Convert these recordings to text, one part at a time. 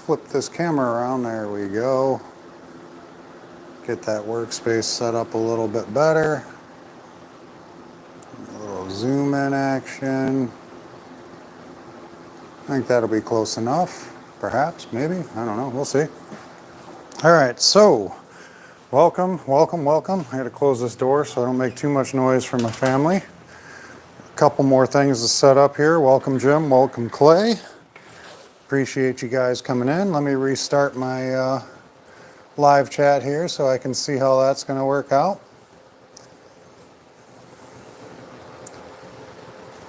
flip this camera around. There we go. Get that workspace set up a little bit better. A little zoom in action. I think that'll be close enough. Perhaps, maybe, I don't know, we'll see. All right, so welcome. I gotta close this door so I don't make too much noise for my family. A couple more things to set up here. Welcome Jim, welcome Clay. Appreciate you guys coming in. Let me restart my live chat here so I can see how that's gonna work out.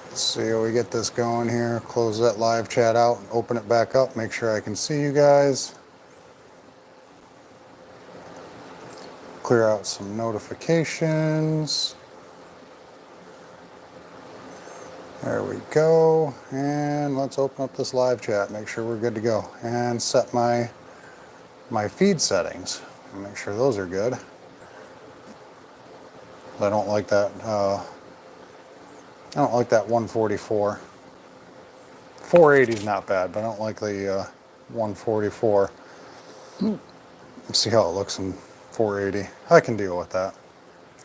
Let's see how we get this going here. Close that live chat out, open it back up, make sure I can see you guys. Clear out some notifications. There we go. And let's open up this live chat, make sure we're good to go. And set my feed settings. Make sure those are good. I don't like that. I don't like that 144. 480 is not bad, but I don't like the 144. Let's see how it looks in 480. I can deal with that.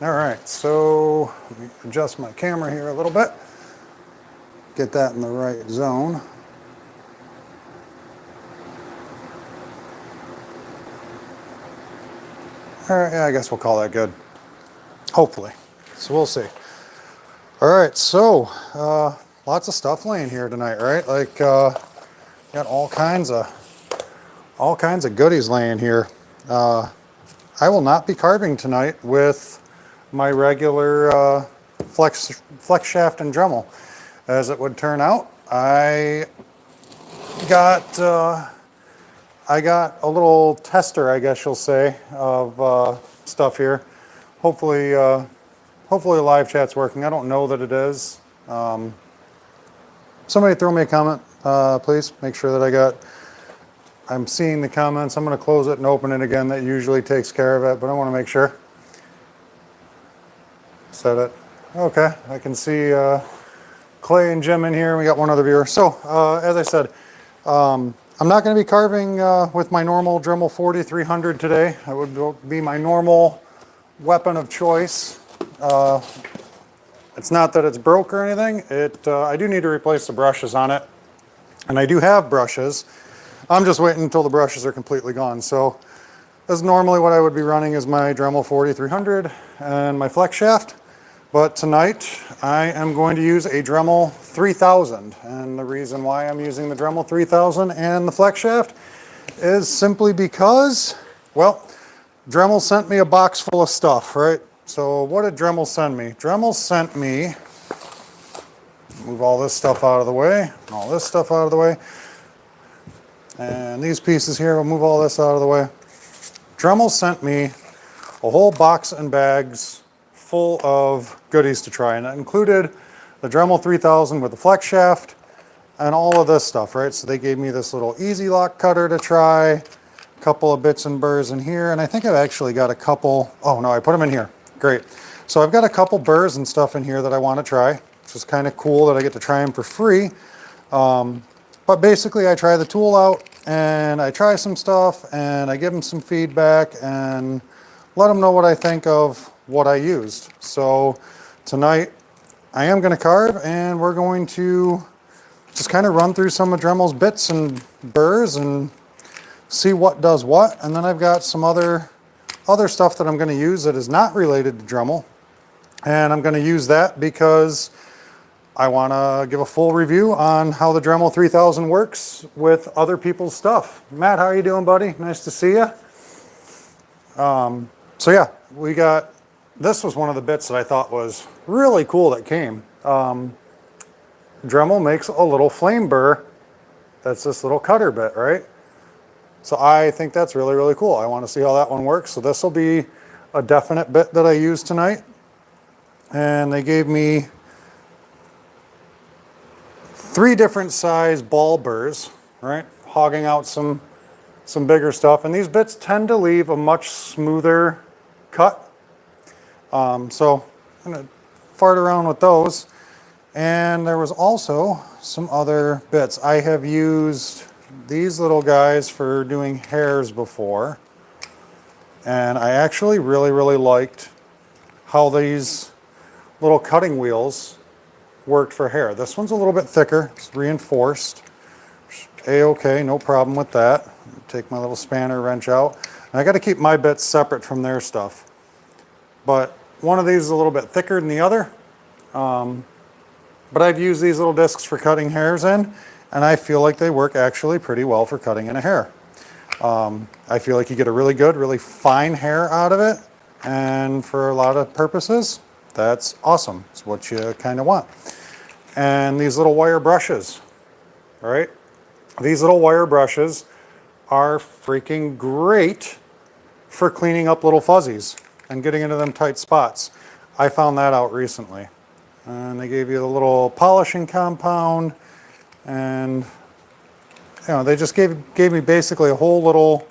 All right, so let me adjust my camera here a little bit. Get that in the right zone. All right, yeah, I guess we'll call that good. Hopefully. So we'll see. All right, so lots of stuff laying here tonight, right? Like got all kinds of goodies laying here. I will not be carving tonight with my regular flex shaft and Dremel. As it would turn out, I got a little tester, I guess you'll say, of stuff here. Hopefully the live chat's working. I don't know that it is. Somebody throw me a comment, please. Make sure that I'm seeing the comments. I'm going to close it and open it again. That usually takes care of it, but I want to make sure. Set it. Okay, I can see Clay and Jim in here. We got one other viewer. So, as I said, I'm not going to be carving with my normal Dremel 4300 today. That would be my normal weapon of choice. It's not that it's broke or anything. I do need to replace the brushes on it, and I do have brushes. I'm just waiting until the brushes are completely gone. So this is normally what I would be running is my Dremel 4300 and my flex shaft. But tonight I am going to use a Dremel 3000, and the reason why I'm using the Dremel 3000 and the flex shaft is simply because, well, Dremel sent me a box full of stuff, right? So what did Dremel send me? Dremel sent me, move all this stuff out of the way, all this stuff out of the way, and these pieces here, we'll move all this out of the way. Dremel sent me a whole box and bags full of goodies to try, and that included the Dremel 3000 with the flex shaft and all of this stuff, right? So they gave me this little Easy Lock cutter to try, a couple of bits and burrs in here, and I think I've actually got a couple, oh no, I put them in here. Great. So I've got a couple burrs and stuff in here that I want to try, which is kind of cool that I get to try them for free. But basically I try the tool out and I try some stuff and I give them some feedback and let them know what I think of what I used. So tonight I am going to carve, and we're going to just kind of run through some of Dremel's bits and burrs and see what does what. And then I've got some other stuff that I'm going to use that is not related to Dremel, and I'm going to use that because I want to give a full review on how the Dremel 3000 works with other people's stuff. Matt, how are you doing, buddy? Nice to see you. So yeah, this was one of the bits that I thought was really cool that came. Dremel makes a little flame burr that's this little cutter bit, right? So I think that's really, really cool. I want to see how that one works. So this will be a definite bit that I use tonight. And they gave me 3 different size ball burrs, right? Hogging out some bigger stuff. And these bits tend to leave a much smoother cut. So I'm going to fart around with those. And there was also some other bits. I have used these little guys for doing hairs before, and I actually really liked how these little cutting wheels worked for hair. This one's a little bit thicker, it's reinforced. A-okay, no problem with that. Take my little spanner wrench out. And I got to keep my bits separate from their stuff. But one of these is a little bit thicker than the other. But I've used these little discs for cutting hairs in, and I feel like they work actually pretty well for cutting in a hair. I feel like you get a really good, really fine hair out of it, and for a lot of purposes, that's awesome. It's what you kind of want. And these little wire brushes, all right? These little wire brushes are freaking great for cleaning up little fuzzies and getting into them tight spots. I found that out recently. And they gave you the little polishing compound, and they just gave me basically a whole little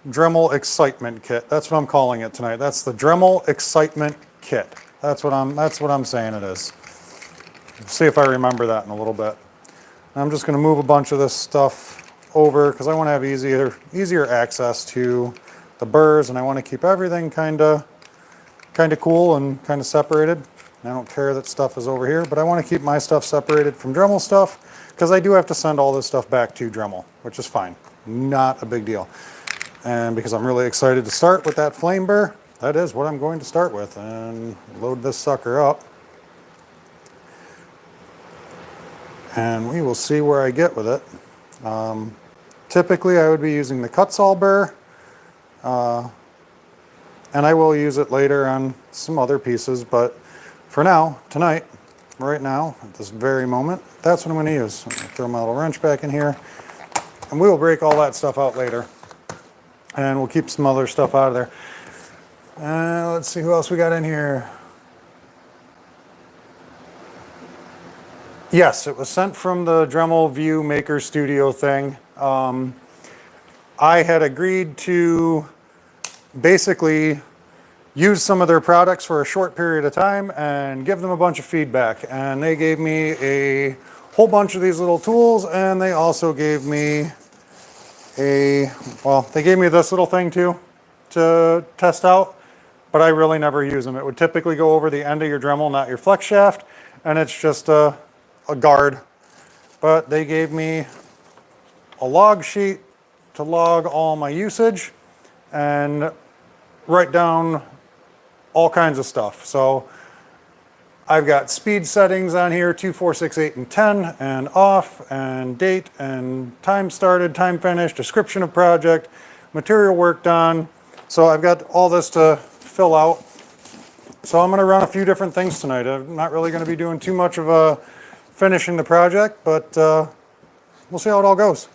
Dremel Excitement Kit. That's what I'm calling it tonight. That's the Dremel Excitement Kit. That's what I'm saying it is. See if I remember that in a little bit. I'm just going to move a bunch of this stuff over because I want to have easier access to the burrs, and I want to keep everything kind of cool and kind of separated. I don't care that stuff is over here, but I want to keep my stuff separated from Dremel stuff because I do have to send all this stuff back to Dremel, which is fine. Not a big deal. And because I'm really excited to start with that flame burr, that is what I'm going to start with, and load this sucker up. And we will see where I get with it. Typically I would be using the Kutzall burr, and I will use it later on some other pieces, but for now, tonight, right now, at this very moment, that's what I'm going to use. I'm going to throw my little wrench back in here, and we will break all that stuff out later, and we'll keep some other stuff out of there. Let's see who else we got in here. Yes, it was sent from the Dremel View Maker Studio thing. I had agreed to basically use some of their products for a short period of time and give them a bunch of feedback. And they gave me a whole bunch of these little tools, and they also gave me they gave me this little thing too to test out, but I really never use them. It would typically go over the end of your Dremel, not your flex shaft, and it's just a guard. But they gave me a log sheet to log all my usage and write down all kinds of stuff. So I've got speed settings on here, 2, 4, 6, 8, and 10, and off, and date, and time started, time finished, description of project, material worked on. So I've got all this to fill out. So I'm going to run a few different things tonight. I'm not really going to be doing too much of finishing the project, but we'll see how it all goes.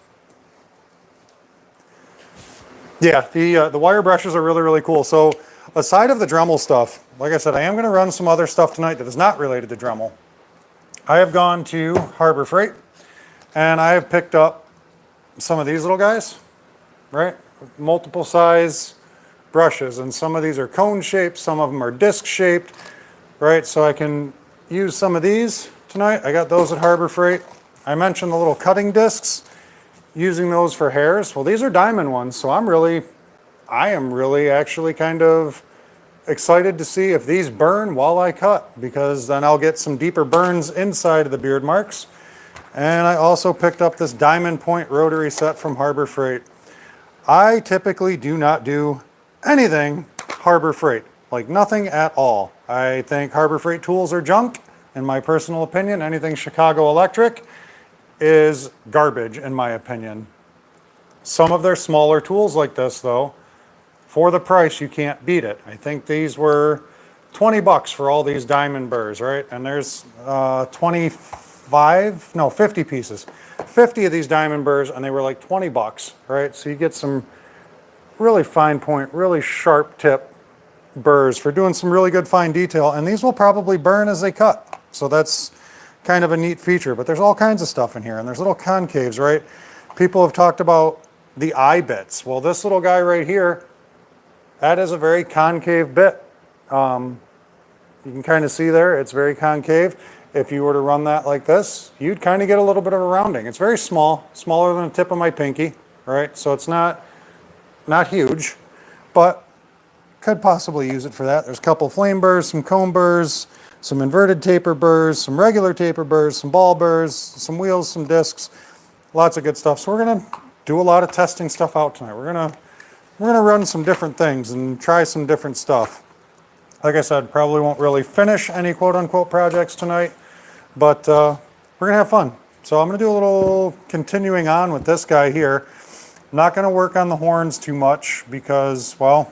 Yeah, the wire brushes are really cool. So aside of the Dremel stuff, like I said, I am going to run some other stuff tonight that is not related to Dremel. I have gone to Harbor Freight, and I have picked up some of these little guys, right? Multiple size brushes, and some of these are cone shaped, some of them are disc shaped, right? So I can use some of these tonight. I got those at Harbor Freight. I mentioned the little cutting discs, using those for hairs. Well, these are diamond ones, so I am really actually kind of excited to see if these burn while I cut, because then I'll get some deeper burns inside of the beard marks. And I also picked up this diamond point rotary set from Harbor Freight. I typically do not do anything Harbor Freight, like nothing at all. I think Harbor Freight tools are junk, in my personal opinion. Anything Chicago Electric is garbage, in my opinion. Some of their smaller tools like this, though, for the price, you can't beat it. I think these were 20 bucks for all these diamond burrs, right? And there's 50 pieces. 50 of these diamond burrs, and they were like 20 bucks, right? So you get some really fine point, really sharp tip burrs for doing some really good fine detail, and these will probably burn as they cut. So that's kind of a neat feature, but there's all kinds of stuff in here, and there's little concaves, right? People have talked about the eye bits. Well, this little guy right here, that is a very concave bit. You can kind of see there, it's very concave. if you were to run that like this, you'd kind of get a little bit of a rounding. It's very small, smaller than the tip of my pinky, right? So it's not huge, but could possibly use it for that. There's a couple flame burrs, some cone burrs, some inverted taper burrs, some regular taper burrs, some ball burrs, some wheels, some discs, lots of good stuff. So we're gonna do a lot of testing stuff out tonight. We're gonna run some different things and try some different stuff. Like I said, probably won't really finish any quote-unquote projects tonight, but we're gonna have fun. So I'm gonna do a little continuing on with this guy here. I'm not gonna work on the horns too much because, well,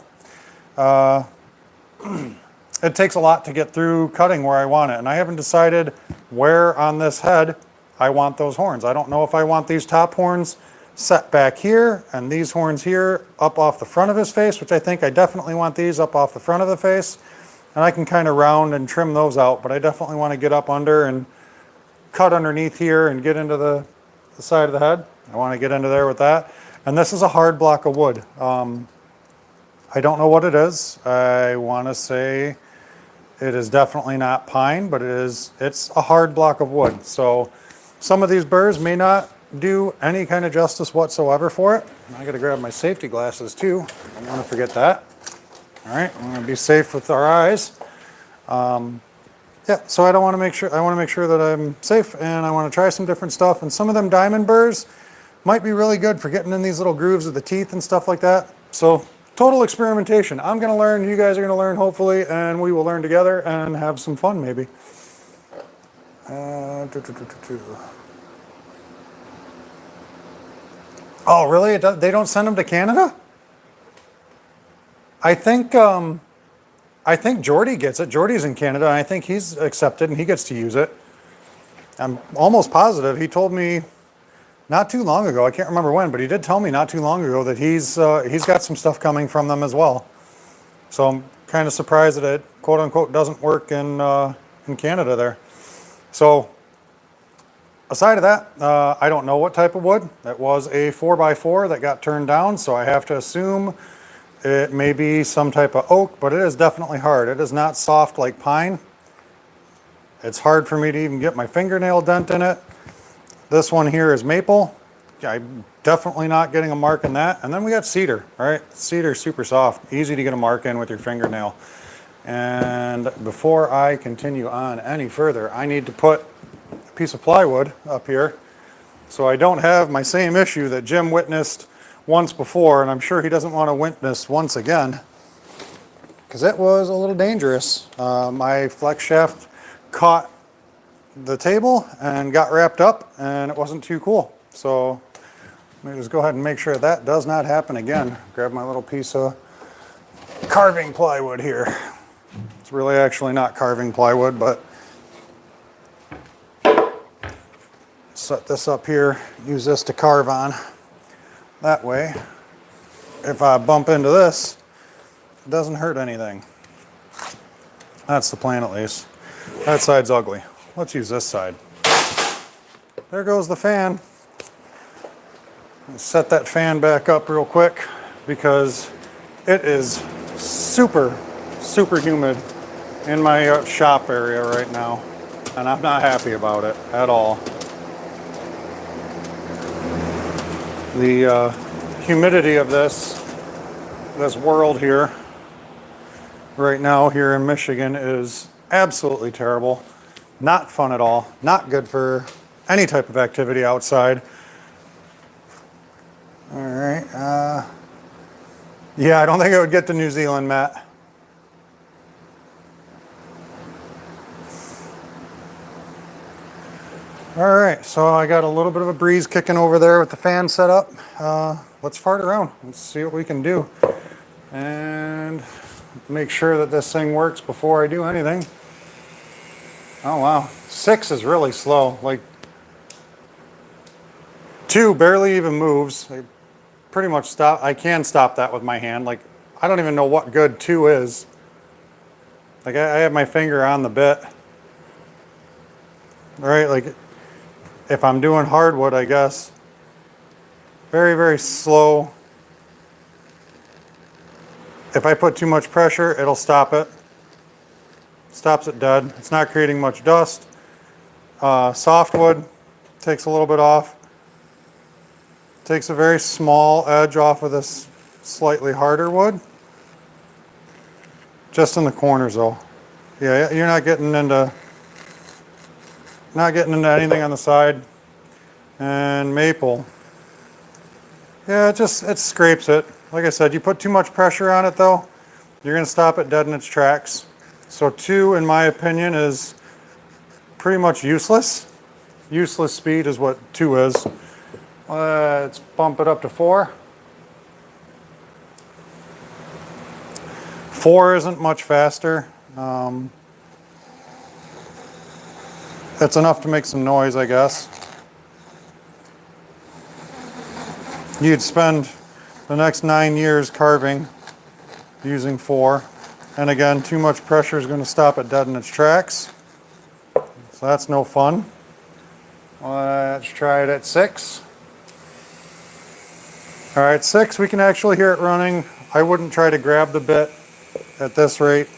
it takes a lot to get through cutting where I want it, and I haven't decided where on this head I want those horns. I don't know if I want these top horns set back here and these horns here up off the front of his face, which I think I definitely want these up off the front of the face. And I can kind of round and trim those out, but I definitely want to get up under and cut underneath here and get into the side of the head. I want to get into there with that. And this is a hard block of wood. I don't know what it is. I want to say it is definitely not pine, but it's a hard block of wood. So some of these burrs may not do any kind of justice whatsoever for it. I got to grab my safety glasses too. I don't want to forget that. All right, I'm going to be safe with our eyes. Yeah, so I want to make sure that I'm safe, and I want to try some different stuff. And some of them diamond burrs might be really good for getting in these little grooves of the teeth and stuff like that. So total experimentation. I'm going to learn, you guys are going to learn hopefully, and we will learn together and have some fun maybe. Oh, really? They don't send them to Canada? I think Jordy gets it. Jordy's in Canada, and I think he's accepted, and he gets to use it. I'm almost positive. He told me not too long ago, I can't remember when, but he did tell me not too long ago that he's got some stuff coming from them as well. So I'm kind of surprised that it, quote unquote, doesn't work in Canada there. So aside of that, I don't know what type of wood. That was a 4x4 that got turned down, so I have to assume it may be some type of oak, but it is definitely hard. It is not soft like pine. It's hard for me to even get my fingernail dent in it. This one here is maple. I'm definitely not getting a mark in that. And then we got cedar, all right? Cedar's super soft, easy to get a mark in with your fingernail. And before I continue on any further, I need to put a piece of plywood up here so I don't have my same issue that Jim witnessed once before, and I'm sure he doesn't want to witness once again, because it was a little dangerous. My flex shaft caught the table and got wrapped up, and it wasn't too cool. So let me just go ahead and make sure that does not happen again. Grab my little piece of carving plywood here. It's really actually not carving plywood, but set this up here, use this to carve on. That way, if I bump into this, it doesn't hurt anything. That's the plan at least. That side's ugly. Let's use this side. There goes the fan. Let's set that fan back up real quick because it is super, super humid in my shop area right now, and I'm not happy about it at all. The humidity of this world here right now here in Michigan is absolutely terrible. Not fun at all. Not good for any type of activity outside. All right. Yeah, I don't think I would get to New Zealand, Matt. All right, so I got a little bit of a breeze kicking over there with the fan set up. Let's fart around. Let's see what we can do. And make sure that this thing works before I do anything. Oh, wow. 6 is really slow. Like, 2 barely even moves. I pretty much stop. I can stop that with my hand. Like, I don't even know what good 2 is. Like, I have my finger on the bit. All right, like, if I'm doing hardwood, I guess. Very, very slow. If I put too much pressure, it'll stop it. Stops it dead. It's not creating much dust. Softwood takes a little bit off. Takes a very small edge off of this slightly harder wood. Just in the corners though. Yeah, you're not getting into anything on the side. And maple. Yeah, it scrapes it. Like I said, you put too much pressure on it though, you're gonna stop it dead in its tracks. So 2, in my opinion, is pretty much useless. Useless speed is what 2 is. Let's bump it up to 4. 4 isn't much faster. It's enough to make some noise, I guess. You'd spend the next 9 years carving using 4. And again, too much pressure is going to stop it dead in its tracks. So that's no fun. Let's try it at 6. All right, 6, we can actually hear it running. I wouldn't try to grab the bit at this rate.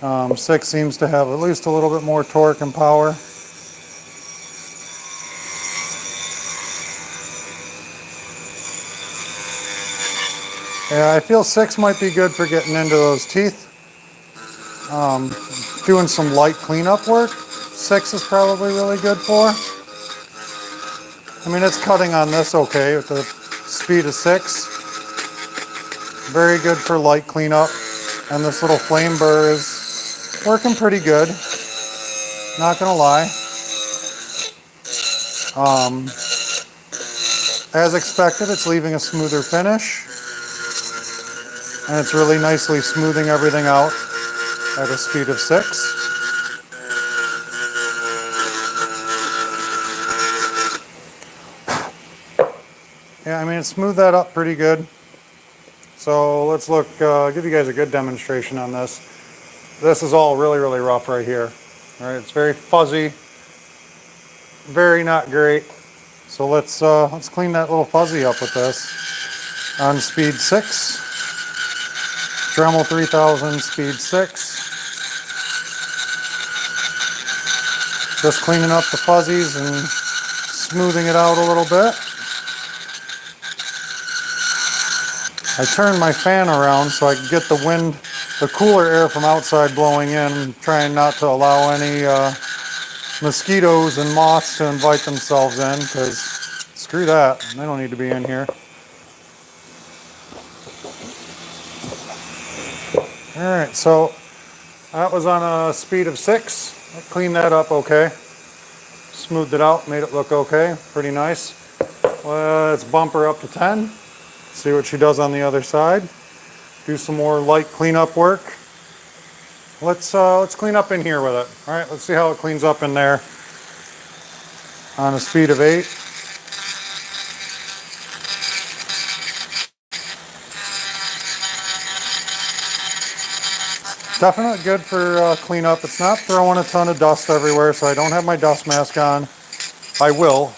6 seems to have at least a little bit more torque and power. Yeah, I feel 6 might be good for getting into those teeth. Doing some light cleanup work, 6 is probably really good for. I mean, it's cutting on this okay with the speed of 6. Very good for light cleanup. And this little flame burr is working pretty good. Not gonna lie. As expected, it's leaving a smoother finish. And it's really nicely smoothing everything out at a speed of 6. Yeah, I mean, it smoothed that up pretty good. So let's look, give you guys a good demonstration on this. This is all really, really rough right here. All right, it's very fuzzy, very not great. So let's clean that little fuzzy up with this on speed 6. Dremel 3000 speed 6. Just cleaning up the fuzzies and smoothing it out a little bit. I turned my fan around so I could get the wind, the cooler air from outside blowing in, trying not to allow any mosquitoes and moths to invite themselves in, because screw that, they don't need to be in here. Alright, so that was on a speed of 6. I cleaned that up okay. Smoothed it out, made it look okay, pretty nice. Let's bump her up to 10. See what she does on the other side. Do some more light cleanup work. Let's clean up in here with it. All right, let's see how it cleans up in there on a speed of 8. Definitely good for cleanup. It's not throwing a ton of dust everywhere, so I don't have my dust mask on. I will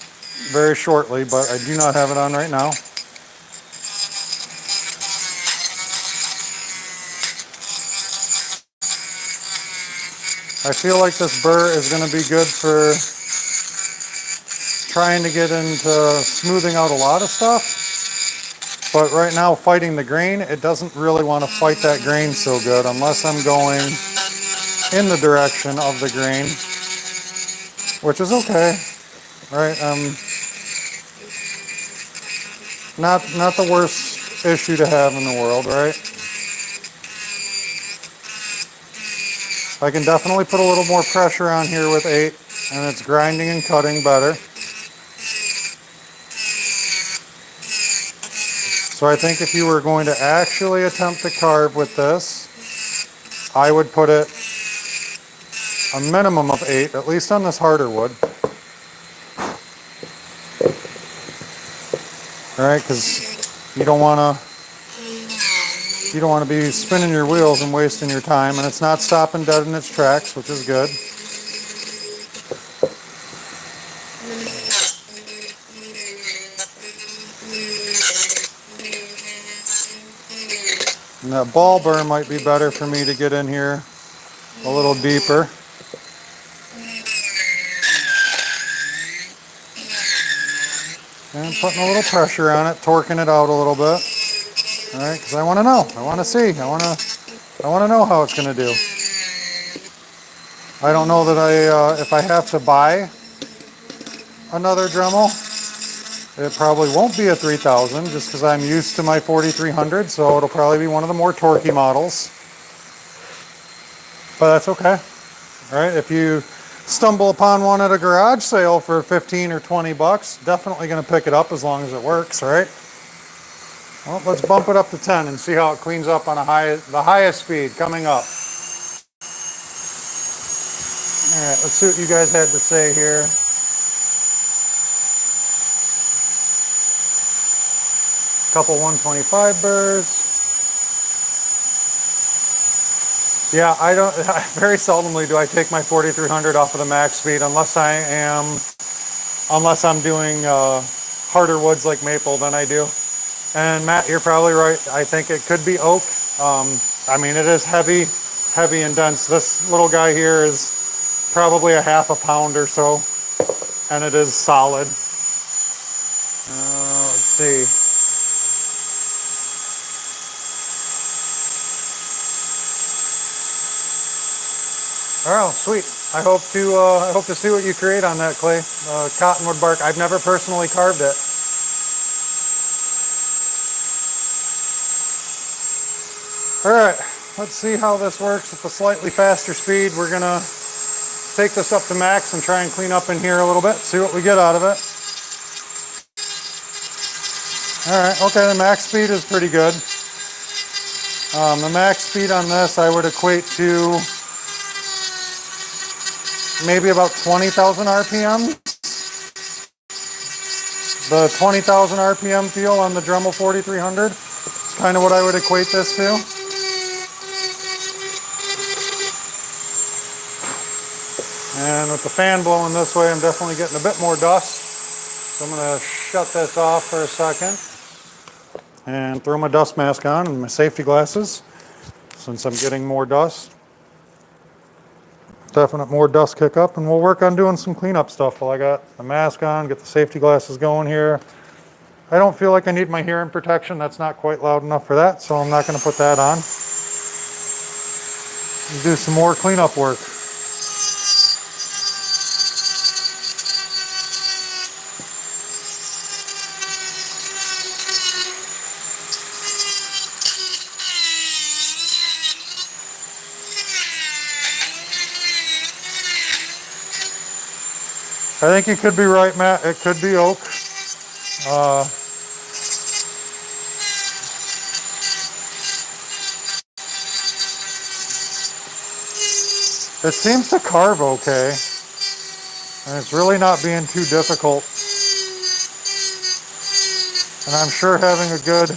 very shortly, but I do not have it on right now. I feel like this burr is going to be good for trying to get into smoothing out a lot of stuff. But right now, fighting the grain, it doesn't really want to fight that grain so good unless I'm going in the direction of the grain, which is okay, right? Not the worst issue to have in the world, right? I can definitely put a little more pressure on here with 8, and it's grinding and cutting better. So I think if you were going to actually attempt to carve with this, I would put it a minimum of 8, at least on this harder wood. All right, because you don't want to be spinning your wheels and wasting your time, and it's not stopping dead in its tracks, which is good. And that ball burr might be better for me to get in here a little deeper. And putting a little pressure on it, torquing it out a little bit. All right, because I want to know. I want to see. I want to know how it's going to do. I don't know that if I have to buy another Dremel, it probably won't be a 3000 just because I'm used to my 4300, so it'll probably be one of the more torquey models. But that's okay. All right, if you stumble upon one at a garage sale for 15 or 20 bucks, definitely going to pick it up as long as it works, right? Well, let's bump it up to 10 and see how it cleans up on the highest speed coming up. All right, let's see what you guys had to say here. Couple 125 burrs. Yeah, very seldomly do I take my 4300 off of the max speed unless I'm doing harder woods like maple than I do. And Matt, you're probably right. I think it could be oak. I mean, it is heavy and dense. This little guy here is probably a half a pound or so, and it is solid. Let's see. Oh, sweet. I hope to see what you create on that, Clay. Cottonwood bark. I've never personally carved it. All right, let's see how this works with a slightly faster speed. We're gonna take this up to max and try and clean up in here a little bit, see what we get out of it. All right, okay, the max speed is pretty good. The max speed on this I would equate to maybe about 20,000 RPM. The 20,000 RPM feel on the Dremel 4300 is kind of what I would equate this to. And with the fan blowing this way, I'm definitely getting a bit more dust. So I'm going to shut this off for a second and throw my dust mask on and my safety glasses since I'm getting more dust. Definite more dust kick up, and we'll work on doing some cleanup stuff while I got the mask on, get the safety glasses going here. I don't feel like I need my hearing protection. That's not quite loud enough for that, so I'm not going to put that on. Do some more cleanup work. I think you could be right, Matt. It could be oak. It seems to carve okay, and it's really not being too difficult. And I'm sure having a good,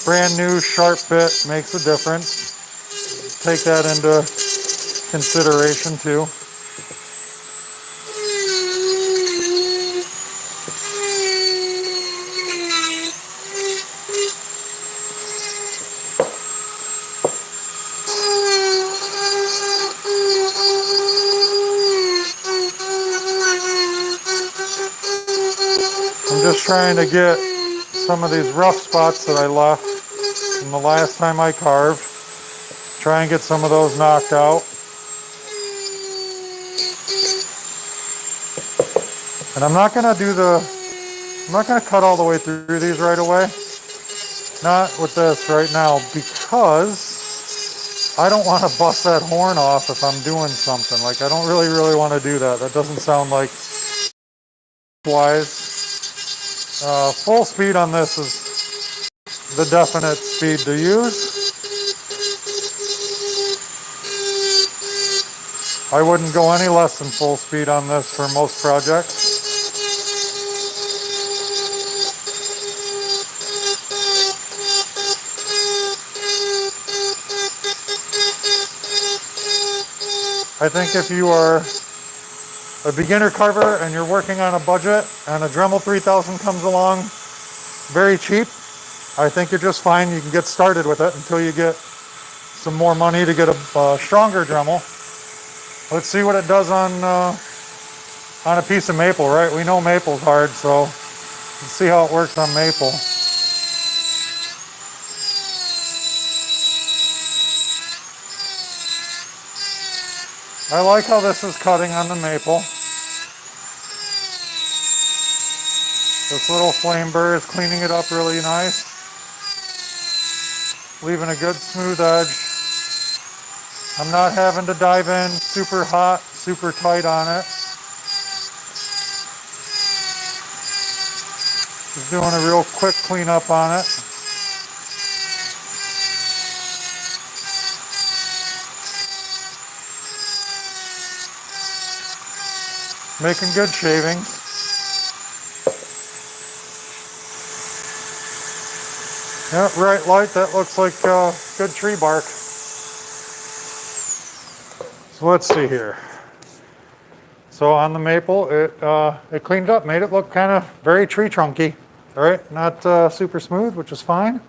brand new sharp bit makes a difference. Take that into consideration too. I'm just trying to get some of these rough spots that I left from the last time I carved. Try and get some of those knocked out. And I'm not gonna cut all the way through these right away. Not with this right now, because I don't want to bust that horn off if I'm doing something. Like, I don't really want to do that. That doesn't sound like wise. Full speed on this is the definite speed to use. I wouldn't go any less than full speed on this for most projects. I think if you are a beginner carver and you're working on a budget and a Dremel 3000 comes along very cheap, I think you're just fine. You can get started with it until you get some more money to get a stronger Dremel. Let's see what it does on a piece of maple, right? We know maple's hard, so Let's see how it works on maple. I like how this is cutting on the maple. This little flame burr is cleaning it up really nice, leaving a good smooth edge. I'm not having to dive in super hot, super tight on it. Just doing a real quick cleanup on it. Making good shavings. Yeah, bright light, that looks like good tree bark. So let's see here. So on the maple, it cleaned up, made it look kind of very tree trunky. All right, not super smooth, which is fine.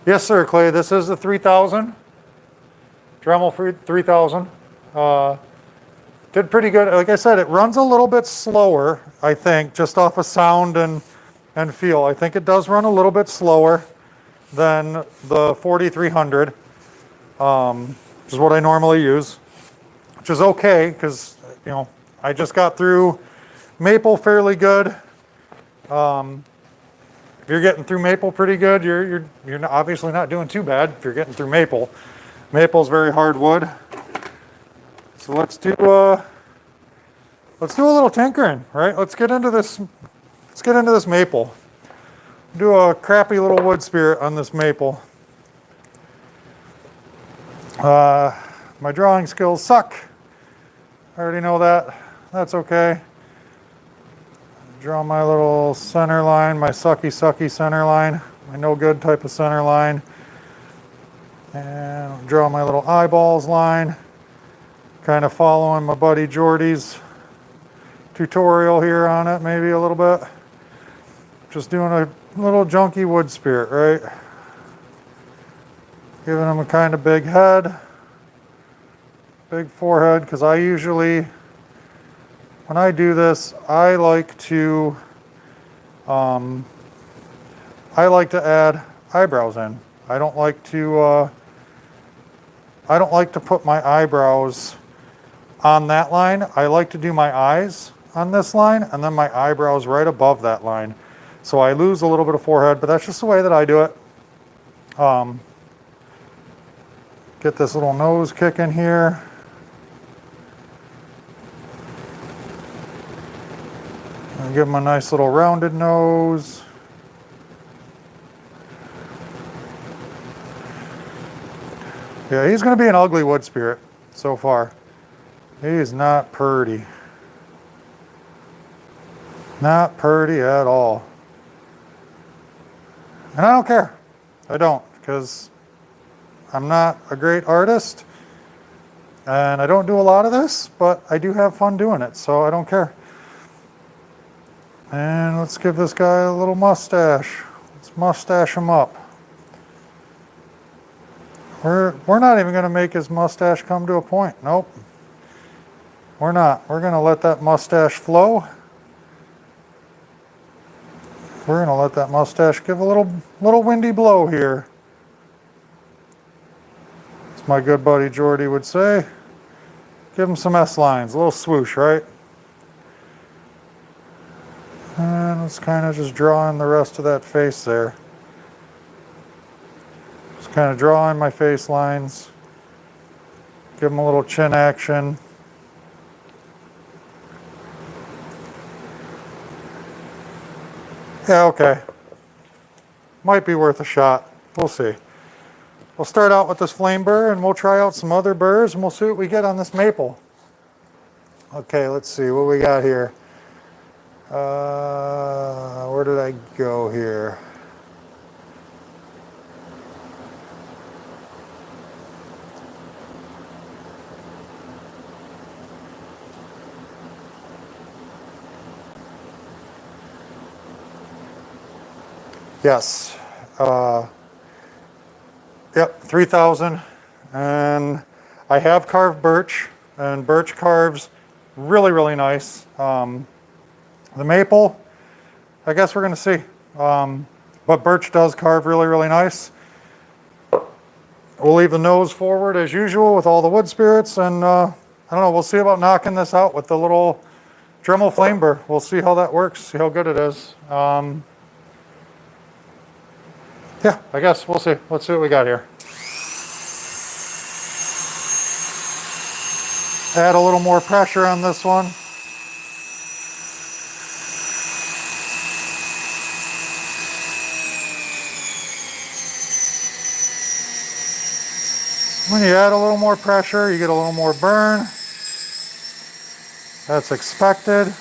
Yes, sir, Clay, this is the 3000. Dremel 3000. Did pretty good. Like I said, it runs a little bit slower, I think, just off of sound and feel. I think it does run a little bit slower than the 4300, which is what I normally use, which is okay because, you know, I just got through maple fairly good. If you're getting through maple pretty good, you're obviously not doing too bad if you're getting through maple. Maple's very hard wood. So let's do a little tinkering, right? Let's get into this maple. Do a crappy little wood spirit on this maple. My drawing skills suck. I already know that. That's okay. Draw my little center line, my sucky center line, my no good type of center line. And draw my little eyeballs line. Kind of following my buddy Jordy's tutorial here on it, maybe a little bit. Just doing a little junky wood spirit, right? Giving him a kind of big head, big forehead, because I usually, when I do this, I like to add eyebrows in. I don't like to put my eyebrows on that line. I like to do my eyes on this line and then my eyebrows right above that line. So I lose a little bit of forehead, but that's just the way that I do it. Get this little nose kick in here. And give him a nice little rounded nose. Yeah, he's going to be an ugly wood spirit so far. He's not pretty. Not pretty at all. And I don't care. I don't, because I'm not a great artist. And I don't do a lot of this, but I do have fun doing it, so I don't care. And let's give this guy a little mustache. Let's mustache him up. We're not even going to make his mustache come to a point. Nope. We're not. We're going to let that mustache flow. We're going to let that mustache give a little windy blow here. As my good buddy Jordy would say. Give him some S-lines, a little swoosh, right? And let's kind of just draw in the rest of that face there. Just kind of draw in my face lines. Give him a little chin action. Yeah, okay. Might be worth a shot. We'll see. We'll start out with this flame burr and we'll try out some other burrs and we'll see what we get on this maple. Okay, let's see what we got here. Where did I go here? Yes. Yep, 3000. And I have carved birch, and birch carves really, really nice. The maple I guess we're gonna see. But birch does carve really, really nice. We'll leave the nose forward as usual with all the wood spirits, and I don't know, we'll see about knocking this out with the little Dremel flame burr. We'll see how that works, see how good it is. Yeah, I guess we'll see. Let's see what we got here. Add a little more pressure on this one. When you add a little more pressure, you get a little more burn. That's expected.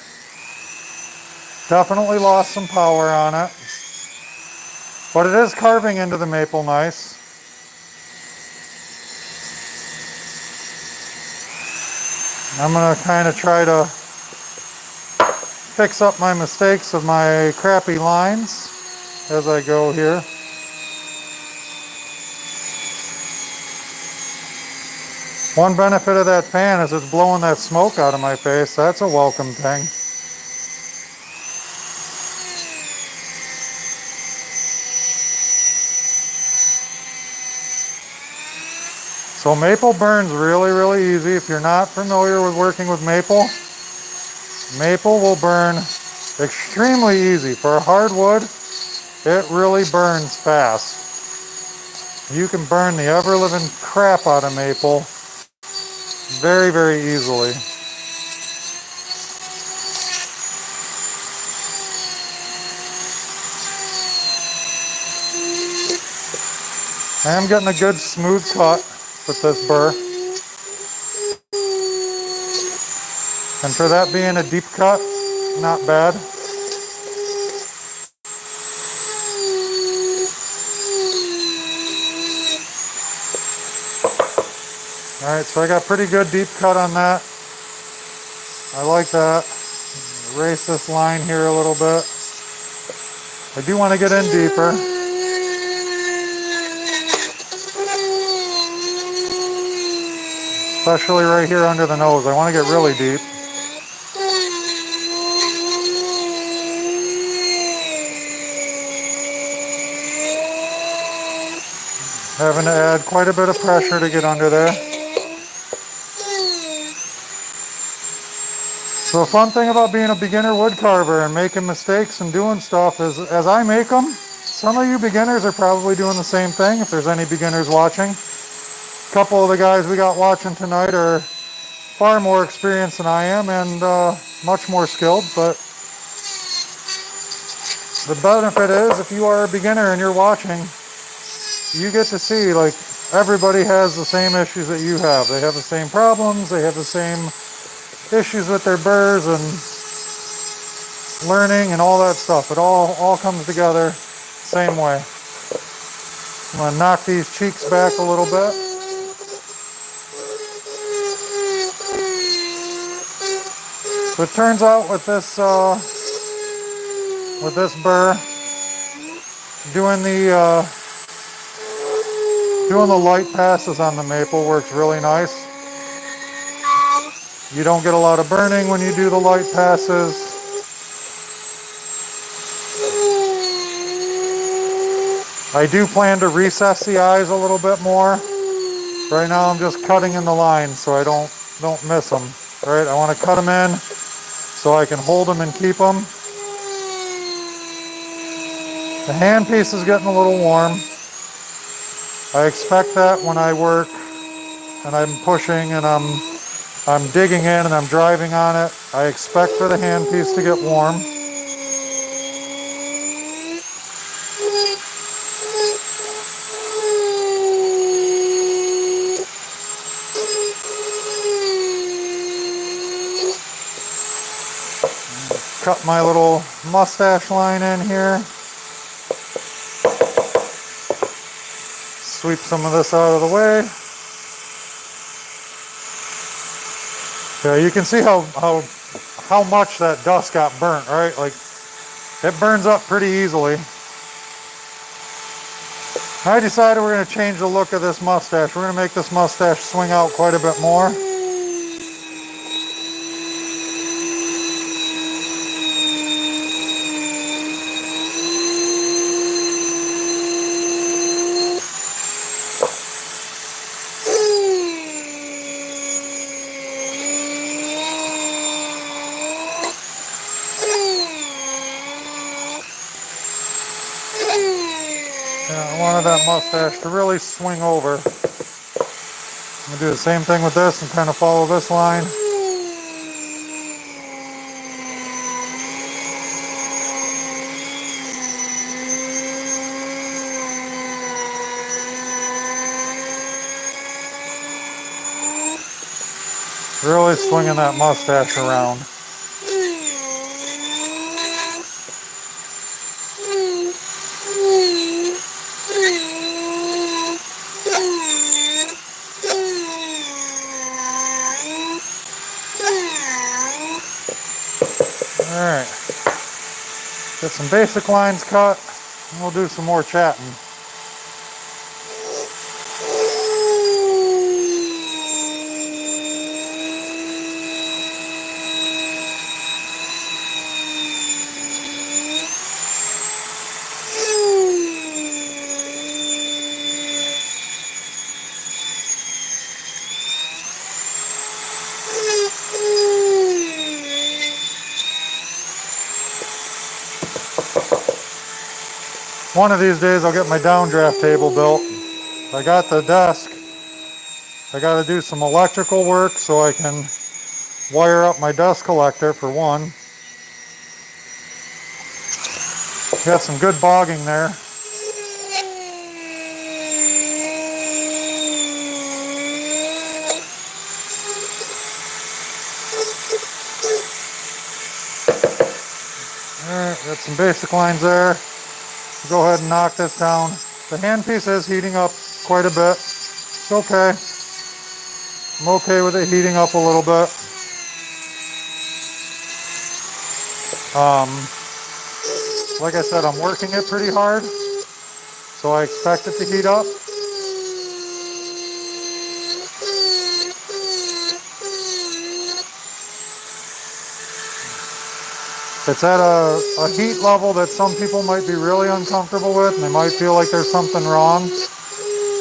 Definitely lost some power on it. But it is carving into the maple nice. I'm gonna kind of try to fix up my mistakes of my crappy lines as I go here. One benefit of that fan is it's blowing that smoke out of my face. That's a welcome thing. So maple burns really, really easy. If you're not familiar with working with maple, maple will burn extremely easy. For a hardwood, it really burns fast. You can burn the ever-living crap out of maple very, very easily. I am getting a good smooth cut with this burr. And for that being a deep cut, not bad. Alright, so I got pretty good deep cut on that. I like that. Erase this line here a little bit. I do want to get in deeper. Especially right here under the nose. I want to get really deep. Having to add quite a bit of pressure to get under there. So the fun thing about being a beginner wood carver and making mistakes and doing stuff is, as I make them, some of you beginners are probably doing the same thing, if there's any beginners watching. A couple of the guys we got watching tonight are far more experienced than I am and much more skilled, but the benefit is if you are a beginner and you're watching, you get to see like everybody has the same issues that you have. They have the same problems, they have the same issues with their burrs and learning and all that stuff. It all comes together same way. I'm going to knock these cheeks back a little bit. So it turns out with this burr, doing the light passes on the maple works really nice. You don't get a lot of burning when you do the light passes. I do plan to recess the eyes a little bit more. Right now I'm just cutting in the line so I don't miss them. Right? I want to cut them in so I can hold them and keep them. The handpiece is getting a little warm. I expect that when I work and I'm pushing and I'm digging in and I'm driving on it. I expect for the handpiece to get warm. Cut my little mustache line in here. Sweep some of this out of the way. Yeah, you can see how much that dust got burnt, right? Like, it burns up pretty easily. I decided we're going to change the look of this mustache. We're going to make this mustache swing out quite a bit more. Yeah, I wanted that mustache to really swing over. I'm gonna do the same thing with this and kind of follow this line. Really swinging that mustache around. Alright, get some basic lines cut, and we'll do some more chatting. One of these days I'll get my downdraft table built. I got the desk. I got to do some electrical work so I can wire up my dust collector for one. Got some good bogging there. Alright, got some basic lines there. Go ahead and knock this down. The handpiece is heating up quite a bit. It's okay. I'm okay with it heating up a little bit. Like I said, I'm working it pretty hard, so I expect it to heat up. It's at a heat level that some people might be really uncomfortable with, and they might feel like there's something wrong.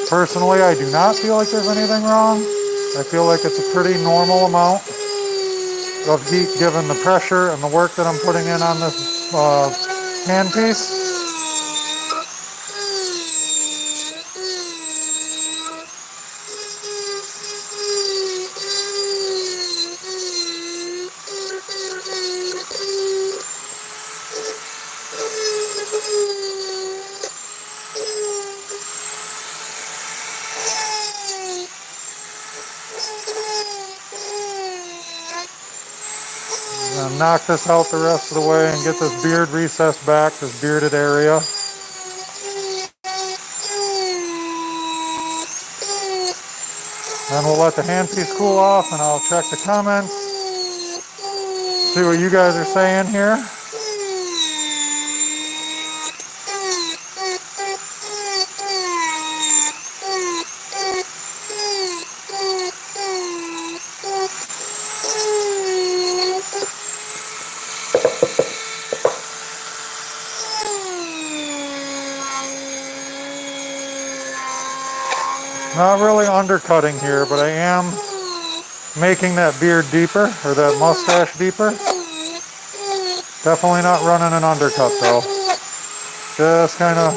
Personally, I do not feel like there's anything wrong. I feel like it's a pretty normal amount of heat given the pressure and the work that I'm putting in on this handpiece. I'm gonna knock this out the rest of the way and get this beard recessed back, this bearded area. Then we'll let the handpiece cool off and I'll check the comments, see what you guys are saying here. Not really undercutting here, but I am making that beard deeper, or that mustache deeper. Definitely not running an undercut though. Just kind of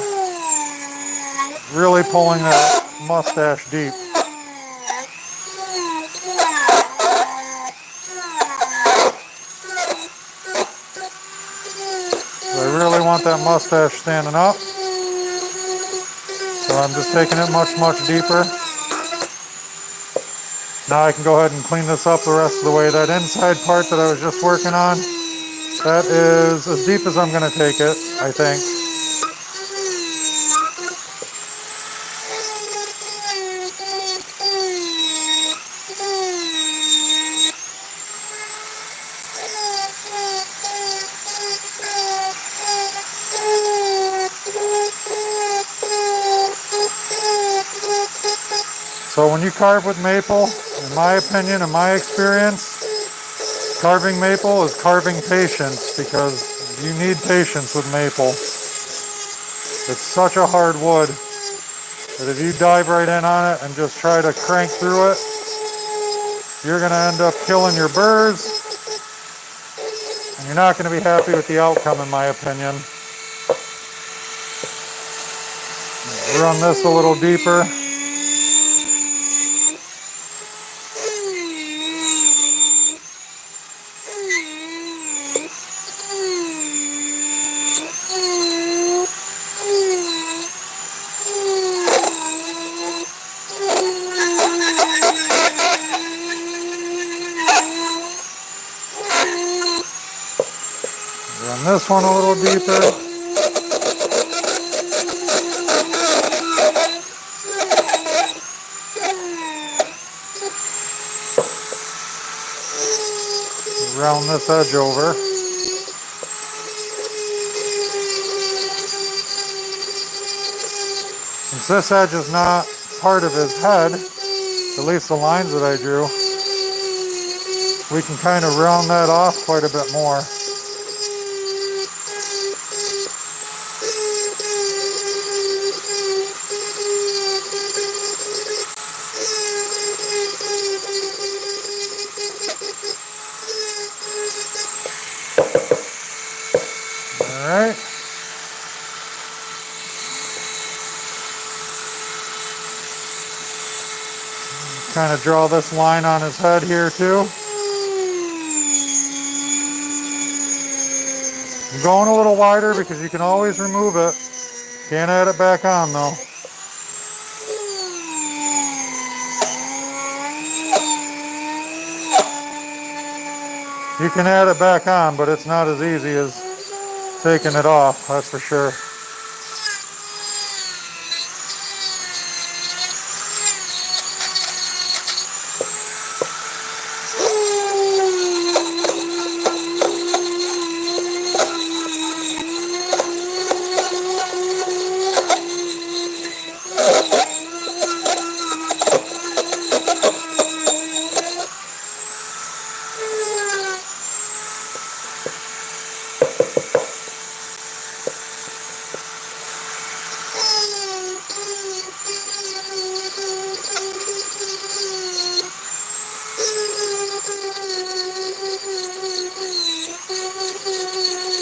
really pulling that mustache deep. So I really want that mustache standing up. So I'm just taking it much, much deeper. Now I can go ahead and clean this up the rest of the way. That inside part that I was just working on, that is as deep as I'm going to take it, I think. So when you carve with maple, in my opinion, in my experience, carving maple is carving patience, because you need patience with maple. It's such a hard wood that if you dive right in on it and just try to crank through it, you're going to end up killing your burrs, and you're not going to be happy with the outcome, in my opinion. Run this a little deeper. Run this one a little deeper. Round this edge over. Since this edge is not part of his head, at least the lines that I drew, we can kind of round that off quite a bit more. All right. Kind of draw this line on his head here too. I'm going a little wider because you can always remove it. Can't add it back on though. You can add it back on, but it's not as easy as taking it off, that's for sure.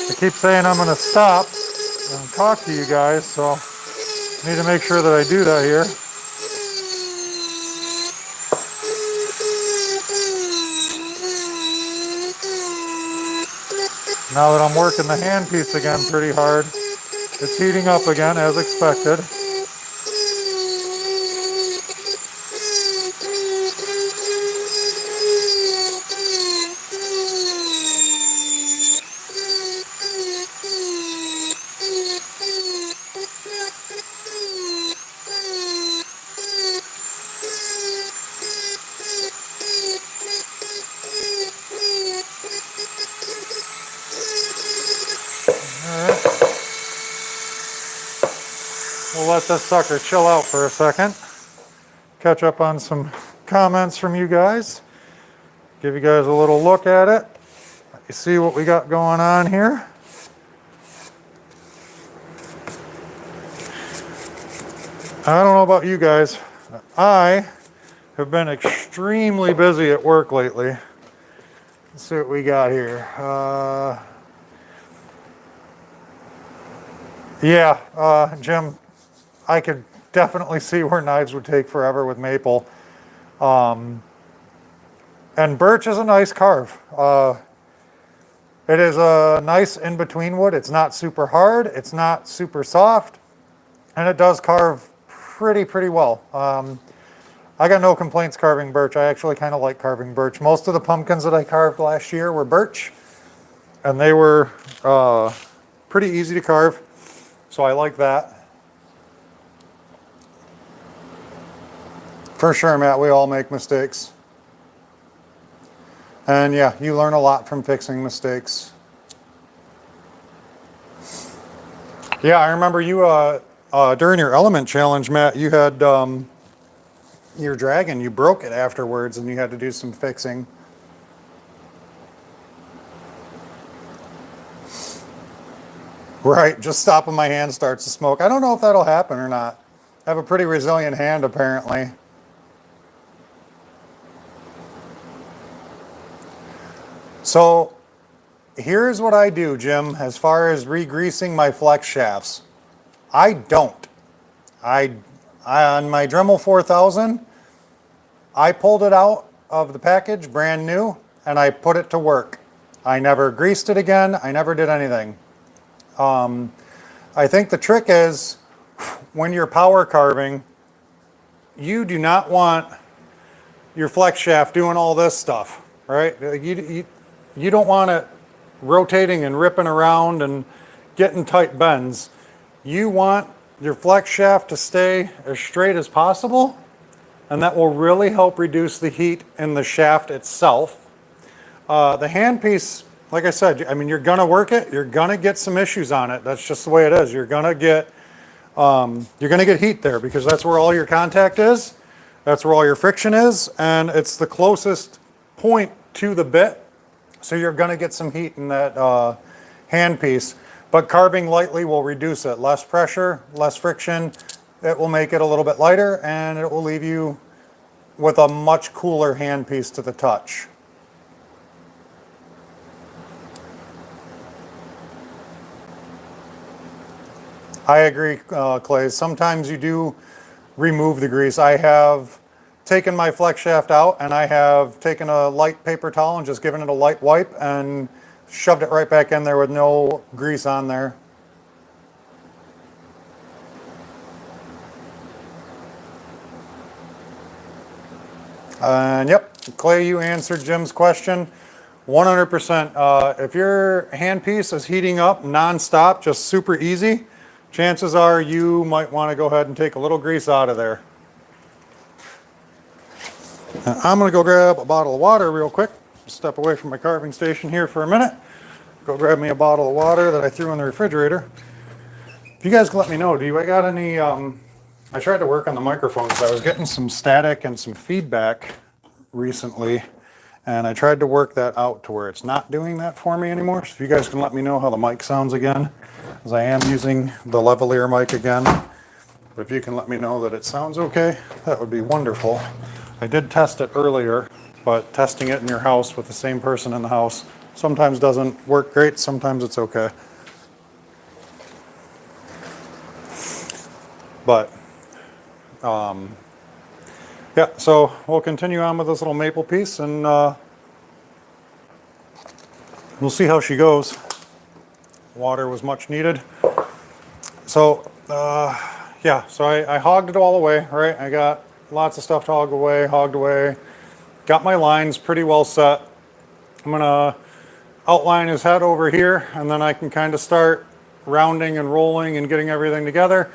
I keep saying I'm going to stop and talk to you guys, so I need to make sure that I do that here. Now that I'm working the handpiece again pretty hard, it's heating up again as expected. We'll let this sucker chill out for a second. Catch up on some comments from you guys. Give you guys a little look at it. Let you see what we got going on here. I don't know about you guys. I have been extremely busy at work lately. Let's see what we got here. Jim, I could definitely see where knives would take forever with maple. And birch is a nice carve. It is a nice in-between wood. It's not super hard, it's not super soft, and it does carve pretty well. I got no complaints carving birch. I actually kind of like carving birch. Most of the pumpkins that I carved last year were birch, and they were pretty easy to carve, so I like that. For sure, Matt, we all make mistakes. And yeah, you learn a lot from fixing mistakes. Yeah, I remember you, during your element challenge, Matt, you had your dragon, you broke it afterwards and you had to do some fixing. Right, just stopping my hand starts to smoke. I don't know if that'll happen or not. I have a pretty resilient hand, apparently. So here's what I do, Jim, as far as re-greasing my flex shafts. I don't On my Dremel 4000, I pulled it out of the package brand new and I put it to work. I never greased it again. I never did anything. I think the trick is when you're power carving, you do not want your flex shaft doing all this stuff, right? You don't want it rotating and ripping around and getting tight bends. You want your flex shaft to stay as straight as possible, and that will really help reduce the heat in the shaft itself. The handpiece, like I said, I mean, you're gonna work it, you're gonna get some issues on it. That's just the way it is. You're gonna get heat there because that's where all your contact is. That's where all your friction is, and it's the closest point to the bit. So you're gonna get some heat in that handpiece. But carving lightly will reduce it. Less pressure, less friction. It will make it a little bit lighter, and it will leave you with a much cooler handpiece to the touch. I agree, Clay. Sometimes you do remove the grease. I have taken my flex shaft out and I have taken a light paper towel and just given it a light wipe and shoved it right back in there with no grease on there. And yep, Clay, you answered Jim's question 100%. If your handpiece is heating up non-stop, just super easy, chances are you might want to go ahead and take a little grease out of there. Now, I'm going to go grab a bottle of water real quick. Step away from my carving station here for a minute. Go grab me a bottle of water that I threw in the refrigerator. If you guys can let me know, do I got any, I tried to work on the microphone because I was getting some static and some feedback recently, and I tried to work that out to where it's not doing that for me anymore. So if you guys can let me know how the mic sounds again, as I am using the lavalier mic again. But if you can let me know that it sounds okay, that would be wonderful. I did test it earlier, but testing it in your house with the same person in the house sometimes doesn't work great, sometimes it's okay. But, yeah, so we'll continue on with this little maple piece and we'll see how she goes. Water was much needed. So, yeah, so I hogged it all away, right? I got lots of stuff to hog away, hogged away. Got my lines pretty well set. I'm gonna outline his head over here, and then I can kind of start rounding and rolling and getting everything together.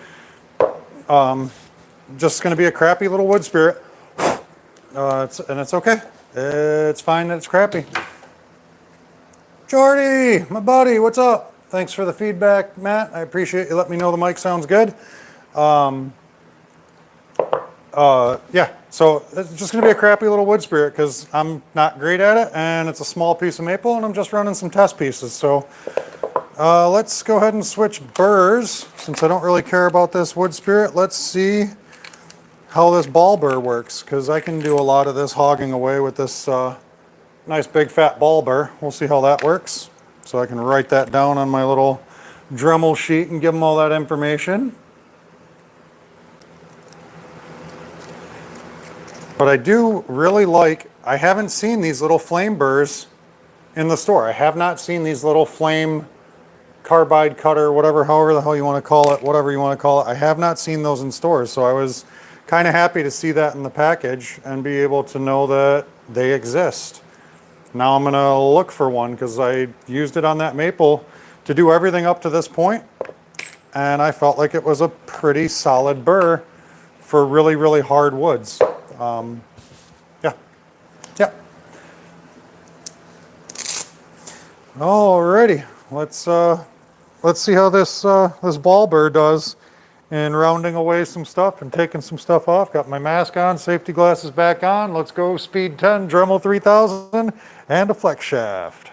Just gonna be a crappy little wood spirit. And it's okay. It's fine that it's crappy. Jordy, my buddy, what's up? Thanks for the feedback, Matt. I appreciate you letting me know the mic sounds good. Yeah, so it's just gonna be a crappy little wood spirit because I'm not great at it and it's a small piece of maple and I'm just running some test pieces. So let's go ahead and switch burrs. Since I don't really care about this wood spirit, let's see how this ball burr works because I can do a lot of this hogging away with this nice big fat ball burr. We'll see how that works. So I can write that down on my little Dremel sheet and give them all that information. But I do really like, I haven't seen these little flame burrs in the store. I have not seen these little flame carbide cutter, whatever, however the hell you want to call it, whatever you want to call it. I have not seen those in stores. So I was kind of happy to see that in the package and be able to know that they exist. Now I'm going to look for one because I used it on that maple to do everything up to this point, and I felt like it was a pretty solid burr for really, really hard woods. Yeah. Alrighty, let's see how this this ball burr does in rounding away some stuff and taking some stuff off. Got my mask on, safety glasses back on. Let's go speed 10, Dremel 3000, and a flex shaft.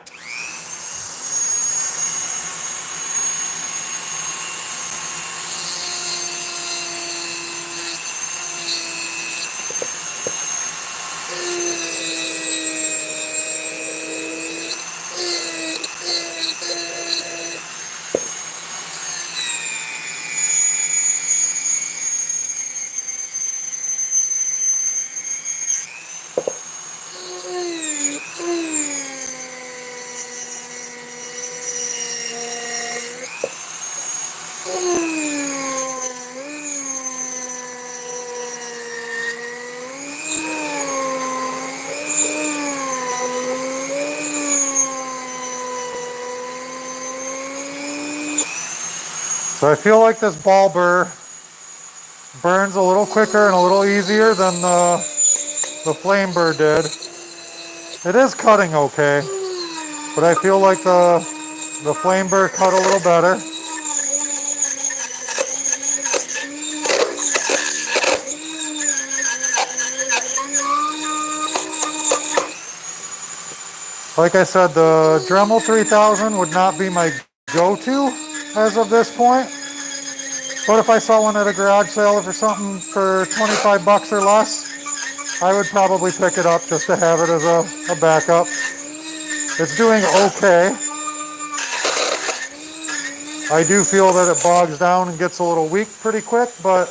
So I feel like this ball burr burns a little quicker and a little easier than the flame burr did. It is cutting okay, but I feel like the flame burr cut a little better. Like I said, the Dremel 3000 would not be my go-to as of this point. But if I saw one at a garage sale for something for 25 bucks or less, I would probably pick it up just to have it as a backup. It's doing okay. I do feel that it bogs down and gets a little weak pretty quick, but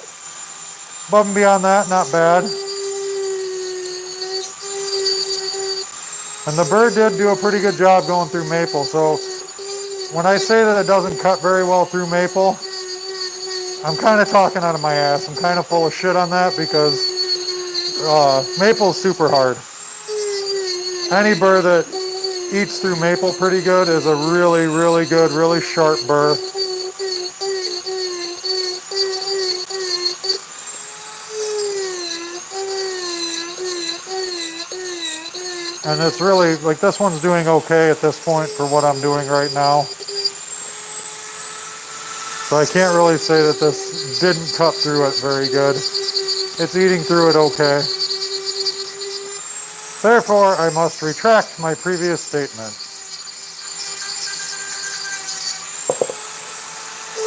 above and beyond that, not bad. And the burr did do a pretty good job going through maple, so when I say that it doesn't cut very well through maple, I'm kind of talking out of my ass. I'm kind of full of shit on that because maple's super hard. Any burr that eats through maple pretty good is a really, really good, really sharp burr. And it's really, like, this one's doing okay at this point for what I'm doing right now. So I can't really say that this didn't cut through it very good. It's eating through it okay. Therefore, I must retract my previous statement.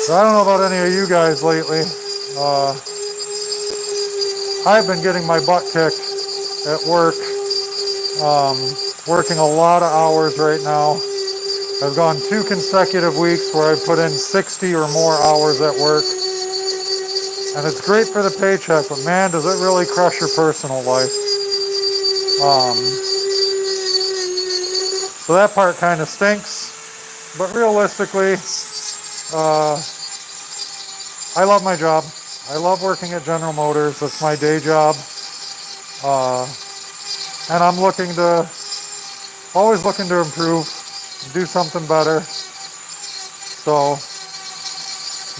So I don't know about any of you guys lately. I've been getting my butt kicked at work. Working a lot of hours right now. I've gone 2 consecutive weeks where I've put in 60 or more hours at work. And it's great for the paycheck, but man, does it really crush your personal life. So that part kind of stinks. But realistically, I love my job. I love working at General Motors. That's my day job. And I'm always looking to improve, do something better. So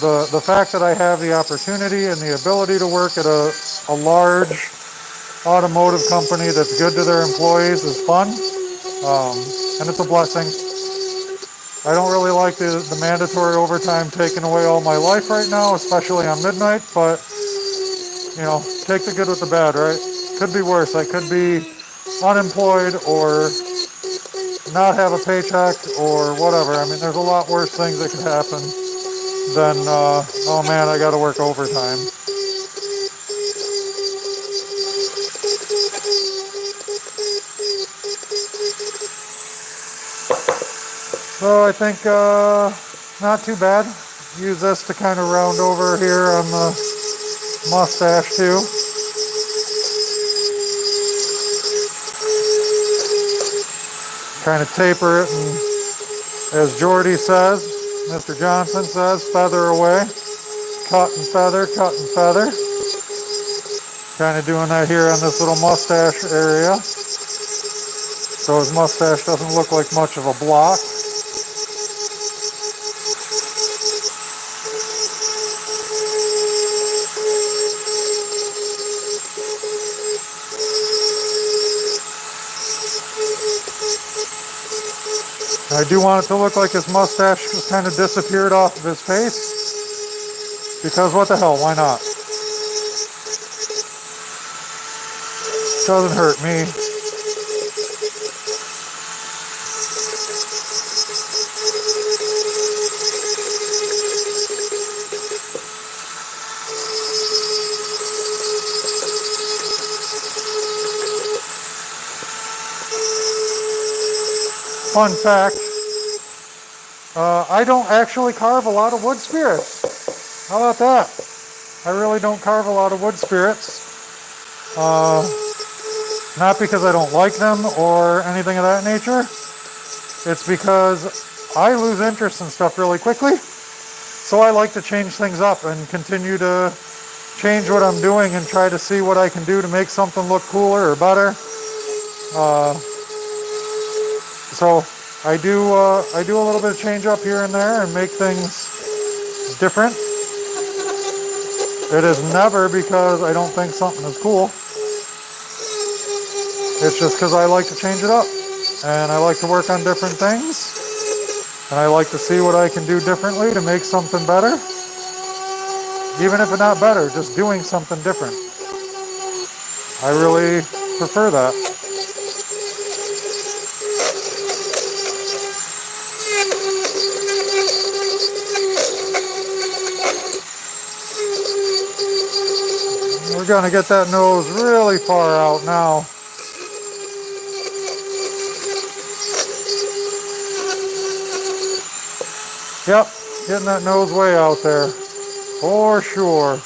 the fact that I have the opportunity and the ability to work at a large automotive company that's good to their employees is fun, and it's a blessing. I don't really like the mandatory overtime taking away all my life right now, especially on midnight, but you know, take the good with the bad, right? Could be worse. I could be unemployed or not have a paycheck or whatever. I mean, there's a lot worse things that could happen than, oh man, I gotta work overtime. So I think, not too bad. Use this to kind of round over here on the mustache too. Kind of taper it, and as Jordy says, Mr. Johnson says, feather away. Cut and feather, cut and feather. Kind of doing that here on this little mustache area. So his mustache doesn't look like much of a block. I do want it to look like his mustache just kind of disappeared off of his face. Because what the hell, why not? Doesn't hurt me. Fun fact, I don't actually carve a lot of wood spirits. How about that? I really don't carve a lot of wood spirits. Not because I don't like them or anything of that nature. It's because I lose interest in stuff really quickly. So I like to change things up and continue to change what I'm doing and try to see what I can do to make something look cooler or better. So I do a little bit of change up here and there and make things different. It is never because I don't think something is cool. It's just because I like to change it up. And I like to work on different things. And I like to see what I can do differently to make something better. Even if it's not better, just doing something different. I really prefer that. We're gonna get that nose really far out now. Yep, getting that nose way out there, for sure.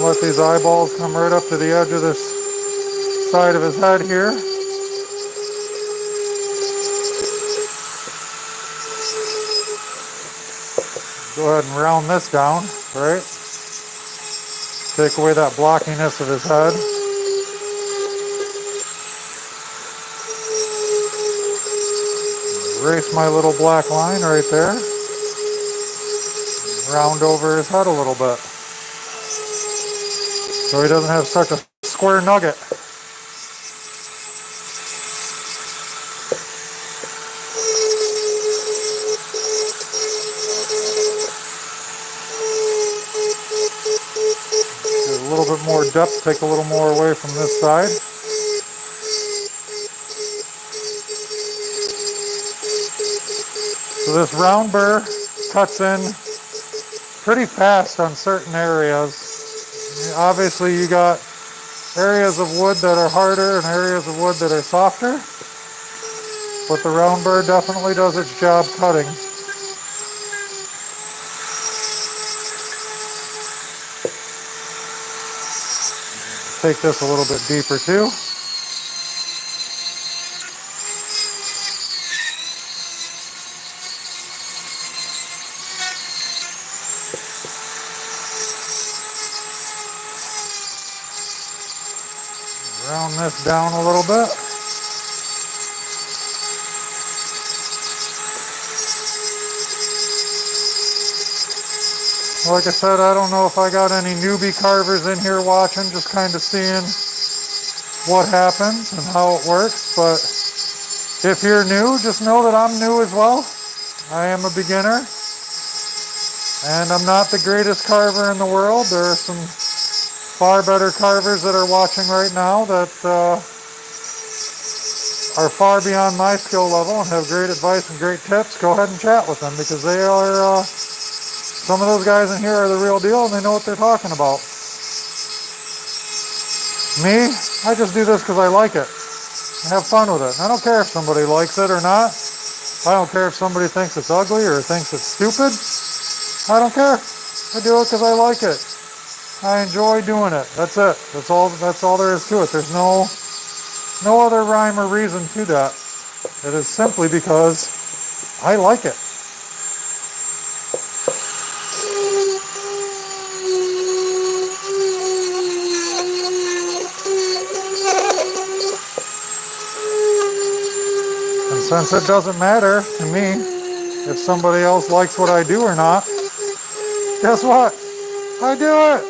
Let these eyeballs come right up to the edge of this side of his head here. Go ahead and round this down, right? Take away that blockiness of his head. Erase my little black line right there. Round over his head a little bit, so he doesn't have such a square nugget. Get a little bit more depth, take a little more away from this side. So this round burr cuts in pretty fast on certain areas. Obviously you got areas of wood that are harder and areas of wood that are softer, but the round burr definitely does its job cutting. Take this a little bit deeper too. Round this down a little bit. Like I said, I don't know if I got any newbie carvers in here watching, just kind of seeing what happens and how it works. But if you're new, just know that I'm new as well. I am a beginner, and I'm not the greatest carver in the world. There are some far better carvers that are watching right now that are far beyond my skill level and have great advice and great tips. Go ahead and chat with them, because they are, some of those guys in here are the real deal and they know what they're talking about. Me, I just do this because I like it. I have fun with it. I don't care if somebody likes it or not. I don't care if somebody thinks it's ugly or thinks it's stupid. I don't care. I do it because I like it. I enjoy doing it. That's it. That's all there is to it. There's no other rhyme or reason to that. It is simply because I like it. And since it doesn't matter to me if somebody else likes what I do or not, guess what? I do it.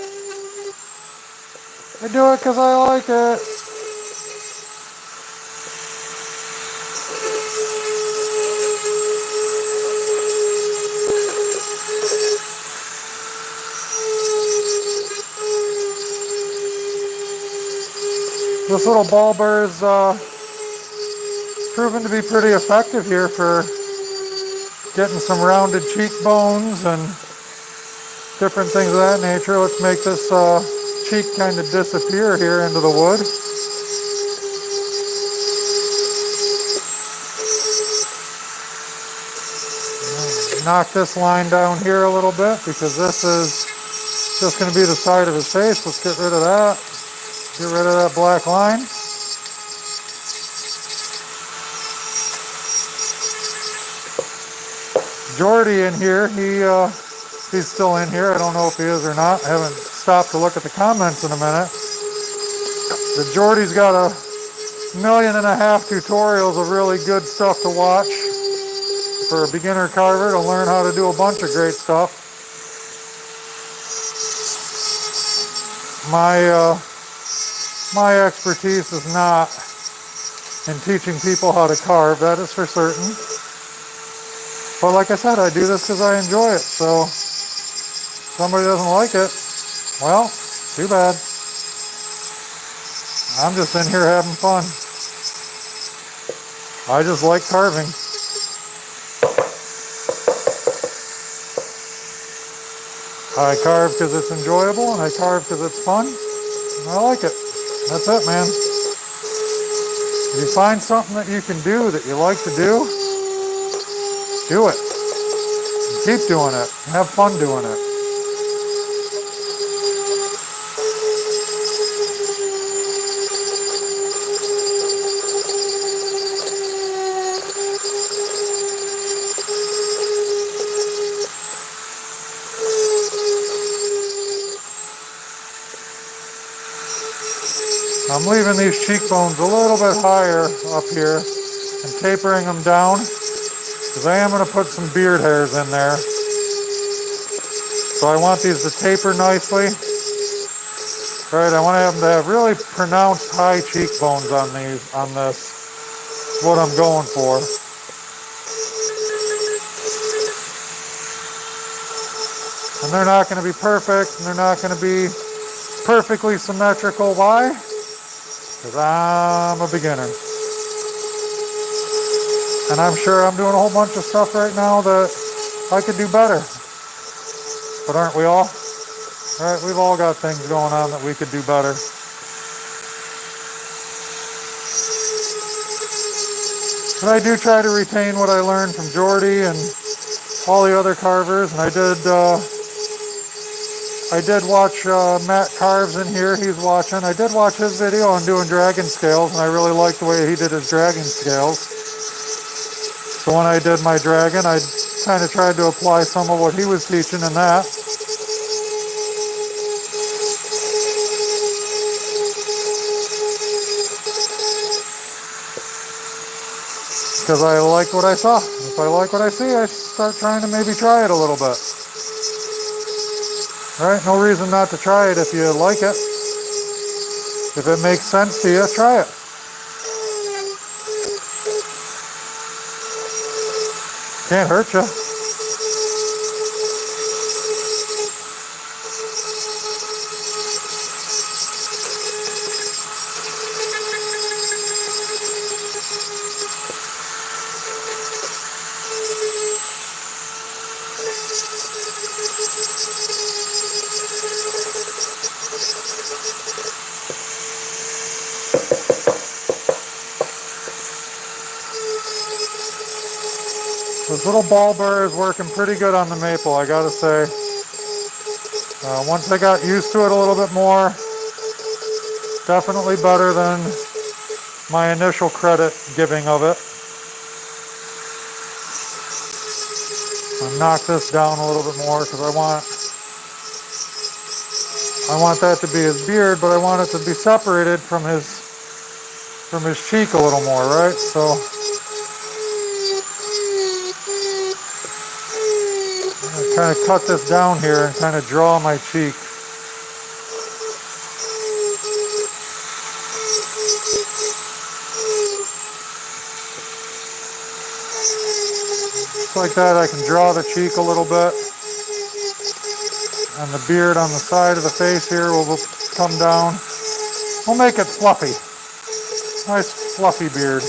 I do it because I like it. This little ball burr is proven to be pretty effective here for getting some rounded cheekbones and different things of that nature. Let's make this cheek kind of disappear here into the wood. Knock this line down here a little bit, because this is just going to be the side of his face. Let's get rid of that. Get rid of that black line. Jordy in here, he's still in here. I don't know if he is or not. I haven't stopped to look at the comments in a minute. The Jordy's got a 1.5 million tutorials of really good stuff to watch for a beginner carver to learn how to do a bunch of great stuff. My expertise is not in teaching people how to carve, that is for certain. But like I said, I do this because I enjoy it, so if somebody doesn't like it, well, too bad. I'm just in here having fun. I just like carving. I carve because it's enjoyable, and I carve because it's fun, and I like it. That's it, man. If you find something that you can do that you like to do it. And keep doing it. Have fun doing it. I'm leaving these cheekbones a little bit higher up here and tapering them down because I am going to put some beard hairs in there. So I want these to taper nicely. Right, I want them to have really pronounced high cheekbones on this. That's what I'm going for. And they're not going to be perfect, and they're not going to be perfectly symmetrical. Why? Because I'm a beginner. And I'm sure I'm doing a whole bunch of stuff right now that I could do better. But aren't we all? Right? We've all got things going on that we could do better. But I do try to retain what I learned from Jordy and all the other carvers. And I did watch Matt Carves in here. He's watching. I did watch his video on doing dragon scales, and I really liked the way he did his dragon scales. So when I did my dragon, I kind of tried to apply some of what he was teaching in that. Because I like what I saw. If I like what I see, I start trying to maybe try it a little bit. Right? No reason not to try it if you like it. If it makes sense to you, try it. Can't hurt you. This little ball burr is working pretty good on the maple, I gotta say. Once I got used to it a little bit more, definitely better than my initial credit giving of it. I'll knock this down a little bit more because I want that to be his beard, but I want it to be separated from his cheek a little more, right? So I kind of cut this down here and kind of draw my cheek. Just like that, I can draw the cheek a little bit. And the beard on the side of the face here will come down. We'll make it fluffy. Nice fluffy beard.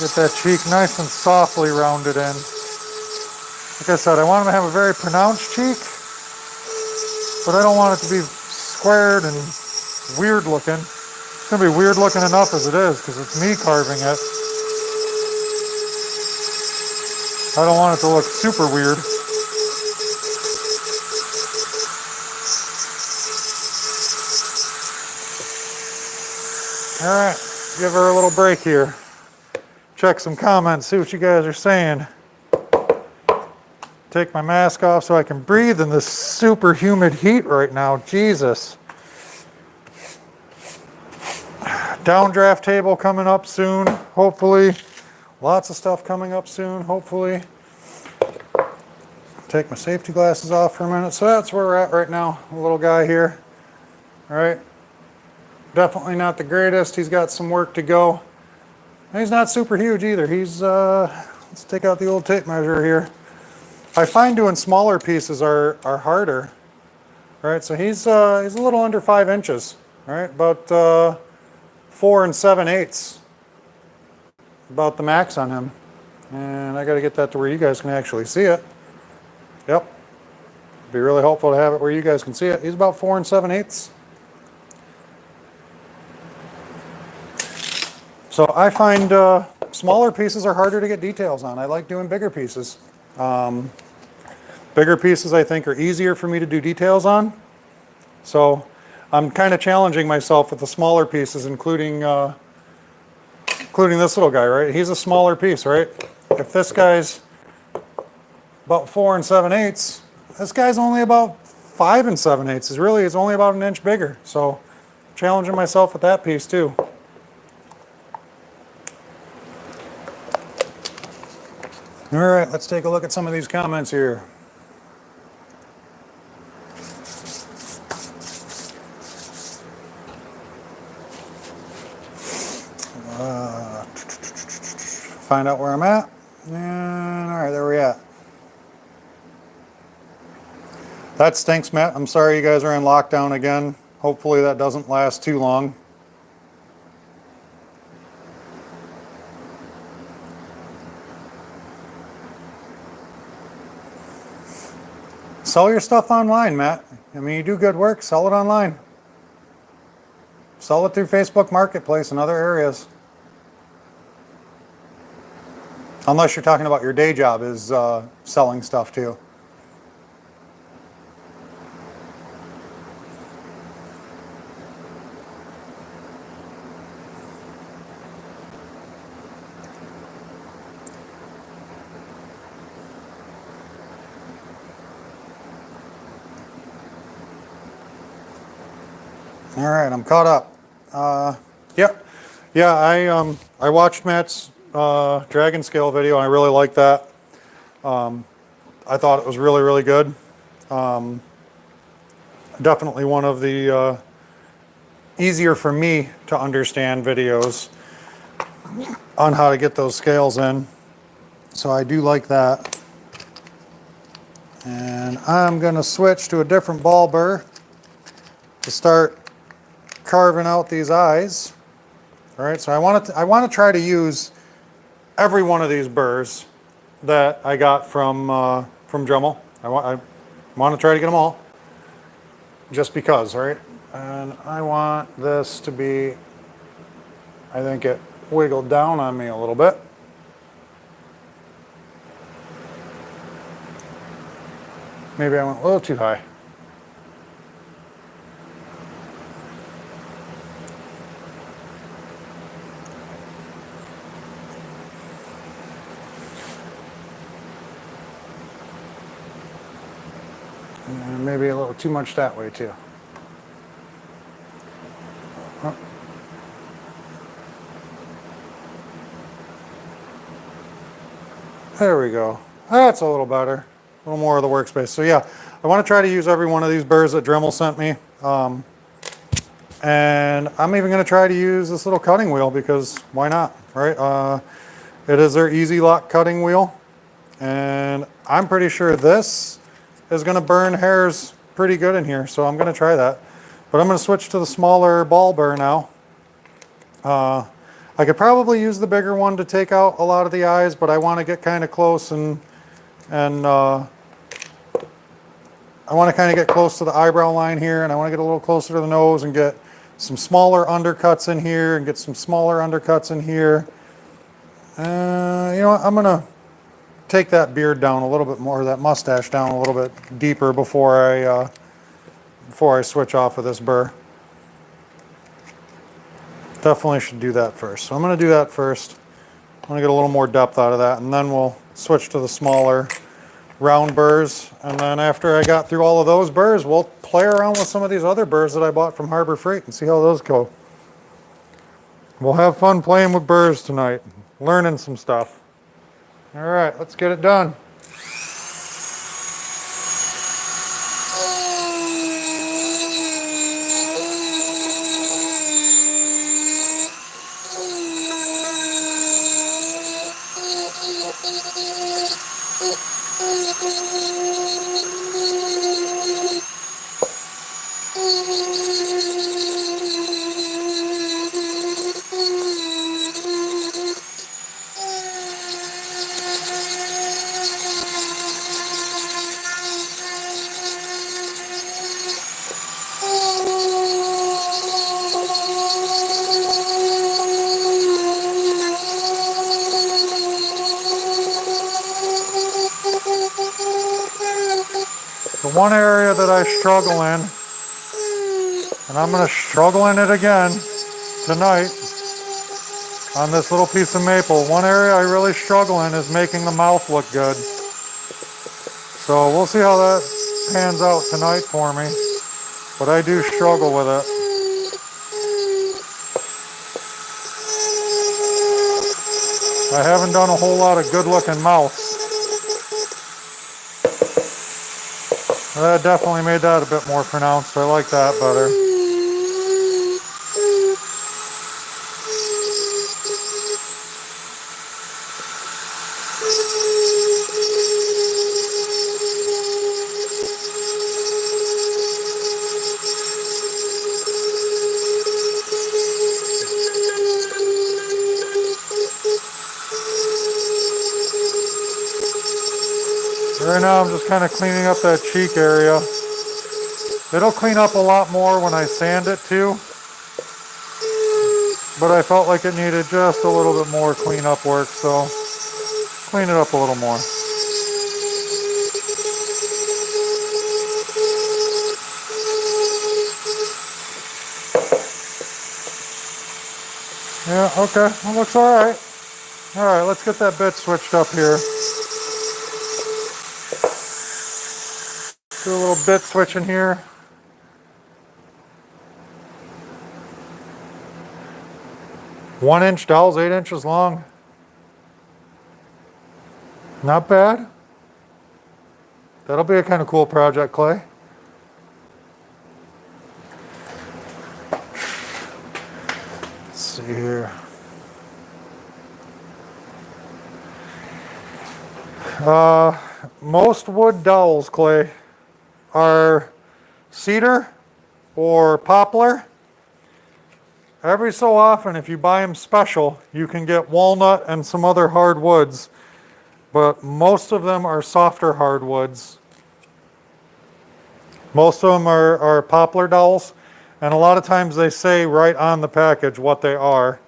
Get that cheek nice and softly rounded in. Like I said, I want him to have a very pronounced cheek, but I don't want it to be squared and weird looking. It's going to be weird looking enough as it is because it's me carving it. I don't want it to look super weird. All right, give her a little break here. Check some comments, see what you guys are saying. Take my mask off so I can breathe in this super humid heat right now. Jesus. Downdraft table coming up soon, hopefully. Lots of stuff coming up soon, hopefully. Take my safety glasses off for a minute. So that's where we're at right now. A little guy here. All right. Definitely not the greatest. He's got some work to go. He's not super huge either. He's, let's take out the old tape measure here. I find doing smaller pieces are harder. All right, so he's a little under 5 inches. All right, about 4 7/8. About the max on him. And I got to get that to where you guys can actually see it. Yep. Be really helpful to have it where you guys can see it. He's about 4 7/8. So I find smaller pieces are harder to get details on. I like doing bigger pieces. Bigger pieces I think are easier for me to do details on. So I'm kind of challenging myself with the smaller pieces, including this little guy, right? He's a smaller piece, right? If this guy's about 4 7/8, this guy's only about 5 7/8. It's only about an inch bigger. So challenging myself with that piece too. All right, let's take a look at some of these comments here. Find out where I'm at. And all right, there we're at. That stinks, Matt. I'm sorry you guys are in lockdown again. Hopefully that doesn't last too long. Sell your stuff online, Matt. I mean, you do good work, sell it online. Sell it through Facebook Marketplace and other areas. Unless you're talking about your day job is selling stuff too. All right, I'm caught up. Yep. Yeah, I watched Matt's dragon scale video. I really liked that. I thought it was really, really good. Definitely one of the easier for me to understand videos on how to get those scales in. So I do like that. And I'm going to switch to a different ball burr to start carving out these eyes. All right, so I want to try to use every one of these burrs that I got from Dremel. I want to try to get them all, just because, right? And I want this to be, I think it wiggled down on me a little bit. Maybe I went a little too high. And maybe a little too much that way too. Oh. There we go. That's a little better. A little more of the workspace. So yeah, I want to try to use every one of these burrs that Dremel sent me. And I'm even going to try to use this little cutting wheel because why not, right? It is their Easy Lock cutting wheel. And I'm pretty sure this is going to burn hairs pretty good in here. So I'm going to try that. But I'm going to switch to the smaller ball burr now. I could probably use the bigger one to take out a lot of the eyes, but I want to get kind of close and I want to kind of get close to the eyebrow line here, and I want to get a little closer to the nose and get some smaller undercuts in here and get some smaller undercuts in here. You know what, I'm going to take that beard down a little bit more, that mustache down a little bit deeper before I switch off of this burr. Definitely should do that first. So I'm going to do that first. I'm going to get a little more depth out of that, and then we'll switch to the smaller round burrs. And then after I got through all of those burrs, we'll play around with some of these other burrs that I bought from Harbor Freight and see how those go. We'll have fun playing with burrs tonight, learning some stuff. All right, let's get it done. The one area that I struggle in, and I'm going to struggle in it again tonight on this little piece of maple, one area I really struggle in is making the mouth look good. So we'll see how that pans out tonight for me, but I do struggle with it. I haven't done a whole lot of good looking mouths. That definitely made that a bit more pronounced. I like that better. Right now I'm just kind of cleaning up that cheek area. It'll clean up a lot more when I sand it too, but I felt like it needed just a little bit more cleanup work, so clean it up a little more. Yeah, okay, that looks all right. All right, let's get that bit switched up here. Do a little bit switching here. One-inch dowels, 8 inches long. Not bad. That'll be a kind of cool project, Clay. Let's see here. Most wood dowels, Clay, are cedar or poplar. Every so often, if you buy them special, you can get walnut and some other hardwoods, but most of them are softer hardwoods. Most of them are poplar dowels, and a lot of times they say right on the package what they are.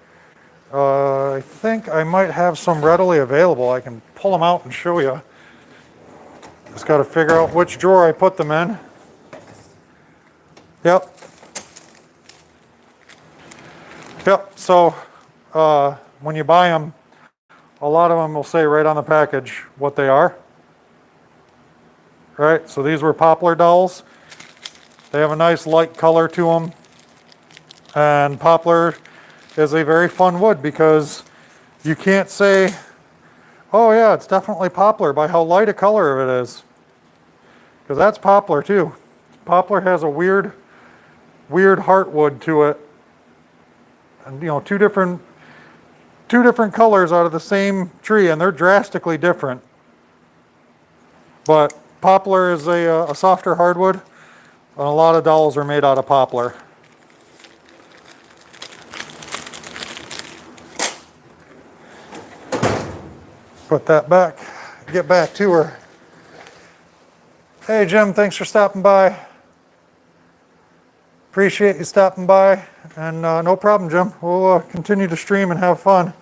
I think I might have some readily available. I can pull them out and show you. Just got to figure out which drawer I put them in. Yep. Yep, so when you buy them, a lot of them will say right on the package what they are. Right, so these were poplar dowels. They have a nice light color to them. And poplar is a very fun wood because you can't say, oh yeah, it's definitely poplar by how light a color it is. Because that's poplar too. Poplar has a weird heartwood to it. And you know, two different colors out of the same tree, and they're drastically different. But poplar is a softer hardwood, and a lot of dowels are made out of poplar. Put that back, get back to her. Hey Jim, thanks for stopping by. Appreciate you stopping by, and no problem, Jim. We'll continue to stream and have fun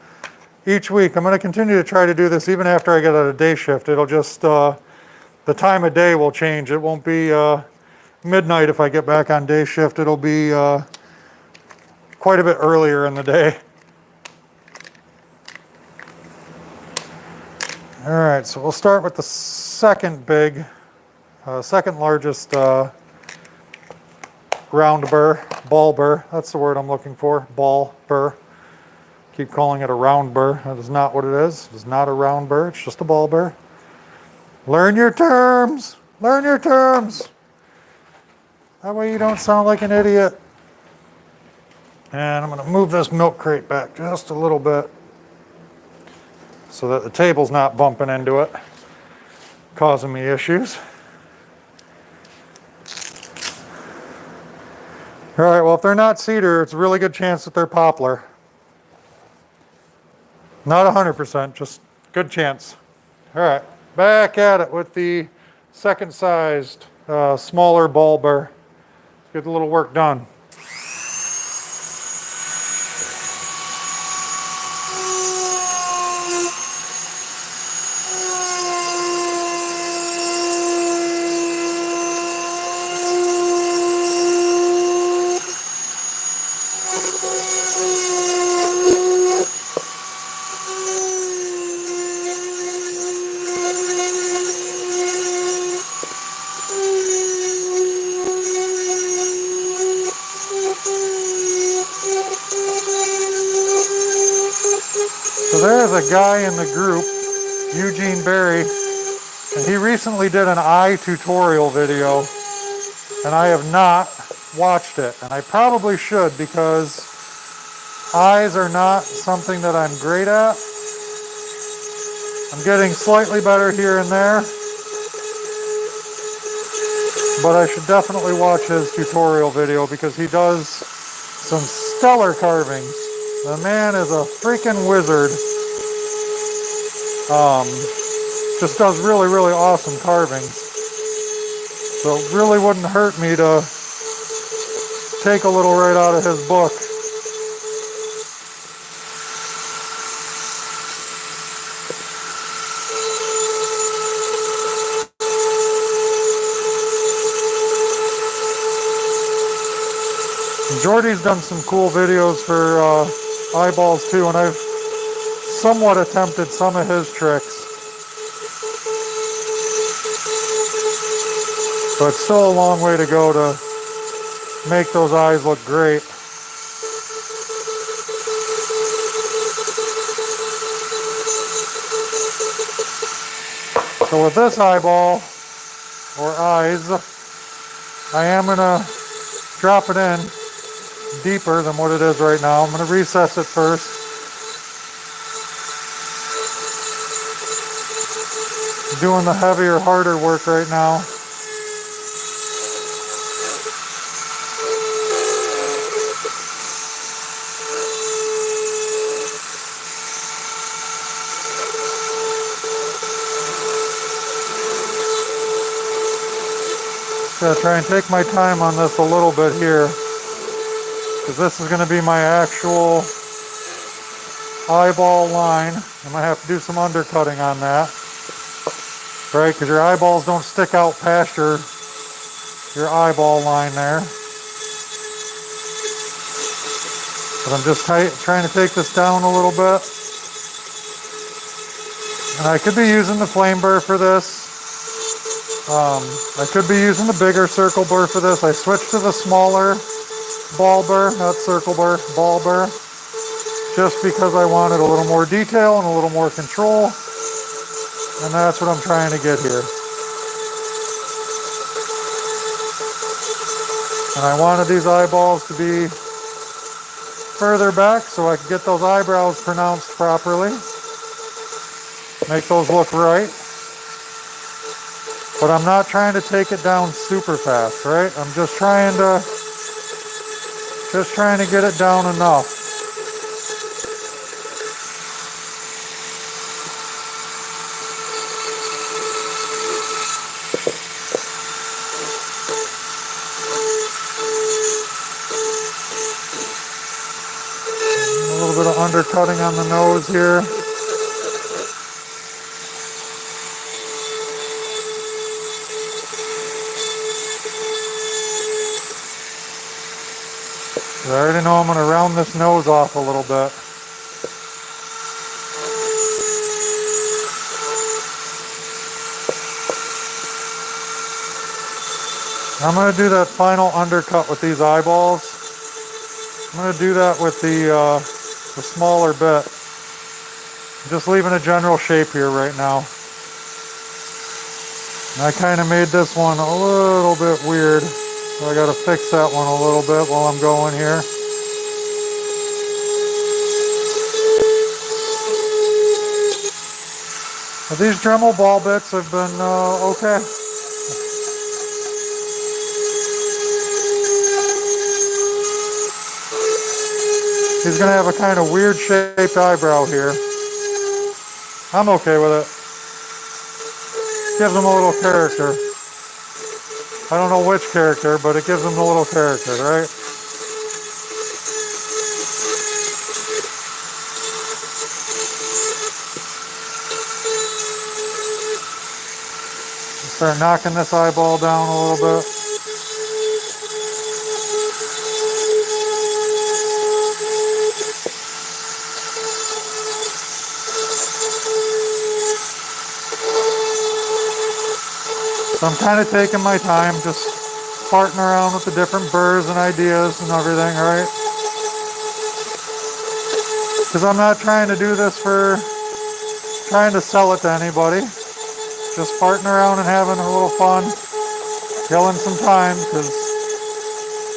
each week. I'm going to continue to try to do this even after I get out of day shift. It'll just, the time of day will change. It won't be midnight if I get back on day shift. It'll be quite a bit earlier in the day. All right, so we'll start with the second largest round burr, ball burr. That's the word I'm looking for, ball burr. Keep calling it a round burr. That is not what it is. It is not a round burr. It's just a ball burr. Learn your terms. Learn your terms. That way you don't sound like an idiot. And I'm going to move this milk crate back just a little bit so that the table's not bumping into it, causing me issues. All right, well, if they're not cedar, it's a really good chance that they're poplar. Not 100%, just good chance. All right, back at it with the second sized, smaller ball burr. Let's get a little work done. So there's a guy in the group, Eugene Berry, and he recently did an eye tutorial video, and I have not watched it, and I probably should because eyes are not something that I'm great at. I'm getting slightly better here and there, but I should definitely watch his tutorial video because he does some stellar carvings. The man is a freaking wizard. Just does really, really awesome carvings. So it really wouldn't hurt me to take a little right out of his book. Jordy's done some cool videos for eyeballs too, and I've somewhat attempted some of his tricks. But it's still a long way to go to make those eyes look great. So with this eyeball, or eyes, I am going to drop it in deeper than what it is right now. I'm going to recess it first. Doing the heavier, harder work right now. Gotta try and take my time on this a little bit here, because this is going to be my actual eyeball line. I might have to do some undercutting on that, right? Because your eyeballs don't stick out past your eyeball line there. But I'm just trying to take this down a little bit. And I could be using the flame burr for this. I could be using the bigger circle burr for this. I switched to the smaller ball burr, not circle burr, ball burr, just because I wanted a little more detail and a little more control. And that's what I'm trying to get here. And I wanted these eyeballs to be further back so I could get those eyebrows pronounced properly. Make those look right. But I'm not trying to take it down super fast, right? I'm just trying to get it down enough. A little bit of undercutting on the nose here. I already know I'm going to round this nose off a little bit. I'm going to do that final undercut with these eyeballs. I'm going to do that with the smaller bit. I'm just leaving a general shape here right now. And I kind of made this one a little bit weird, so I got to fix that one a little bit while I'm going here. But these Dremel ball bits have been okay. He's going to have a kind of weird shaped eyebrow here. I'm okay with it. Gives him a little character. I don't know which character, but it gives him a little character, right? Start knocking this eyeball down a little bit. So I'm kind of taking my time, just farting around with the different burrs and ideas and everything, right? Because I'm not trying to do this for trying to sell it to anybody. Just farting around and having a little fun, killing some time, because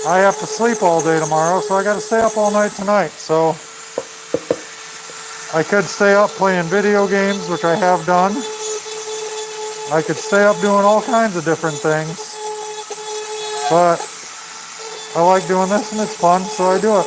I have to sleep all day tomorrow, so I got to stay up all night tonight. So I could stay up playing video games, which I have done. I could stay up doing all kinds of different things, but I like doing this and it's fun, so I do it.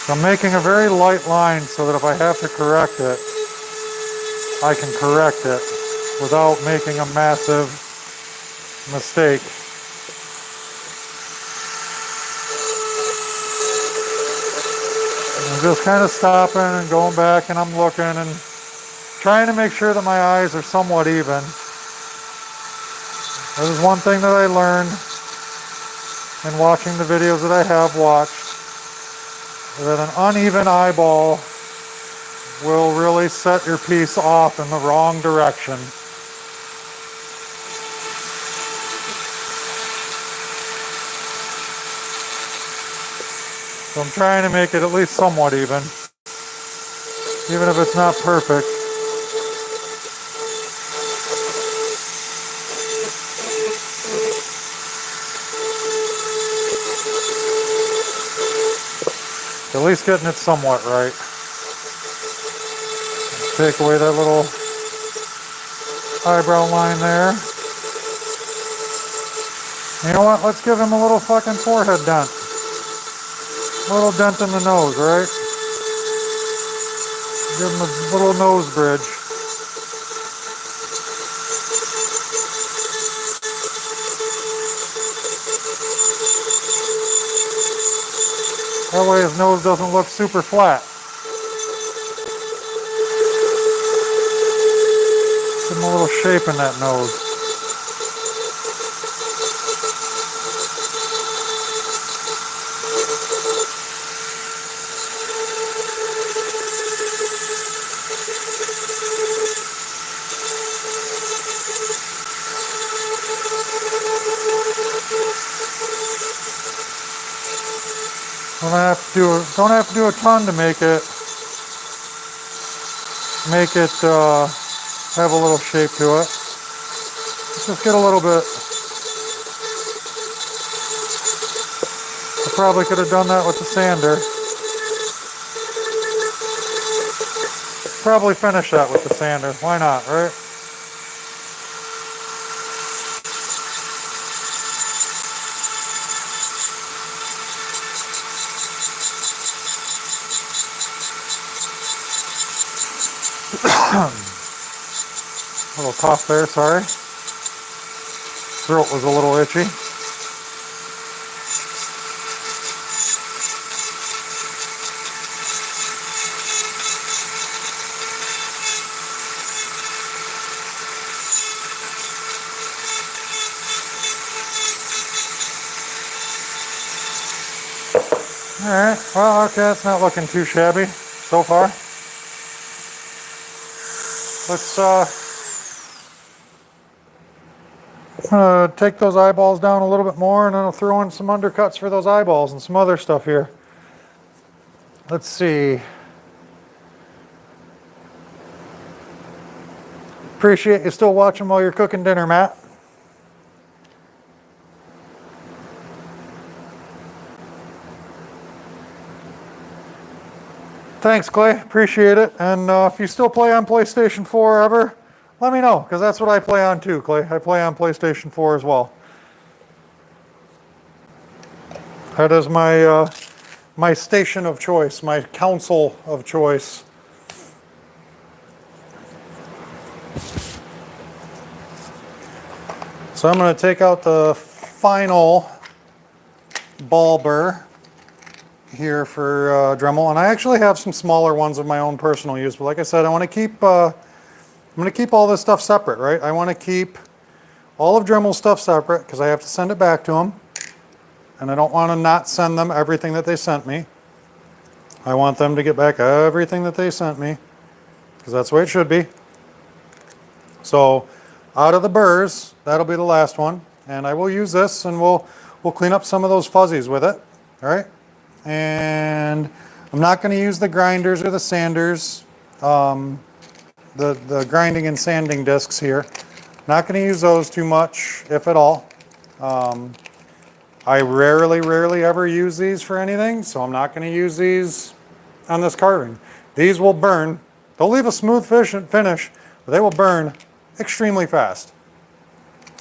So I'm making a very light line so that if I have to correct it, I can correct it without making a massive mistake. I'm just kind of stopping and going back, and I'm looking and trying to make sure that my eyes are somewhat even. This is one thing that I learned in watching the videos that I have watched, that an uneven eyeball will really set your piece off in the wrong direction. So I'm trying to make it at least somewhat even if it's not perfect. At least getting it somewhat right. Take away that little eyebrow line there. You know what? Let's give him a little fucking forehead dent. A little dent in the nose, right? Give him a little nose bridge. That way his nose doesn't look super flat. Give him a little shape in that nose. Don't have to do a ton to make it have a little shape to it. Let's just get a little bit probably could have done that with the sander. Probably finish that with the sander. Why not, right? A little cough there, sorry. Throat was a little itchy. Alright, well, okay, it's not looking too shabby so far. I'm gonna take those eyeballs down a little bit more, and then I'll throw in some undercuts for those eyeballs and some other stuff here. Let's see. Appreciate you still watching while you're cooking dinner, Matt. Thanks, Clay. Appreciate it. And if you still play on PlayStation 4 ever, let me know, because that's what I play on too, Clay. I play on PlayStation 4 as well. That is my my station of choice, my console of choice. So I'm going to take out the final ball burr here for Dremel, and I actually have some smaller ones of my own personal use, but like I said, I want to keep I'm going to keep all this stuff separate, right? I want to keep all of Dremel's stuff separate because I have to send it back to them, and I don't want to not send them everything that they sent me. I want them to get back everything that they sent me because that's the way it should be. So out of the burrs, that'll be the last one, and I will use this, and we'll clean up some of those fuzzies with it, all right? And I'm not going to use the grinders or the sanders, the grinding and sanding discs here. Not going to use those too much, if at all. I rarely ever use these for anything, so I'm not going to use these on this carving. These will burn. They'll leave a smooth finish, but they will burn extremely fast.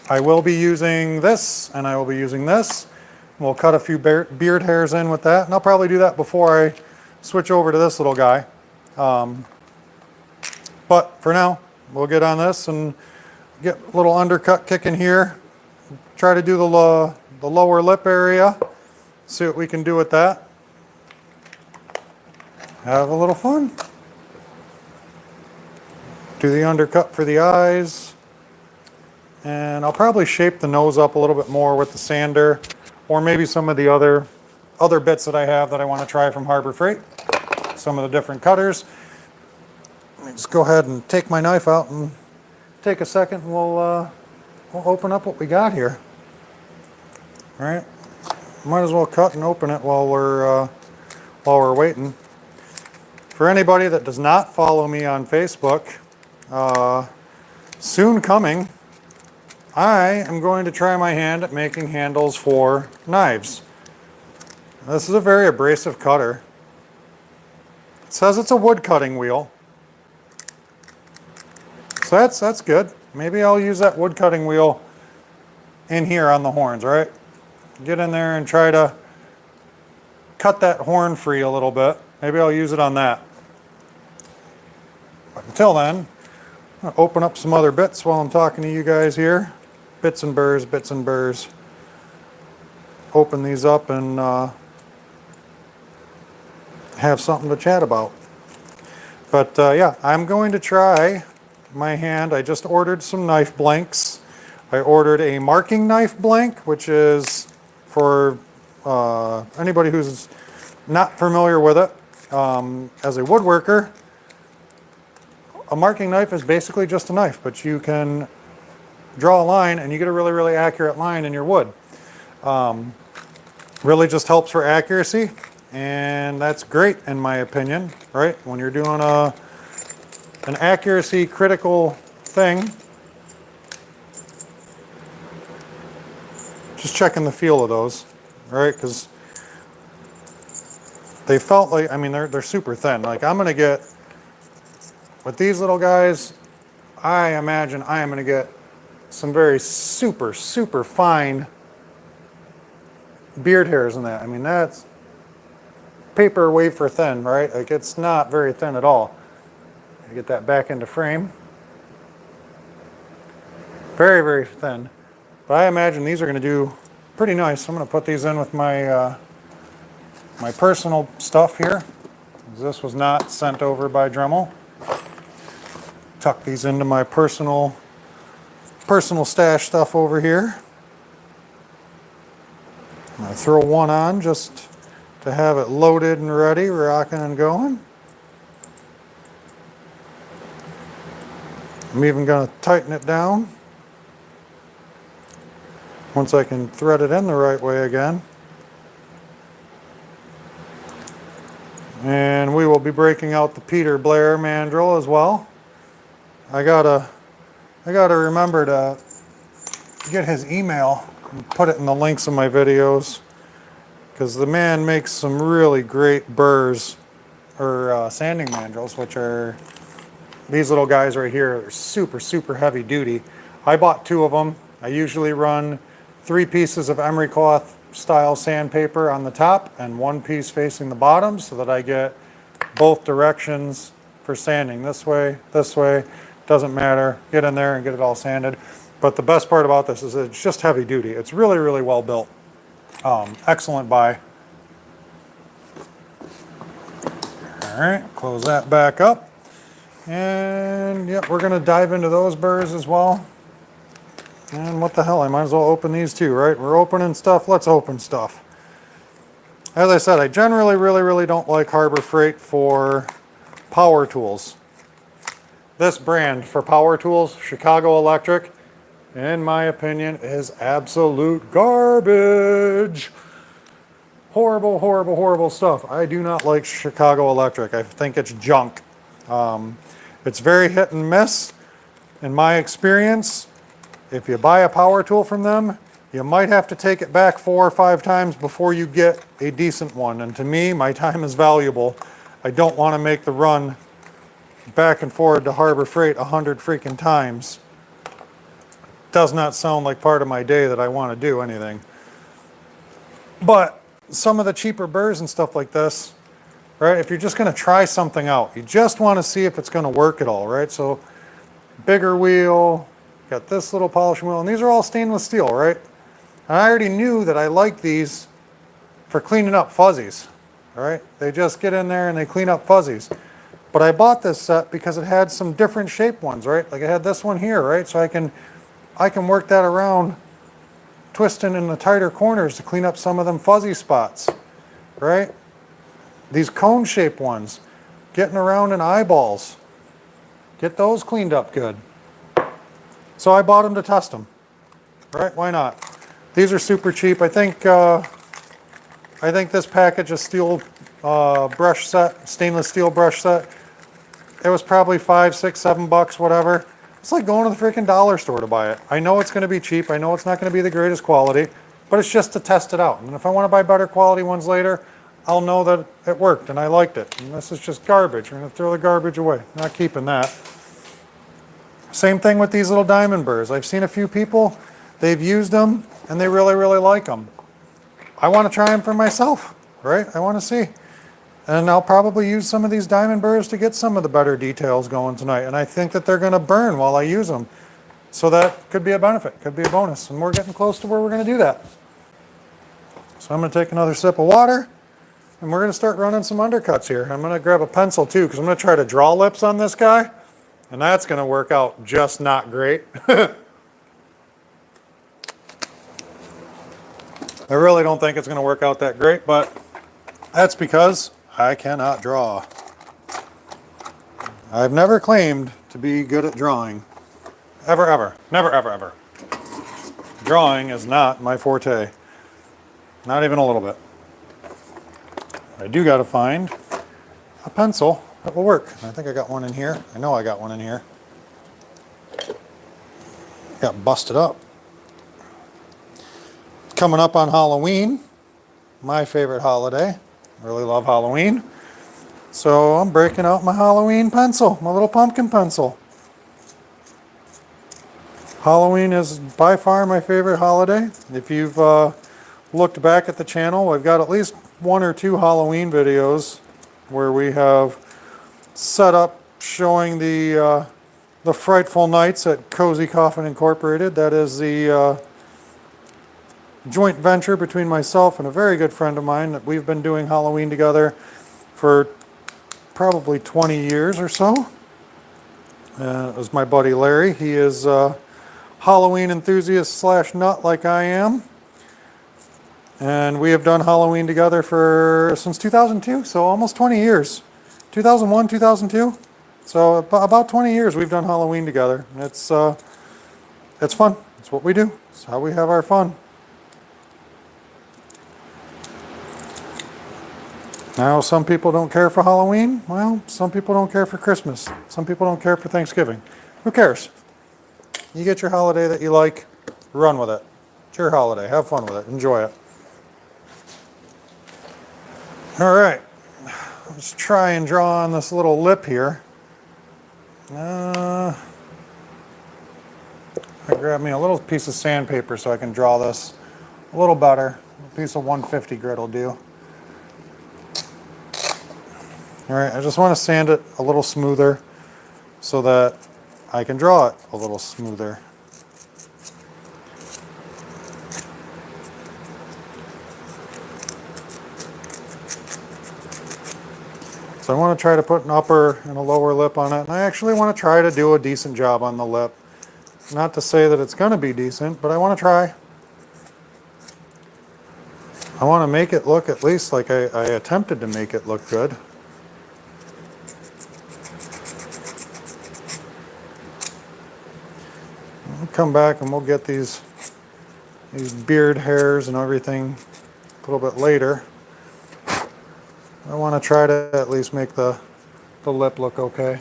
I will be using this, and I will be using this. We'll cut a few beard hairs in with that, and I'll probably do that before I switch over to this little guy. But for now, we'll get on this and get a little undercut kicking here. Try to do the lower lip area. See what we can do with that. Have a little fun. Do the undercut for the eyes. And I'll probably shape the nose up a little bit more with the sander, or maybe some of the other bits that I have that I want to try from Harbor Freight. Some of the different cutters. Let me just go ahead and take my knife out and take a second, and we'll open up what we got here. All right. Might as well cut and open it while we're waiting. For anybody that does not follow me on Facebook, soon coming, I am going to try my hand at making handles for knives. This is a very abrasive cutter. It says it's a wood cutting wheel. So that's good. Maybe I'll use that wood cutting wheel in here on the horns, right? Get in there and try to cut that horn free a little bit. Maybe I'll use it on that. But until then, I'm going to open up some other bits while I'm talking to you guys here. Bits and burrs, bits and burrs. Open these up and have something to chat about. But yeah, I'm going to try my hand. I just ordered some knife blanks. I ordered a marking knife blank, which is for anybody who's not familiar with it. As a woodworker, a marking knife is basically just a knife, but you can draw a line and you get a really accurate line in your wood. Really just helps for accuracy, and that's great in my opinion, right? When you're doing an accuracy critical thing, just checking the feel of those, right? Because they felt like, I mean, they're super thin. Like I'm gonna get, with these little guys, I imagine I am gonna get some very super, super fine beard hairs in that. I mean, that's paper wafer thin, right? Like it's not very thin at all. Get that back into frame. Very, very thin. But I imagine these are going to do pretty nice. I'm going to put these in with my my personal stuff here. This was not sent over by Dremel. Tuck these into my personal stash stuff over here. I'm going to throw one on just to have it loaded and ready, rocking and going. I'm even going to tighten it down once I can thread it in the right way again. And we will be breaking out the Peter Blair mandrel as well. I gotta remember to get his email and put it in the links of my videos, because the man makes some really great burrs or sanding mandrels, which are these little guys right here. Are super, super heavy duty. I bought 2 of them. I usually run 3 pieces of emery cloth style sandpaper on the top and 1 piece facing the bottom, so that I get both directions for sanding. This way, doesn't matter. Get in there and get it all sanded. But the best part about this is it's just heavy duty. It's really, really well built. Excellent buy. All right, close that back up. And yep, we're gonna dive into those burrs as well. And what the hell, I might as well open these too, right? We're opening stuff, let's open stuff. As I said, I generally really don't like Harbor Freight for power tools. This brand for power tools, Chicago Electric, in my opinion, is absolute garbage. Horrible, horrible, horrible stuff. I do not like Chicago Electric. I think it's junk. It's very hit and miss. In my experience, if you buy a power tool from them, you might have to take it back 4 or 5 times before you get a decent one. And to me, my time is valuable. I don't want to make the run back and forward to Harbor Freight 100 freaking times. Does not sound like part of my day that I want to do anything. But some of the cheaper burrs and stuff like this, right? If you're just going to try something out, you just want to see if it's going to work at all, right? So bigger wheel, got this little polishing wheel, and these are all stainless steel, right? And I already knew that I like these for cleaning up fuzzies, all right? They just get in there and they clean up fuzzies. But I bought this set because it had some different shaped ones, right? Like it had this one here, right? So I can work that around, twisting in the tighter corners to clean up some of them fuzzy spots, right? These cone shaped ones, getting around in eyeballs, get those cleaned up good. So I bought them to test them, right? Why not? These are super cheap. I think this package of steel brush set, stainless steel brush set, it was probably $5, $6, $7, whatever. It's like going to the freaking dollar store to buy it. I know it's going to be cheap. I know it's not going to be the greatest quality, but it's just to test it out. And if I want to buy better quality ones later, I'll know that it worked and I liked it. And this is just garbage. We're going to throw the garbage away. Not keeping that. Same thing with these little diamond burrs. I've seen a few people, they've used them and they really, really like them. I want to try them for myself, right? I want to see. And I'll probably use some of these diamond burrs to get some of the better details going tonight. And I think that they're going to burn while I use them. So that could be a benefit, could be a bonus. And we're getting close to where we're going to do that. So I'm going to take another sip of water and we're going to start running some undercuts here. I'm going to grab a pencil too, because I'm going to try to draw lips on this guy. And that's going to work out just not great. I really don't think it's going to work out that great, but that's because I cannot draw. I've never claimed to be good at drawing. Ever, ever. Never, ever, ever. Drawing is not my forte. Not even a little bit. I do got to find a pencil that will work. I think I got one in here. I know I got one in here. Got busted up. Coming up on Halloween, my favorite holiday. really love Halloween. So I'm breaking out my Halloween pencil, my little pumpkin pencil. Halloween is by far my favorite holiday. If you've looked back at the channel, I've got at least 1 or 2 Halloween videos where we have set up showing the Frightful Nights at Cozy Coffin Incorporated. That is the joint venture between myself and a very good friend of mine that we've been doing Halloween together for probably 20 years or so. It was my buddy Larry. He is a Halloween enthusiast slash nut like I am. And we have done Halloween together since 2002, so almost 20 years. 2001, 2002. So about 20 years we've done Halloween together. It's fun. It's what we do. It's how we have our fun. Now, some people don't care for Halloween. Well, some people don't care for Christmas. Some people don't care for Thanksgiving. Who cares? You get your holiday that you like, run with it. It's your holiday. Have fun with it. Enjoy it. All right. Let's try and draw on this little lip here. I grab me a little piece of sandpaper so I can draw this a little better. A piece of 150 grit will do. All right, I just want to sand it a little smoother so that I can draw it a little smoother. So I want to try to put an upper and a lower lip on it, and I actually want to try to do a decent job on the lip. Not to say that it's going to be decent, but I want to try. I want to make it look at least like I attempted to make it look good. We'll come back and we'll get these beard hairs and everything a little bit later. I want to try to at least make the lip look okay.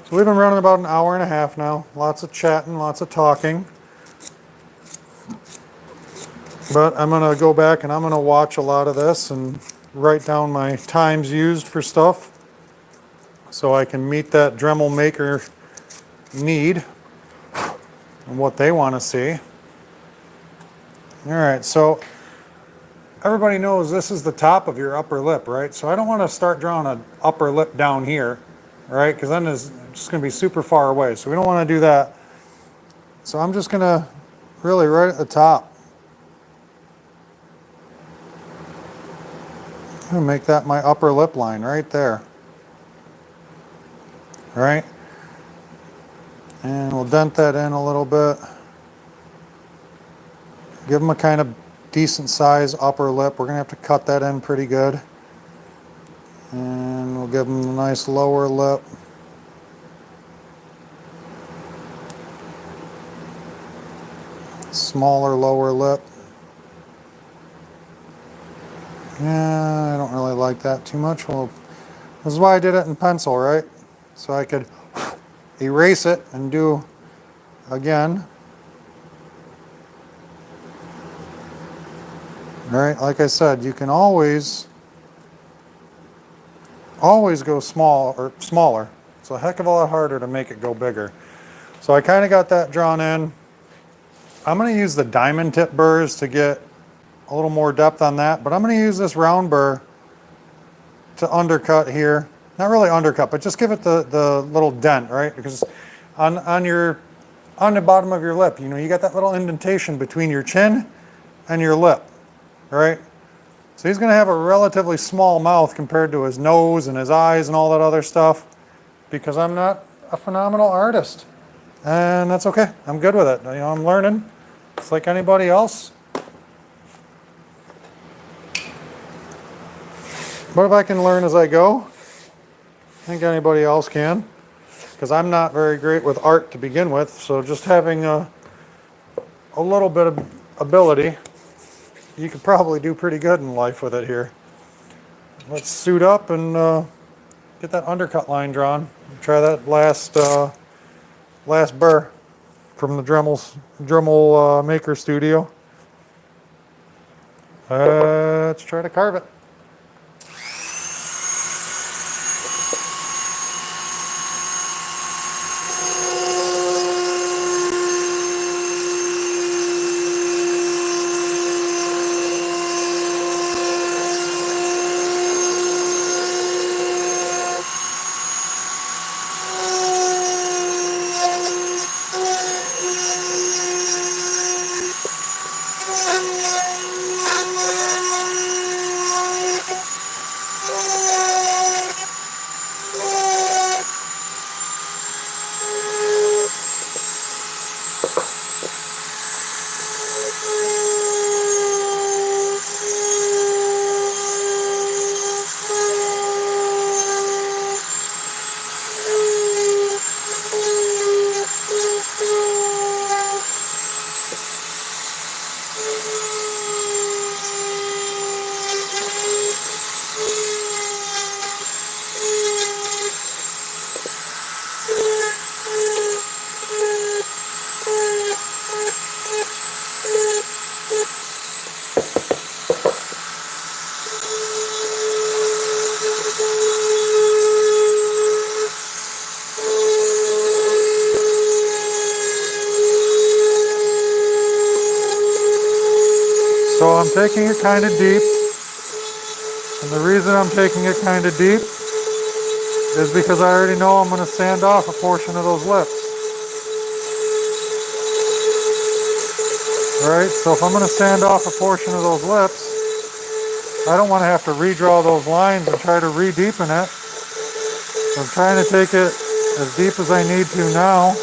So we've been running about an hour and a half now. Lots of chatting, lots of talking. But I'm going to go back and I'm going to watch a lot of this and write down my times used for stuff so I can meet that Dremel maker need and what they want to see. All right, so everybody knows this is the top of your upper lip, right? So I don't want to start drawing an upper lip down here, right? Because then it's just going to be super far away. So we don't want to do that. So I'm just going to really right at the top. I'm going to make that my upper lip line right there. All right? And we'll dent that in a little bit. Give them a kind of decent size upper lip. We're going to have to cut that in pretty good. And we'll give them a nice lower lip. Smaller lower lip. Yeah, I don't really like that too much. Well, this is why I did it in pencil, right? So I could erase it and do again. All right, like I said, you can always go small or smaller. It's a heck of a lot harder to make it go bigger. So I kind of got that drawn in. I'm going to use the diamond tip burrs to get a little more depth on that, but I'm going to use this round burr to undercut here. Not really undercut, but just give it the little dent, right? Because on the bottom of your lip, you know, you got that little indentation between your chin and your lip, right? So he's going to have a relatively small mouth compared to his nose and his eyes and all that other stuff because I'm not a phenomenal artist. And that's okay. I'm good with it. You know, I'm learning. It's like anybody else. But if I can learn as I go, I think anybody else can. Because I'm not very great with art to begin with, so just having a little bit of ability, you could probably do pretty good in life with it here. Let's suit up and get that undercut line drawn. Try that last burr from the Dremel Maker Studio. Let's try to carve it. taking it kind of deep. And the reason I'm taking it kind of deep is because I already know I'm going to sand off a portion of those lips. Right? So if I'm going to sand off a portion of those lips, I don't want to have to redraw those lines and try to re-deepen it. So I'm trying to take it as deep as I need to now,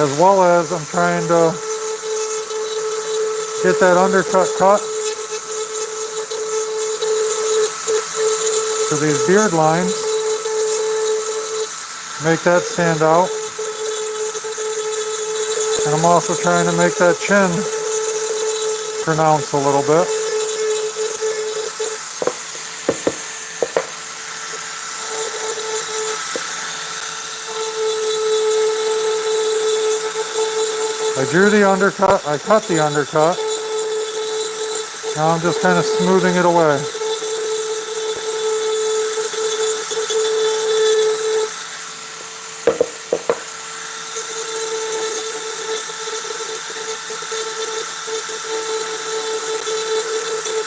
as well as I'm trying to get that undercut cut to these beard lines, make that stand out. And I'm also trying to make that chin pronounce a little bit. I drew the undercut, I cut the undercut. Now I'm just kind of smoothing it away.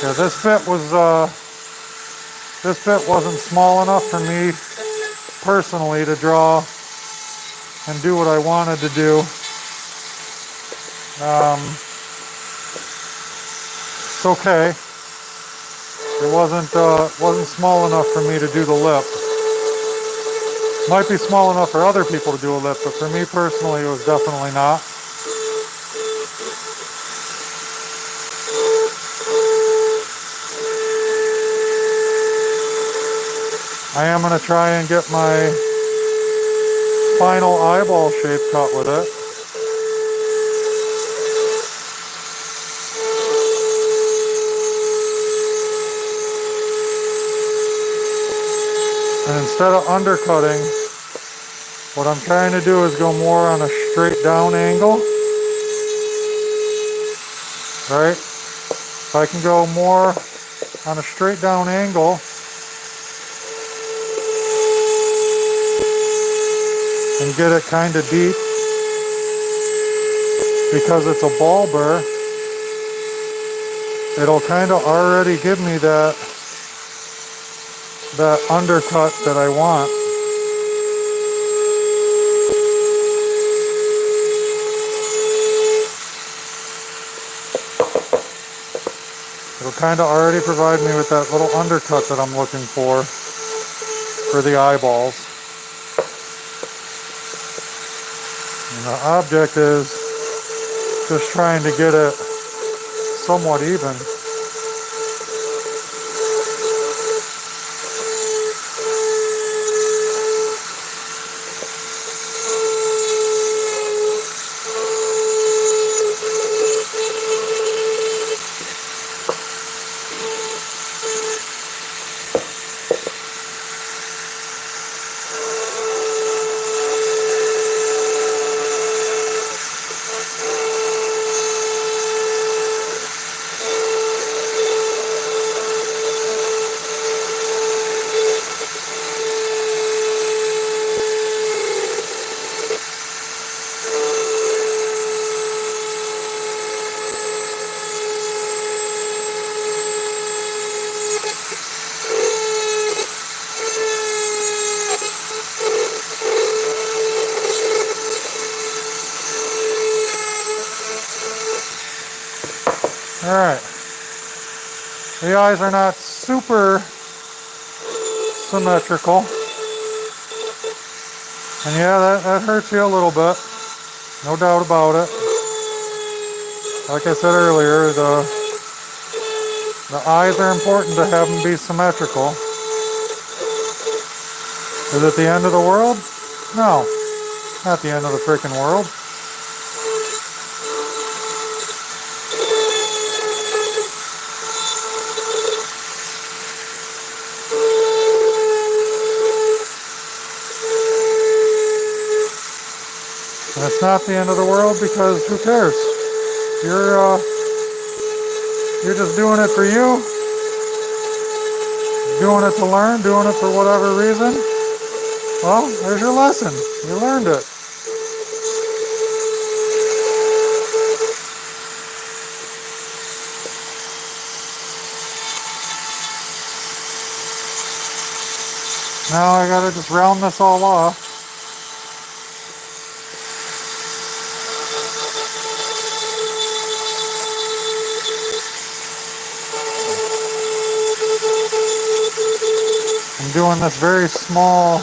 Yeah, this bit wasn't small enough for me personally to draw and do what I wanted to do. It's okay. It wasn't small enough for me to do the lip. Might be small enough for other people to do a lip, but for me personally, it was definitely not. I am going to try and get my final eyeball shape cut with it. And instead of undercutting, what I'm trying to do is go more on a straight down angle. Right? If I can go more on a straight down angle, and get it kind of deep, because it's a ball burr, it'll kind of already give me that undercut that I want. It'll kind of already provide me with that little undercut that I'm looking for the eyeballs. And the object is just trying to get it somewhat even. Alright, the eyes are not super symmetrical, and yeah, that hurts you a little bit, no doubt about it. Like I said earlier, the eyes are important to have them be symmetrical. Is it the end of the world? No, not the end of the freaking world. And it's not the end of the world because who cares? You're just doing it for you, doing it to learn, doing it for whatever reason. Well, there's your lesson. You learned it. Now I gotta just round this all off. I'm doing this very small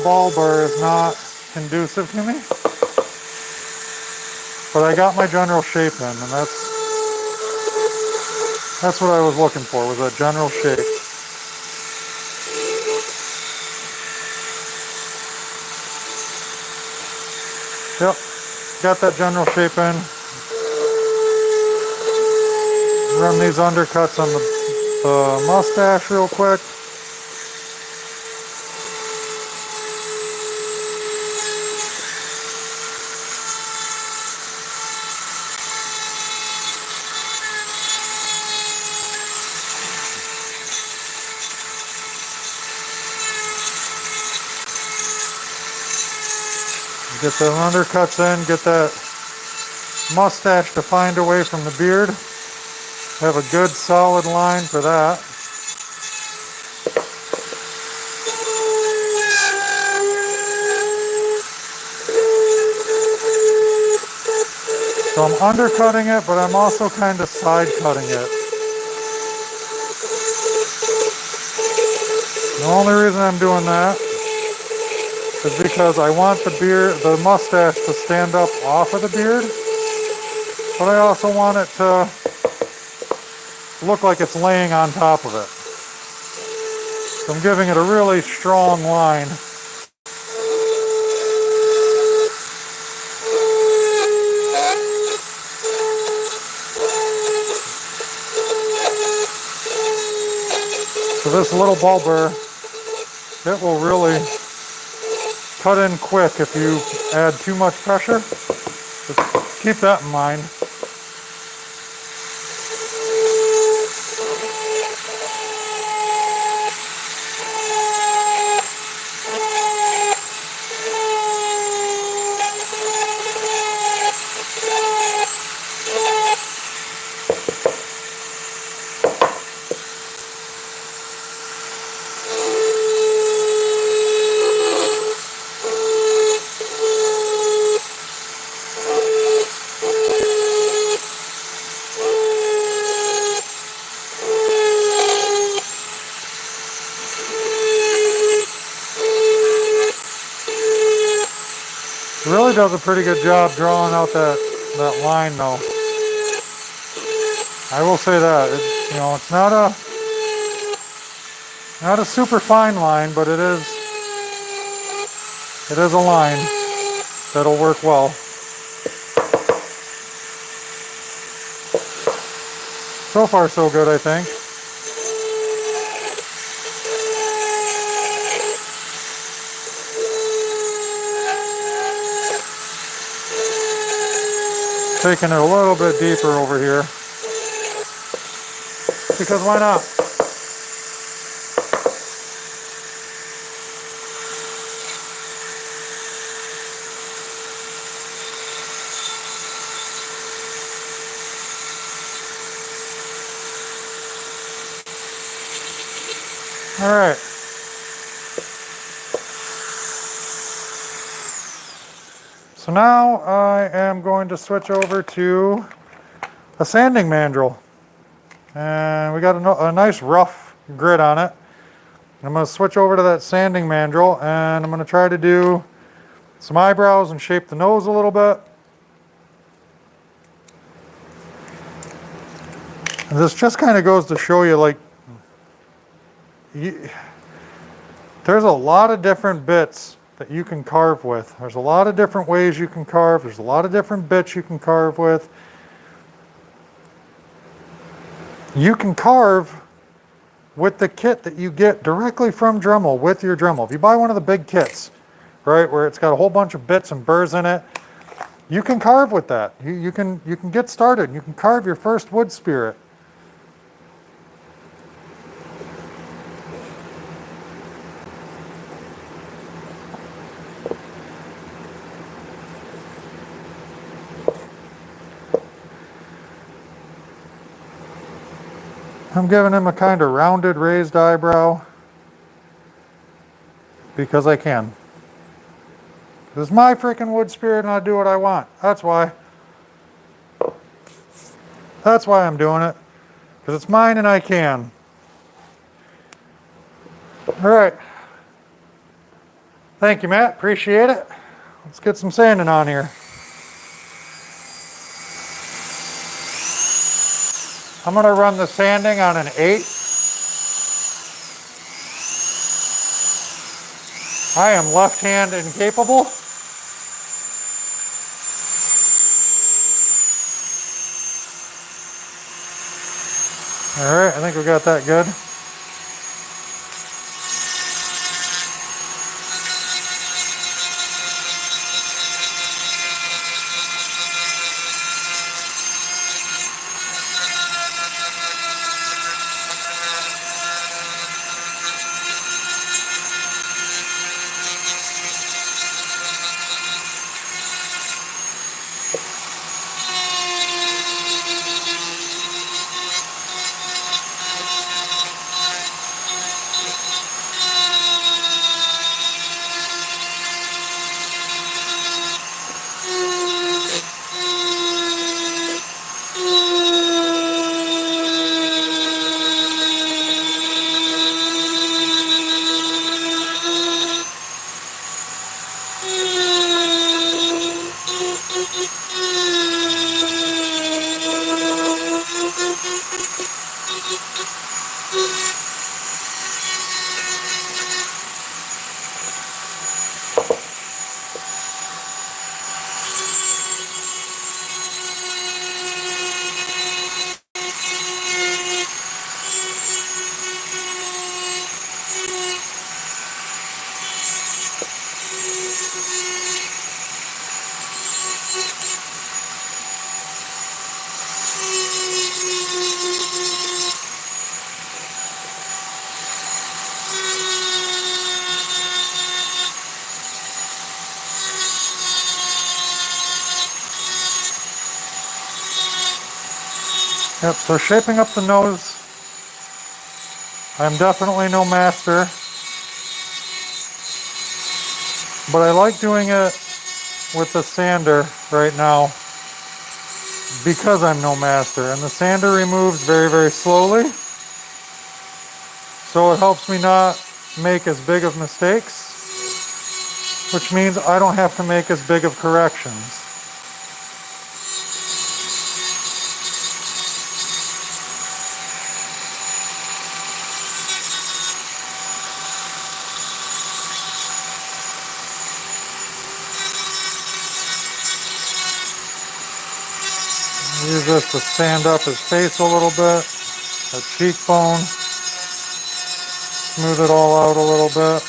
ball burr is not conducive to me, but I got my general shape in, and that's what I was looking for, was a general shape. Yep, got that general shape in. Run these undercuts on the mustache real quick. Get the undercuts in, get that mustache defined away from the beard. Have a good solid line for that. So I'm undercutting it, but I'm also kind of side cutting it. The only reason I'm doing that is because I want the mustache to stand up off of the beard, but I also want it to look like it's laying on top of it. So I'm giving it a really strong line. So this little ball burr, it will really cut in quick if you add too much pressure. Just keep that in mind. It really does a pretty good job drawing out that line though. I will say that. It's not a super fine line, but it is a line that'll work well. So far so good, I think. Taking it a little bit deeper over here, because why not? All right. So now I am going to switch over to a sanding mandrel. And we got a nice rough grit on it. I'm going to switch over to that sanding mandrel, and I'm going to try to do some eyebrows and shape the nose a little bit. And this just kind of goes to show you, like, there's a lot of different bits that you can carve with. There's a lot of different ways you can carve. There's a lot of different bits you can carve with. You can carve with the kit that you get directly from Dremel with your Dremel. If you buy one of the big kits, right, where it's got a whole bunch of bits and burrs in it, you can carve with that. You can get started. You can carve your first wood spirit. I'm giving him a kind of rounded, raised eyebrow. because I can. This is my freaking wood spirit and I do what I want. That's why. That's why I'm doing it. Because it's mine and I can. All right. Thank you, Matt. Appreciate it. Let's get some sanding on here. I'm going to run the sanding on an 8. I am left-hand incapable. All right, I think we got that good. Yep, so shaping up the nose, I'm definitely no master, but I like doing it with the sander right now because I'm no master, and the sander removes very, very slowly, so it helps me not make as big of mistakes, which means I don't have to make as big of corrections. Use this to sand up his face a little bit, a cheekbone, smooth it all out a little bit.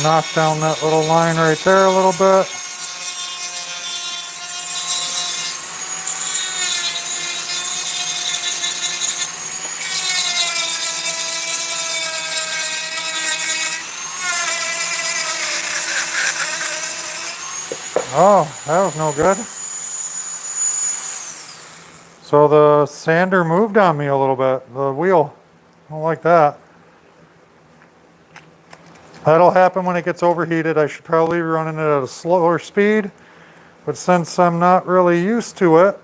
Knock down that little line right there a little bit. Oh, that was no good. So the sander moved on me a little bit, the wheel. I don't like that. That'll happen when it gets overheated. I should probably be running it at a slower speed, but since I'm not really used to it,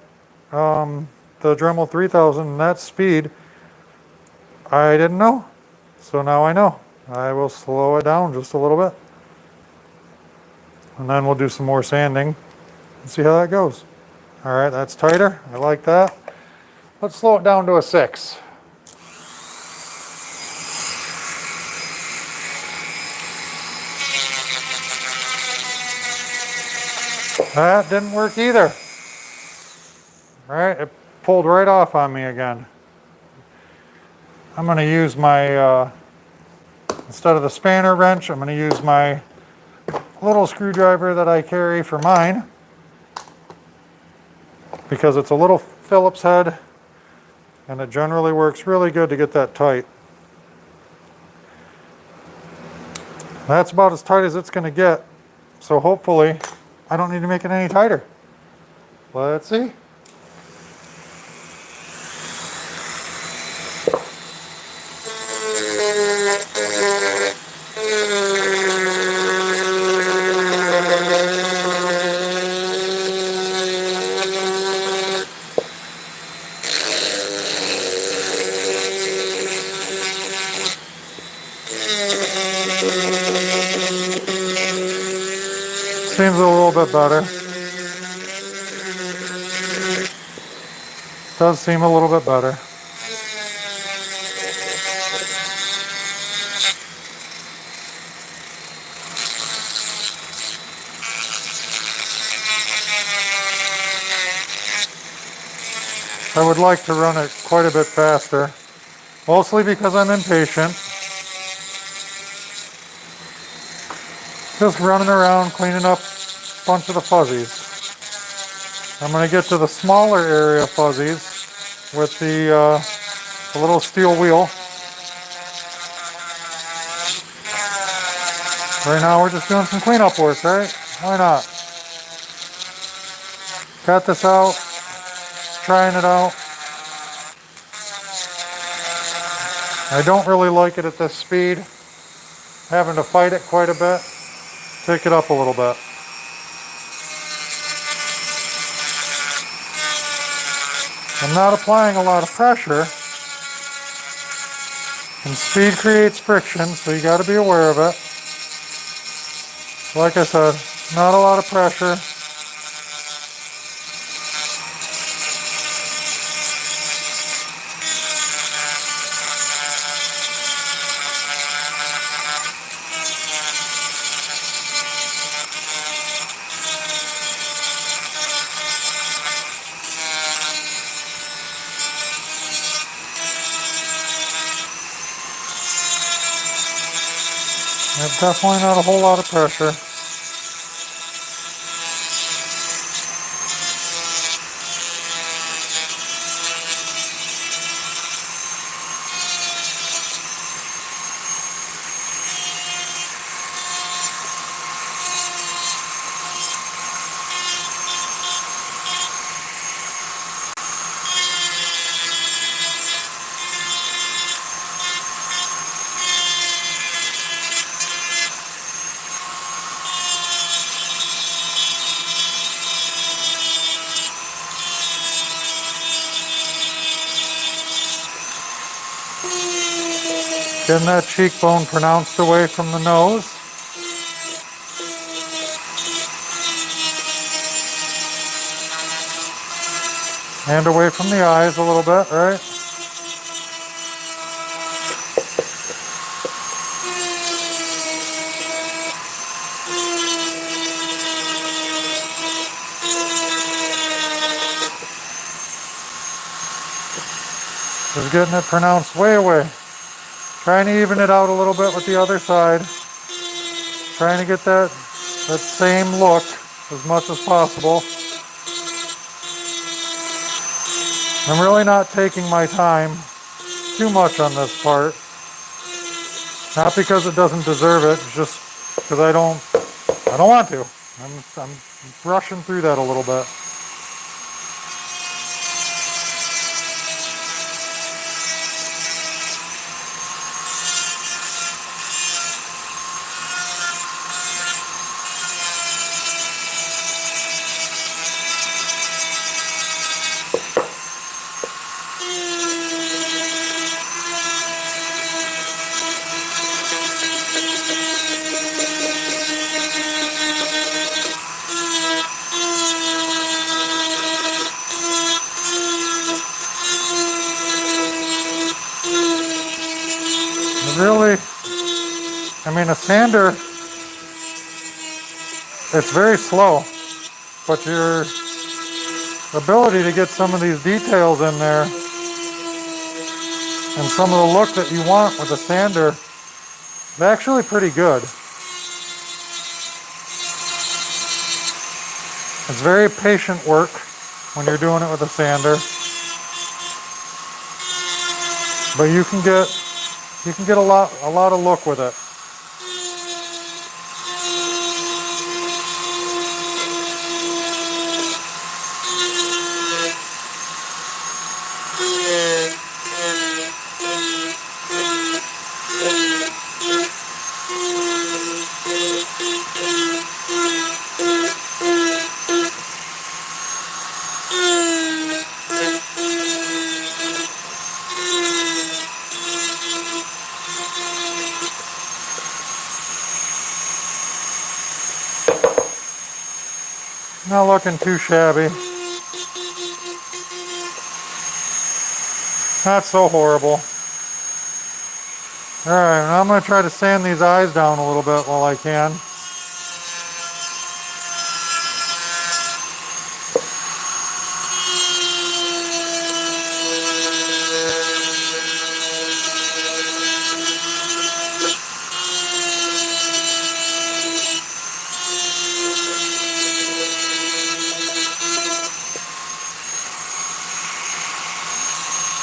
the Dremel 3000, that speed, I didn't know. So now I know. I will slow it down just a little bit. And then we'll do some more sanding and see how that goes. All right, that's tighter. I like that. Let's slow it down to a 6. That didn't work either. All right, it pulled right off on me again. I'm going to use my, instead of the spanner wrench, I'm going to use my little screwdriver that I carry for mine, because it's a little Phillips head and it generally works really good to get that tight. That's about as tight as it's going to get, so hopefully I don't need to make it any tighter. Let's see. Seems a little bit better. Does seem a little bit better. I would like to run it quite a bit faster, mostly because I'm impatient. Just running around cleaning up a bunch of the fuzzies. I'm going to get to the smaller area fuzzies with the little steel wheel. Right now we're just doing some cleanup work, right? Why not? Got this out, trying it out. I don't really like it at this speed. Having to fight it quite a bit. Take it up a little bit. I'm not applying a lot of pressure. And speed creates friction, so you got to be aware of it. Like I said, not a lot of pressure. There's definitely not a whole lot of pressure. Getting that cheekbone pronounced away from the nose. And away from the eyes a little bit, right? Just getting it pronounced way away. Trying to even it out a little bit with the other side. Trying to get that same look as much as possible. I'm really not taking my time too much on this part. Not because it doesn't deserve it, just because I don't want to. I'm rushing through that a little bit. Really, I mean, a sander, it's very slow, but your ability to get some of these details in there and some of the look that you want with a sander is actually pretty good. It's very patient work when you're doing it with a sander. but you can get a lot of look with it. Not looking too shabby. Not so horrible. Alright, now I'm going to try to sand these eyes down a little bit while I can.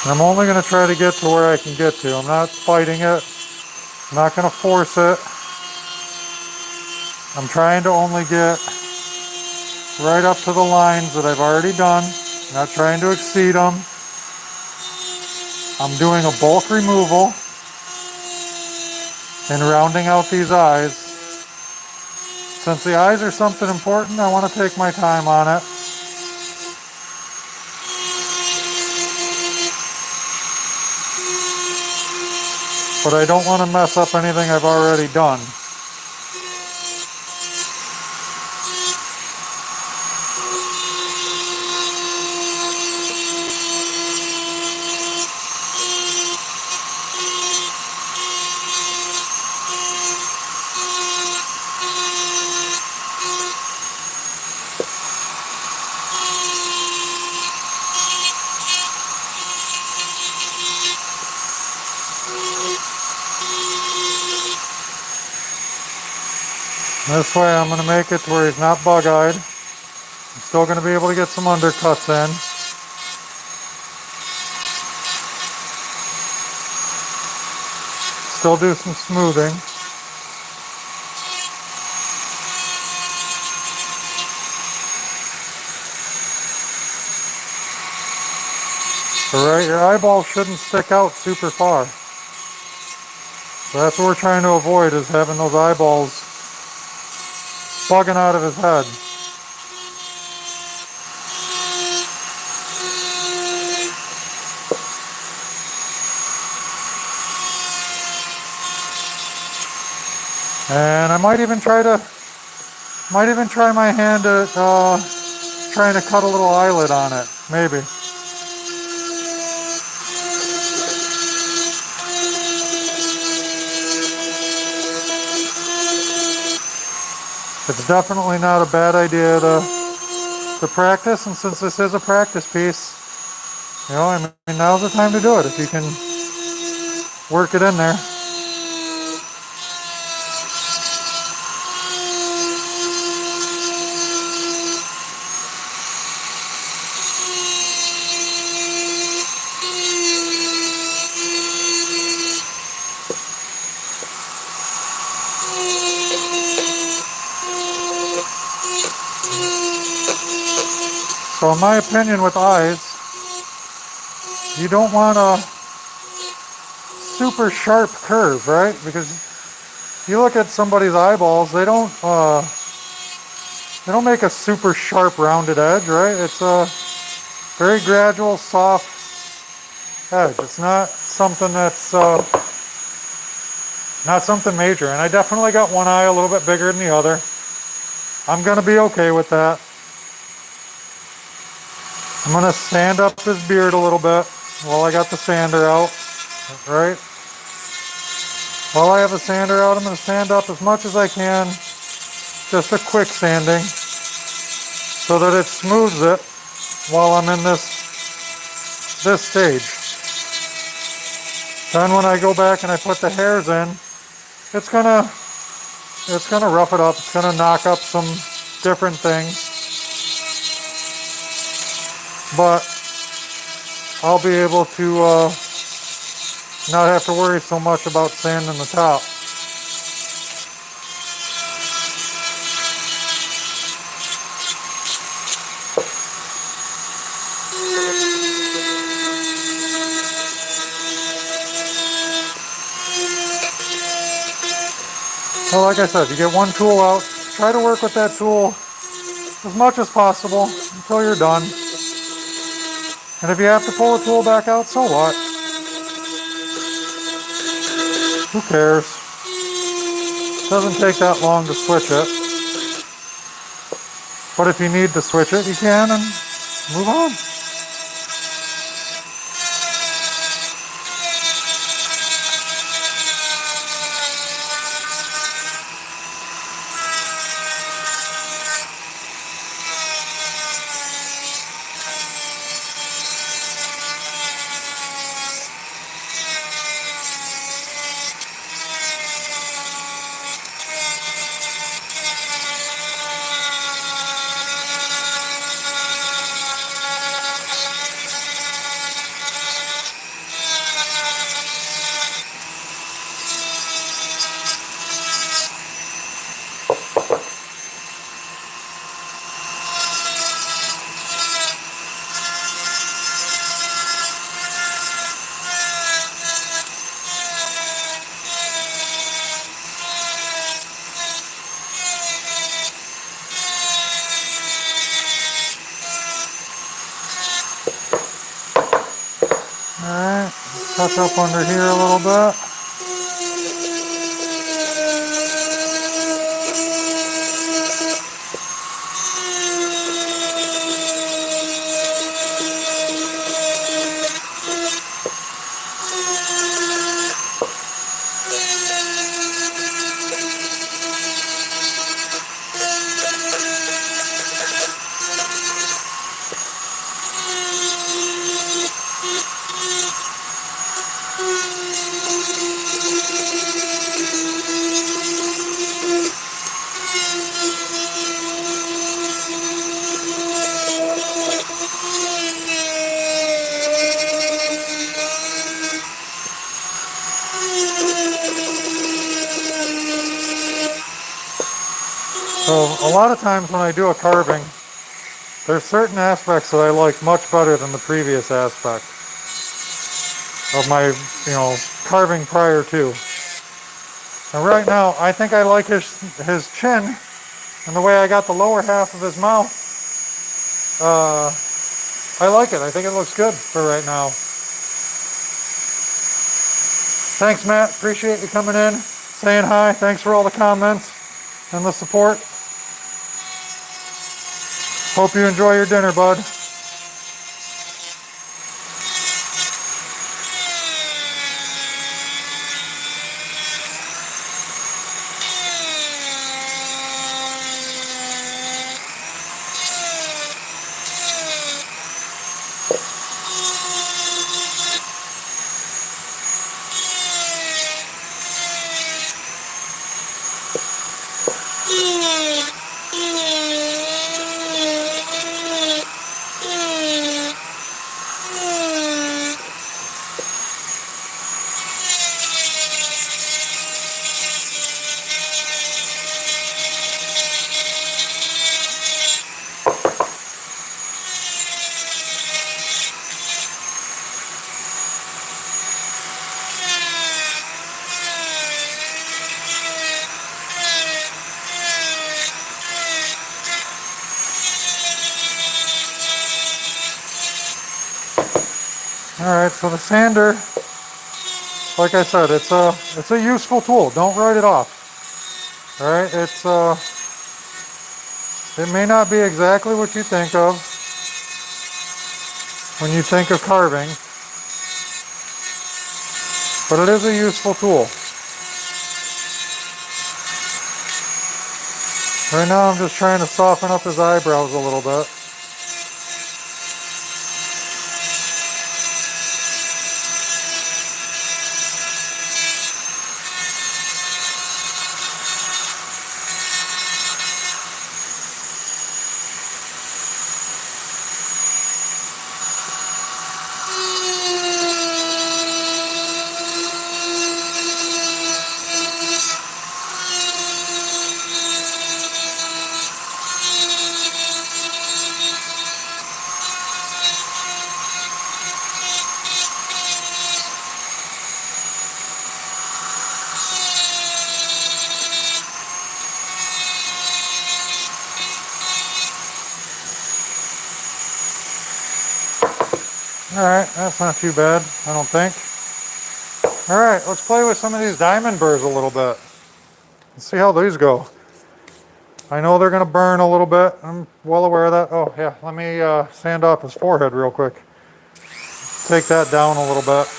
I'm only going to try to get to where I can get to. I'm not fighting it. I'm not going to force it. I'm trying to only get right up to the lines that I've already done. I'm not trying to exceed them. I'm doing a bulk removal and rounding out these eyes. Since the eyes are something important, I want to take my time on it. But I don't want to mess up anything I've already done. This way I'm going to make it to where he's not bug-eyed. I'm still going to be able to get some undercuts in. Still do some smoothing. Alright, your eyeball shouldn't stick out super far. So that's what we're trying to avoid, is having those eyeballs bugging out of his head. And I might even try my hand at trying to cut a little eyelid on it, maybe. It's definitely not a bad idea to practice, and since this is a practice piece, you know, I mean, now's the time to do it if you can work it in there. So in my opinion with eyes, you don't want a super sharp curve, right? Because you look at somebody's eyeballs, they don't make a super sharp rounded edge, right? It's a very gradual, soft edge. It's not something that's not something major. And I definitely got one eye a little bit bigger than the other. I'm gonna be okay with that. I'm gonna sand up his beard a little bit while I got the sander out, right? While I have the sander out, I'm gonna sand up as much as I can, just a quick sanding, so that it smooths it while I'm in this stage. Then when I go back and I put the hairs in, it's gonna rough it up, it's gonna knock up some different things. But I'll be able to not have to worry so much about sanding the top. So like I said, you get one tool out, try to work with that tool as much as possible until you're done. And if you have to pull the tool back out, so what? Who cares? It doesn't take that long to switch it. But if you need to switch it, you can and move on. Alright, touch up under here a little bit. So a lot of times when I do a carving, there's certain aspects that I like much better than the previous aspect of my, carving prior to. And right now, I think I like his chin and the way I got the lower half of his mouth. I like it. I think it looks good for right now. Thanks, Matt. Appreciate you coming in, saying hi. Thanks for all the comments and the support. Hope you enjoy your dinner, bud. Alright, so the sander, like I said, it's a useful tool. Don't write it off. Alright, it may not be exactly what you think of when you think of carving, but it is a useful tool. Right now I'm just trying to soften up his eyebrows a little bit. All right, that's not too bad, I don't think. All right, let's play with some of these diamond burrs a little bit. Let's see how these go. I know they're gonna burn a little bit. I'm well aware of that. Oh yeah, let me sand off his forehead real quick. Take that down a little bit.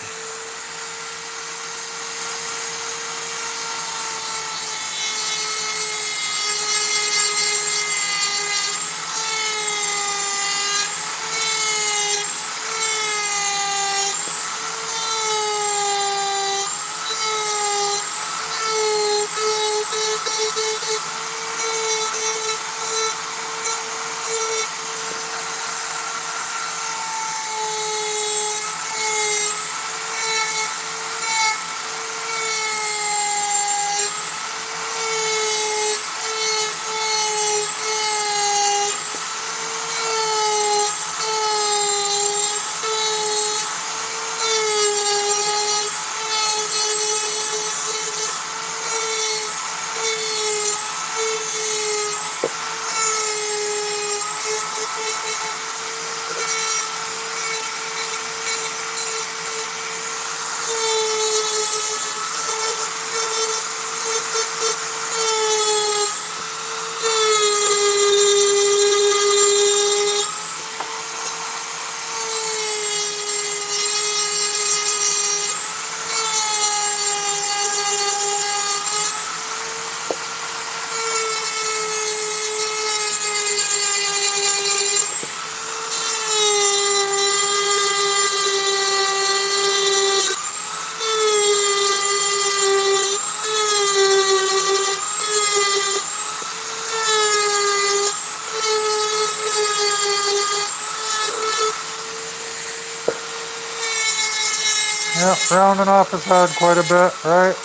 Yeah, rounding off his head quite a bit, right?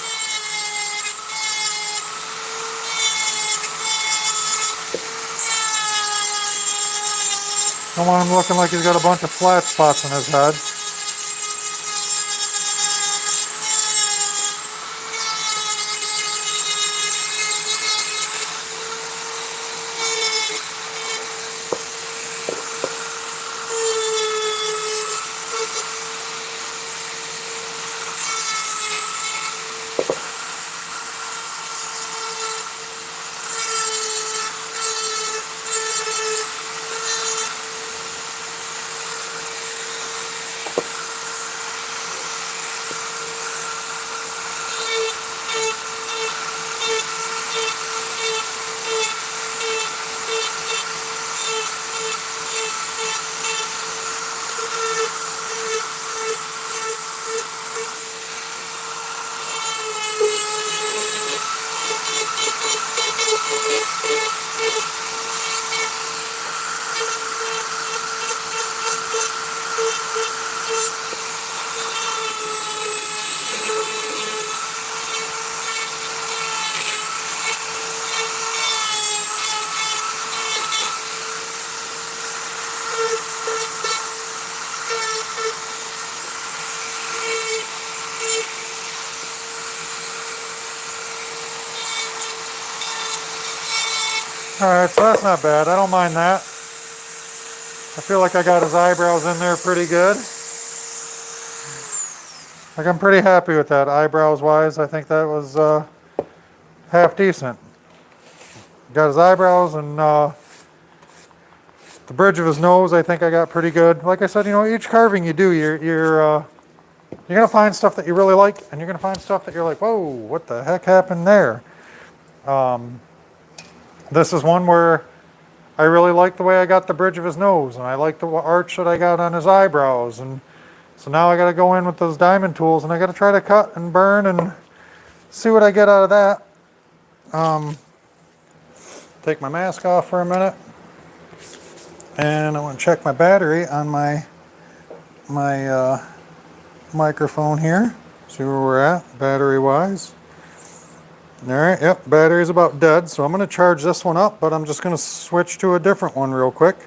Don't want him looking like he's got a bunch of flat spots in his head. All right, so that's not bad. I don't mind that. I feel like I got his eyebrows in there pretty good. Like I'm pretty happy with that eyebrows wise. I think that was half decent. Got his eyebrows and the bridge of his nose. I think I got pretty good. Like I said, you know, each carving you do, you're gonna find stuff that you really like, and you're gonna find stuff that you're like, whoa, what the heck happened there? This is one where I really like the way I got the bridge of his nose, and I like the arch that I got on his eyebrows, and so now I got to go in with those diamond tools, and I got to try to cut and burn and see what I get out of that. Take my mask off for a minute, and I want to check my battery on my microphone here. See where we're at battery wise. All right, yep, battery's about dead, so I'm going to charge this one up, but I'm just going to switch to a different one real quick.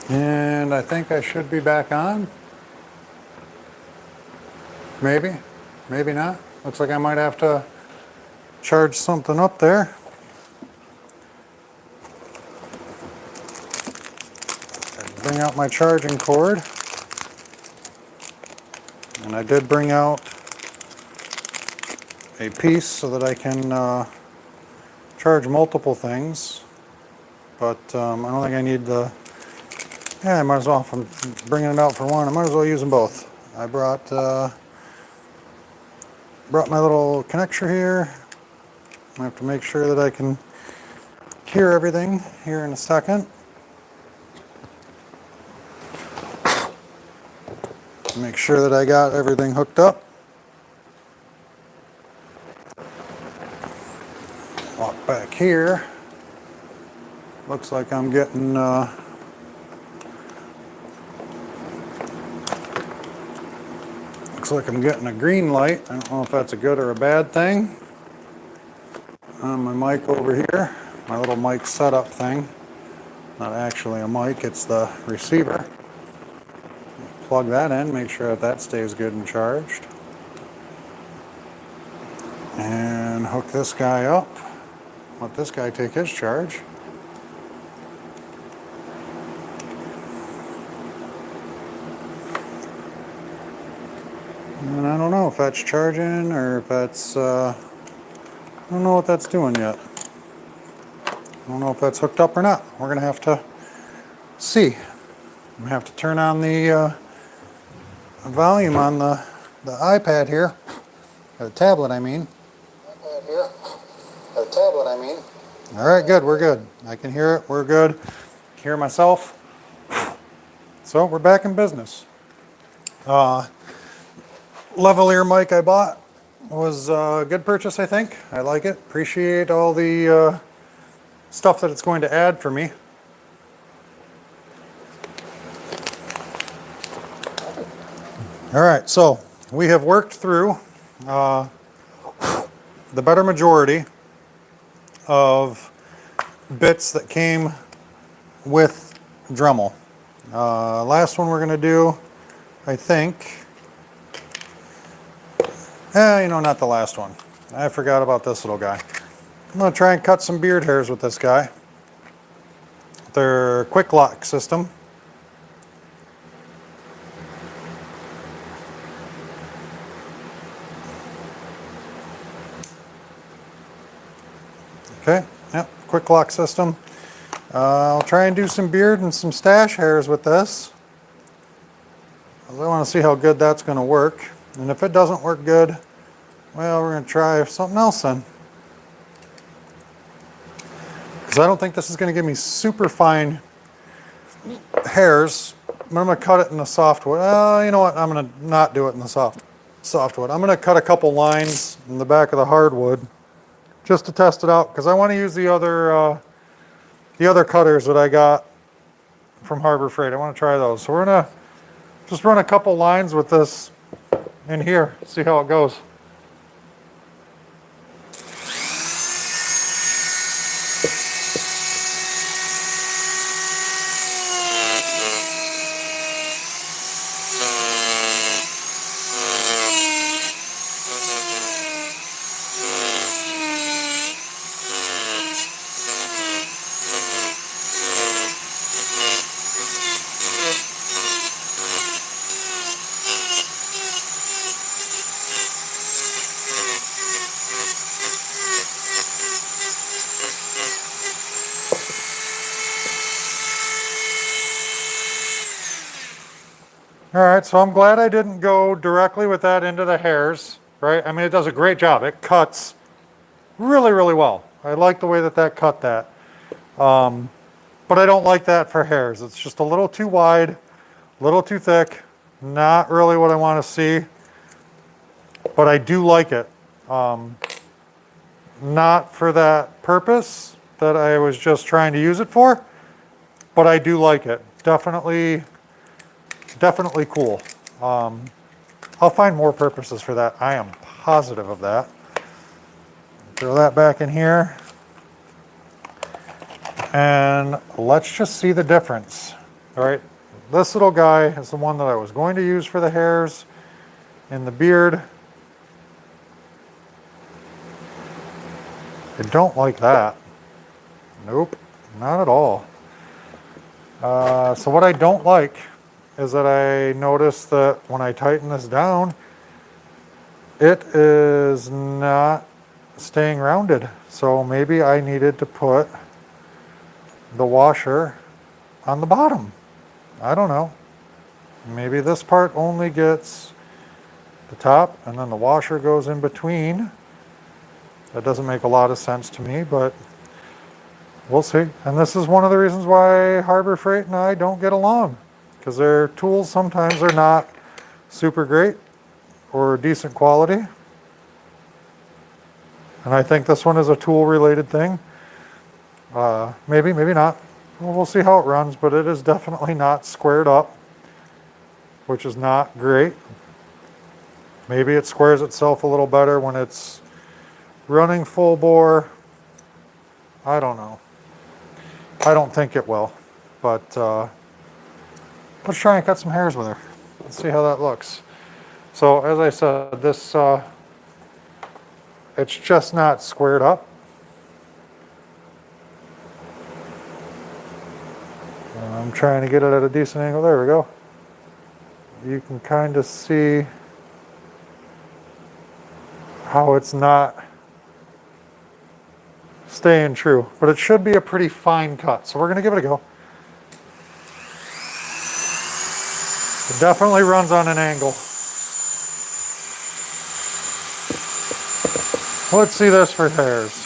And I think I should be back on. Maybe, maybe not. Looks like I might have to charge something up there. Bring out my charging cord. And I did bring out a piece so that I can charge multiple things. But I don't think I need the, yeah, I might as well, if I'm bringing it out for one, I might as well use them both. I brought my little connector here. I have to make sure that I can hear everything here in a second. Make sure that I got everything hooked up. Walk back here. Looks like I'm getting a green light. I don't know if that's a good or a bad thing. My mic over here, my little mic setup thing. Not actually a mic, it's the receiver. Plug that in, make sure that that stays good and charged. And hook this guy up. Let this guy take his charge. And I don't know if that's charging or if that's, I don't know what that's doing yet. I don't know if that's hooked up or not. We're going to have to see. I'm going to have to turn on the volume on the iPad here, or the tablet I mean. All right, good, we're good. I can hear it, we're good. I can hear myself. So we're back in business. Lavalier mic I bought was a good purchase, I think. I like it. Appreciate all the stuff that it's going to add for me. All right, so we have worked through the better majority of bits that came with Dremel. Last one we're going to do, I think, not the last one. I forgot about this little guy. I'm going to try and cut some beard hairs with this guy. Their quick lock system. Okay, yep, quick lock system. I'll try and do some beard and some stash hairs with this. I want to see how good that's going to work. And if it doesn't work good, well, we're going to try something else then. Because I don't think this is going to give me super fine hairs. But I'm going to cut it in the softwood. You know what? I'm going to not do it in the softwood. I'm going to cut a couple lines in the back of the hardwood just to test it out, because I want to use the other cutters that I got from Harbor Freight. I want to try those. So we're going to just run a couple lines with this in here, see how it goes. All right, so I'm glad I didn't go directly with that into the hairs, right? I mean, it does a great job. It cuts really, really well. I like the way that that cut that. But I don't like that for hairs. It's just a little too wide, a little too thick. Not really what I want to see, but I do like it. Not for that purpose that I was just trying to use it for, but I do like it. Definitely cool. I'll find more purposes for that. I am positive of that. Throw that back in here. And let's just see the difference. All right, this little guy is the one that I was going to use for the hairs in the beard. I don't like that. Nope, not at all. So what I don't like is that I noticed that when I tighten this down, it is not staying rounded. So maybe I needed to put the washer on the bottom. I don't know. Maybe this part only gets the top and then the washer goes in between. That doesn't make a lot of sense to me, but we'll see. And this is one of the reasons why Harbor Freight and I don't get along, because their tools sometimes are not super great or decent quality. And I think this one is a tool related thing. Maybe, maybe not. Well, we'll see how it runs, but it is definitely not squared up, which is not great. Maybe it squares itself a little better when it's running full bore. I don't know. I don't think it will, but let's try and cut some hairs with her. Let's see how that looks. So as I said, this it's just not squared up. I'm trying to get it at a decent angle. There we go. You can kind of see how it's not staying true, but it should be a pretty fine cut. So we're going to give it a go. It definitely runs on an angle. Let's see this for hairs.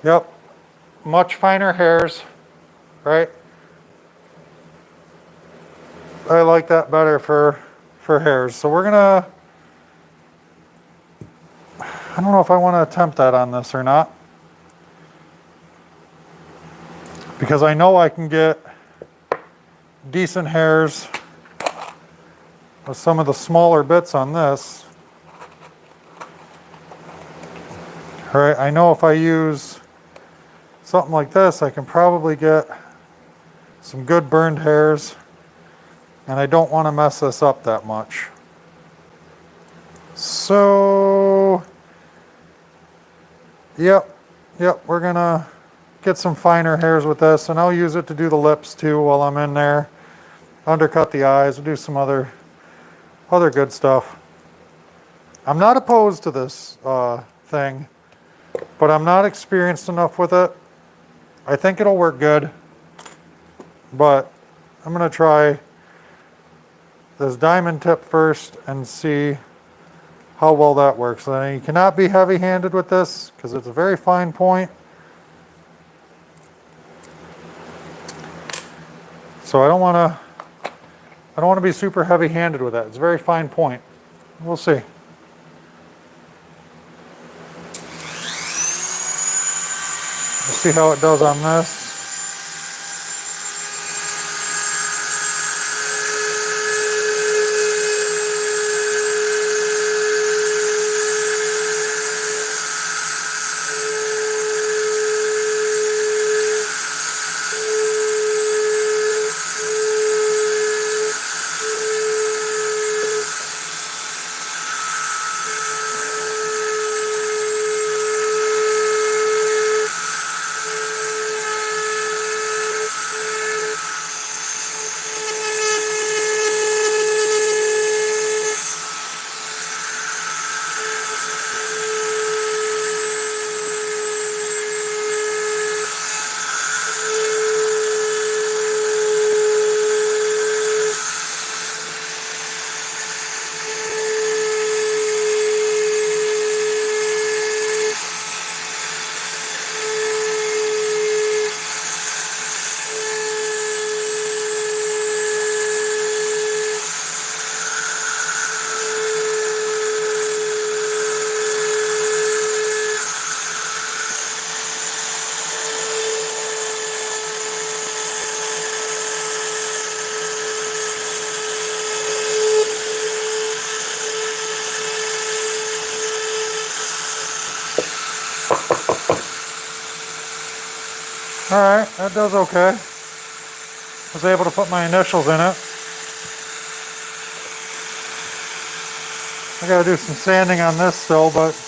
Yep, much finer hairs, right? I like that better for hairs. So we're gonna, I don't know if I want to attempt that on this or not, because I know I can get decent hairs with some of the smaller bits on this. All right, I know if I use something like this, I can probably get some good burned hairs, and I don't want to mess this up that much. So, yep, we're gonna get some finer hairs with this, and I'll use it to do the lips too while I'm in there. Undercut the eyes, do some other good stuff. I'm not opposed to this thing, but I'm not experienced enough with it. I think it'll work good, but I'm going to try this diamond tip first and see how well that works. And you cannot be heavy-handed with this because it's a very fine point. So I don't want to be super heavy-handed with that. It's a very fine point. We'll see. We'll see how it does on this. Alright, that does okay. Was able to put my initials in it. I gotta do some sanding on this still, but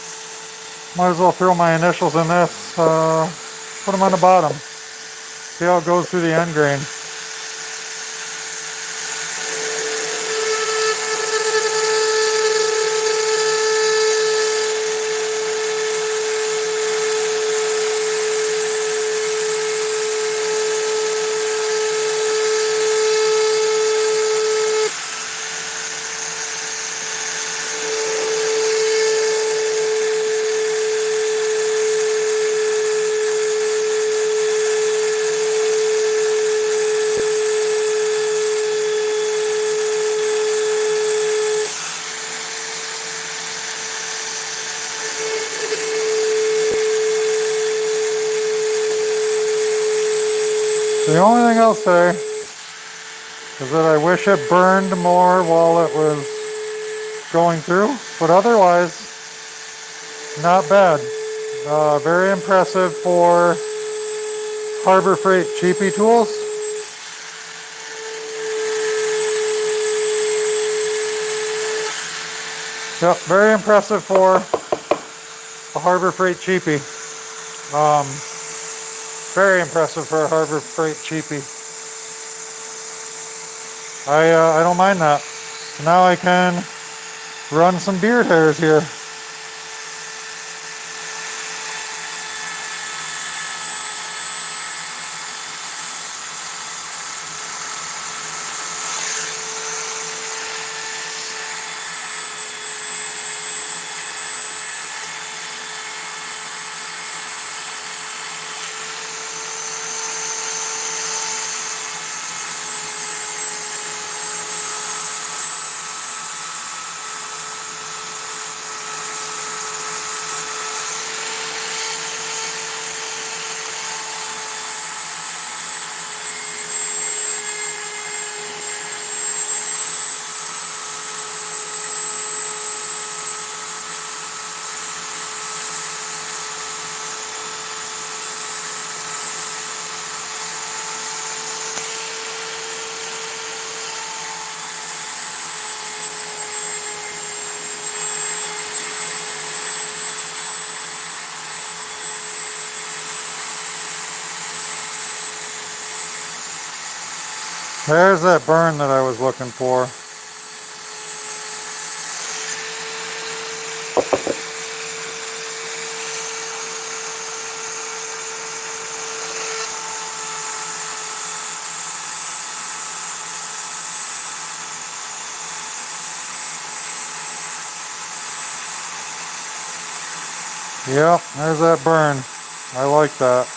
might as well throw my initials in this. Put them on the bottom. See how it goes through the end grain. The only thing I'll say is that I wish it burned more while it was going through, but otherwise, not bad. Very impressive for Harbor Freight cheapy tools. Yep, very impressive for a Harbor Freight cheapy. Very impressive for a Harbor Freight cheapy. I don't mind that. So now I can run some beard hairs here. There's that burn that I was looking for. Yep, there's that burn. I like that.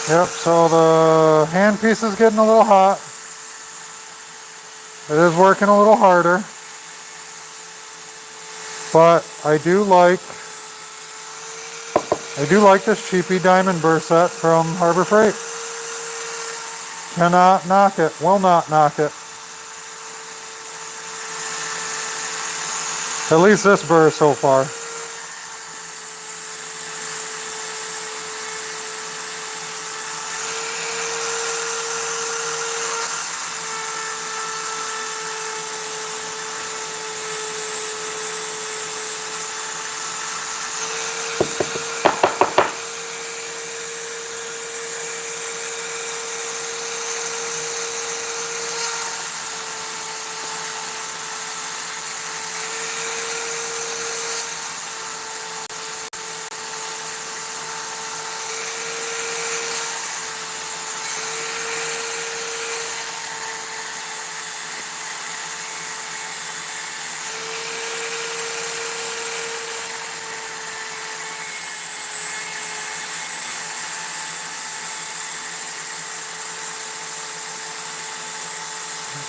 Yep, so the handpiece is getting a little hot. It is working a little harder. But I do like this cheapy diamond burr set from Harbor Freight. Cannot knock it, will not knock it. At least this burr so far.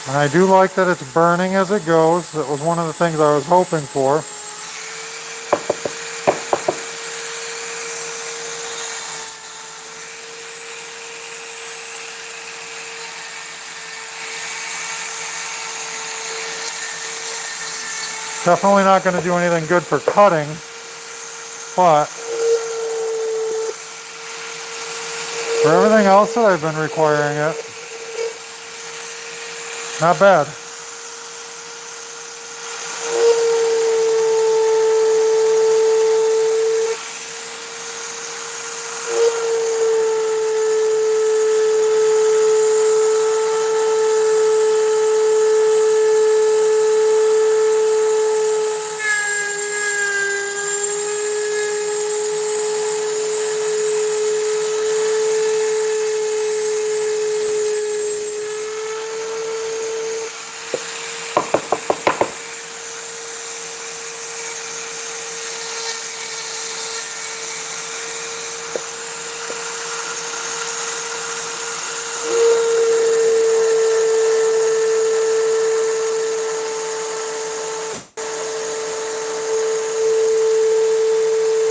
And I do like that it's burning as it goes. That was one of the things I was hoping for. Definitely not going to do anything good for cutting, but for everything else that I've been requiring it, not bad.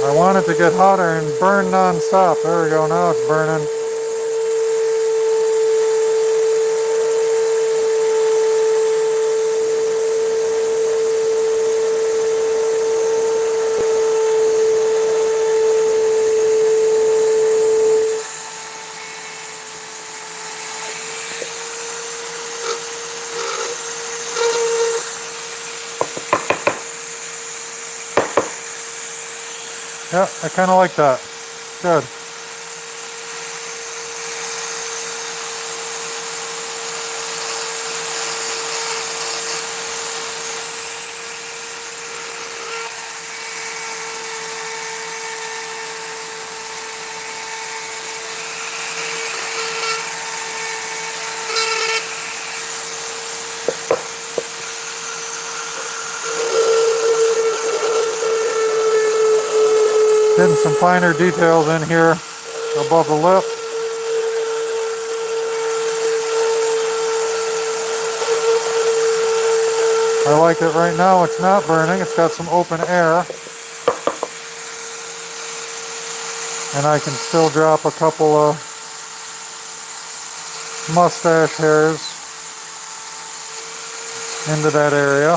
I want it to get hotter and burn non-stop. There we go, now it's burning. Yeah, I kind of like that. Good. Getting some finer details in here above the lip. I like it right now, it's not burning, it's got some open air. And I can still drop a couple of mustache hairs into that area.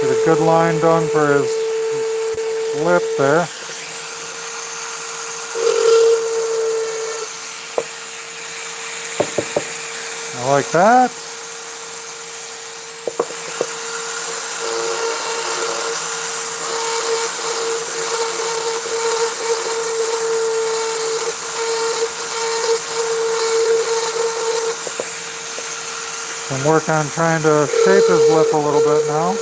Get a good line done for his lip there. I like that. And work on trying to shape his lip a little bit now.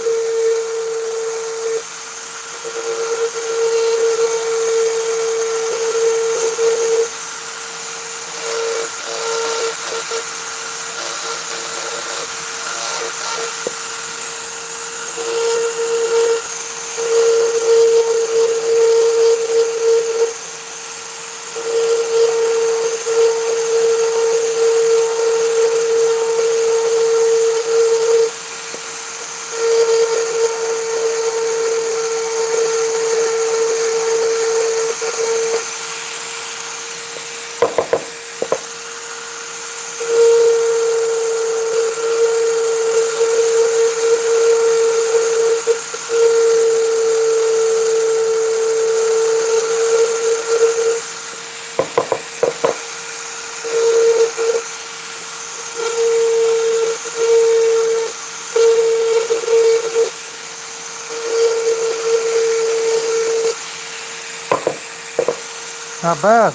Not bad,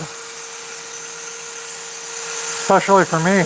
especially for me.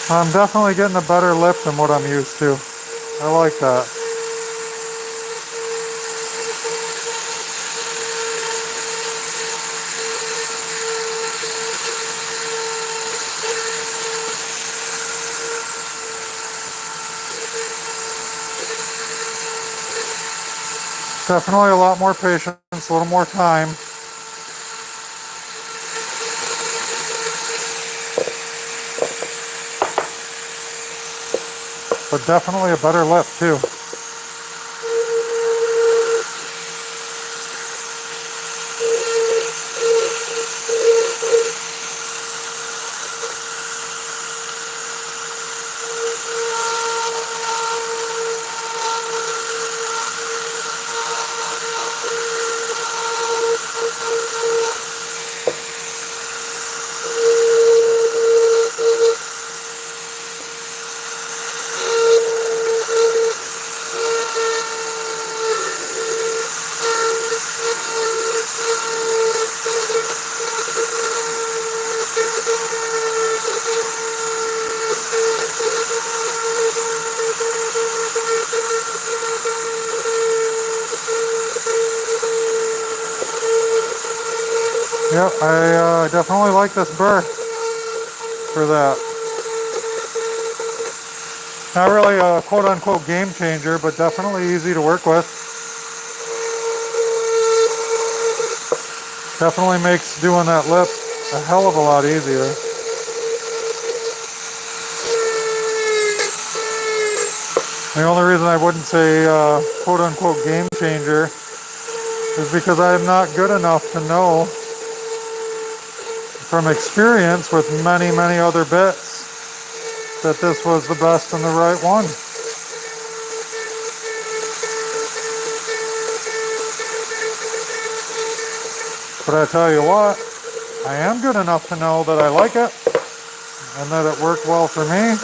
I'm definitely getting a better lip than what I'm used to. I like that. Definitely a lot more patience, a little more time. But definitely a better lip too. Yep, I definitely like this burr for that. Not really a quote-unquote game changer, but definitely easy to work with. Definitely makes doing that lip a hell of a lot easier. The only reason I wouldn't say quote-unquote game changer is because I am not good enough to know from experience with many, many other bits that this was the best and the right one. But I tell you what, I am good enough to know that I like it and that it worked well for me.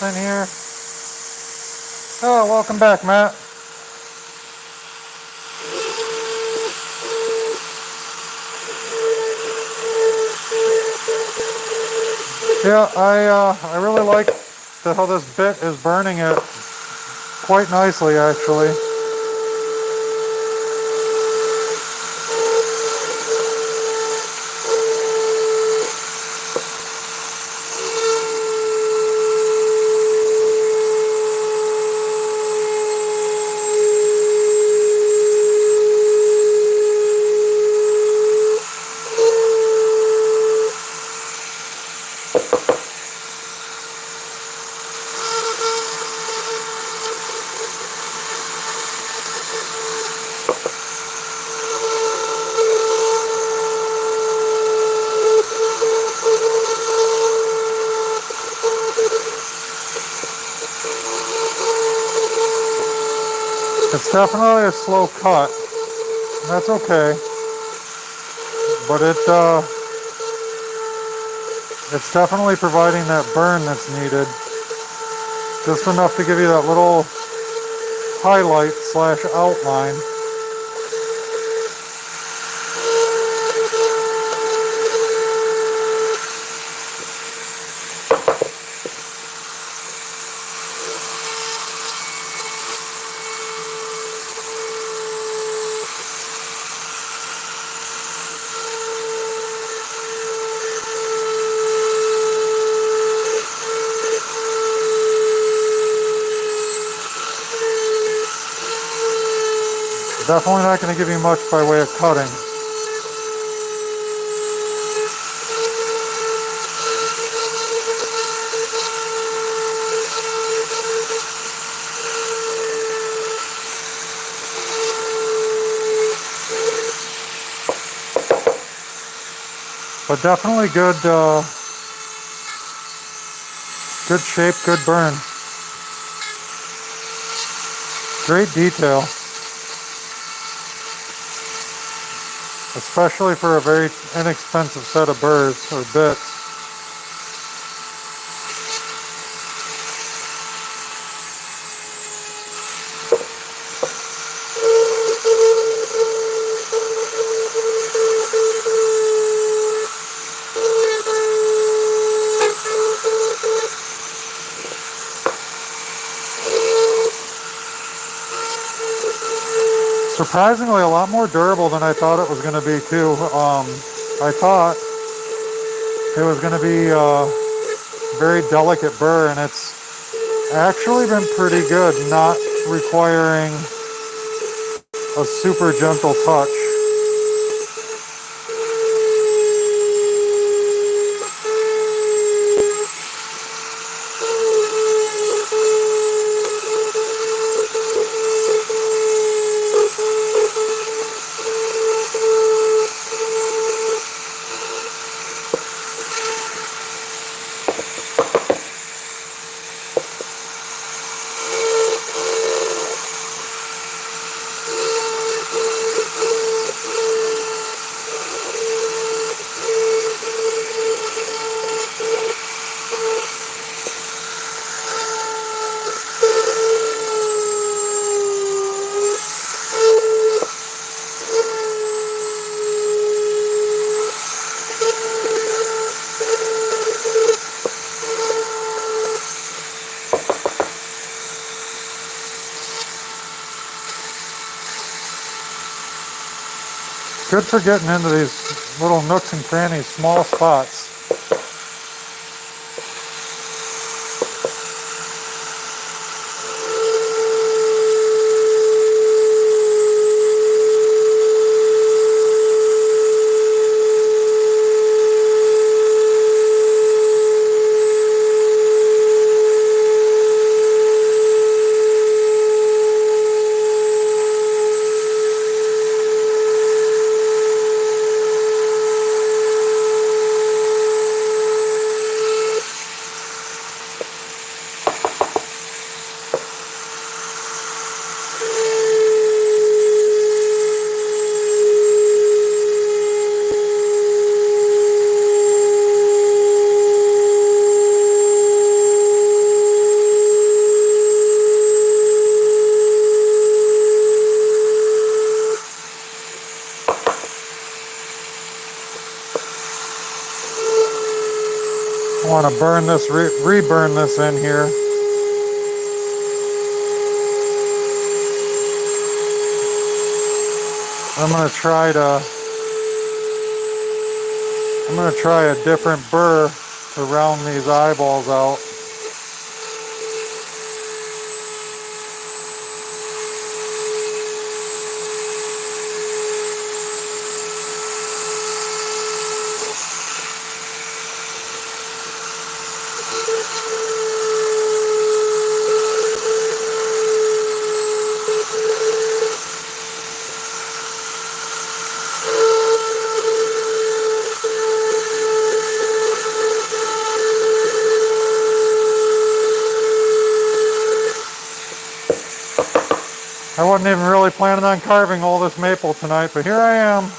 in here. Oh, welcome back, Matt. Yeah, I really like how this bit is burning it quite nicely, actually. It's definitely a slow cut. That's okay, but it's definitely providing that burn that's needed. Just enough to give you that little highlight slash outline. Definitely not going to give you much by way of cutting. But definitely good shape, good burn. Great detail. Especially for a very inexpensive set of burrs or bits. Surprisingly, a lot more durable than I thought it was going to be too. I thought it was going to be a very delicate burr, and it's actually been pretty good, not requiring a super gentle touch. Good for getting into these little nooks and crannies, small spots. want to burn this, re-burn this in here. I'm going to try a different burr to round these eyeballs out. I wasn't even really planning on carving all this maple tonight, but here I am.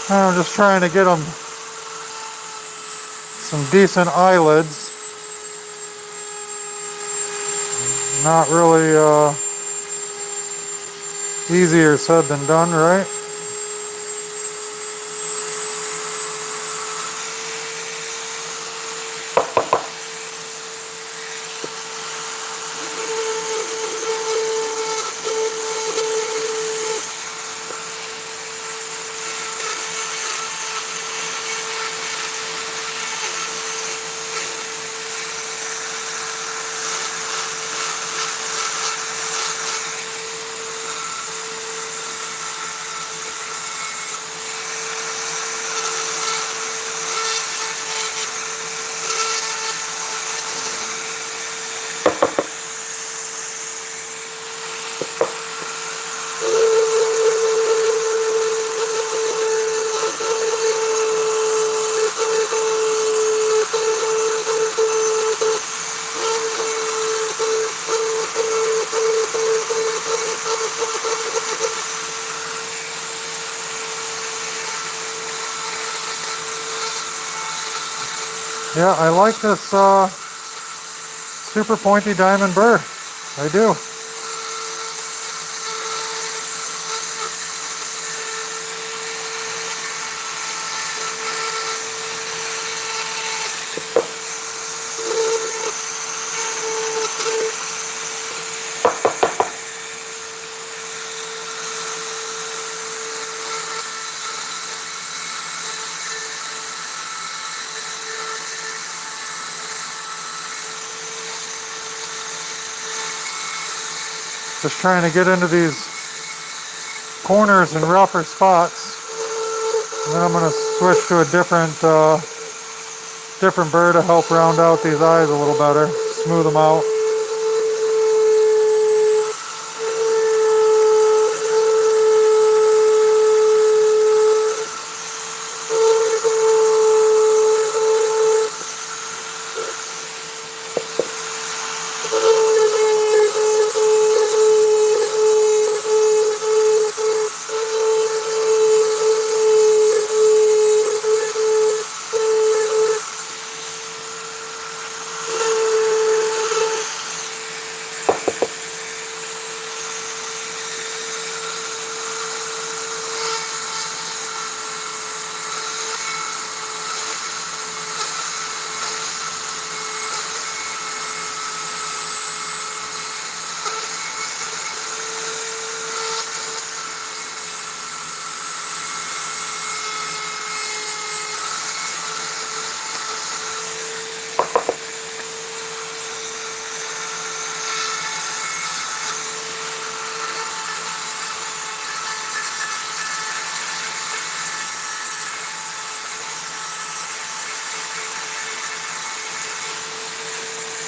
I'm just trying to get them some decent eyelids. Not really easier said than done, right? Yeah, I like this super pointy diamond burr. I do. Just trying to get into these corners and rougher spots. And then I'm going to switch to a different burr to help round out these eyes a little better, smooth them out.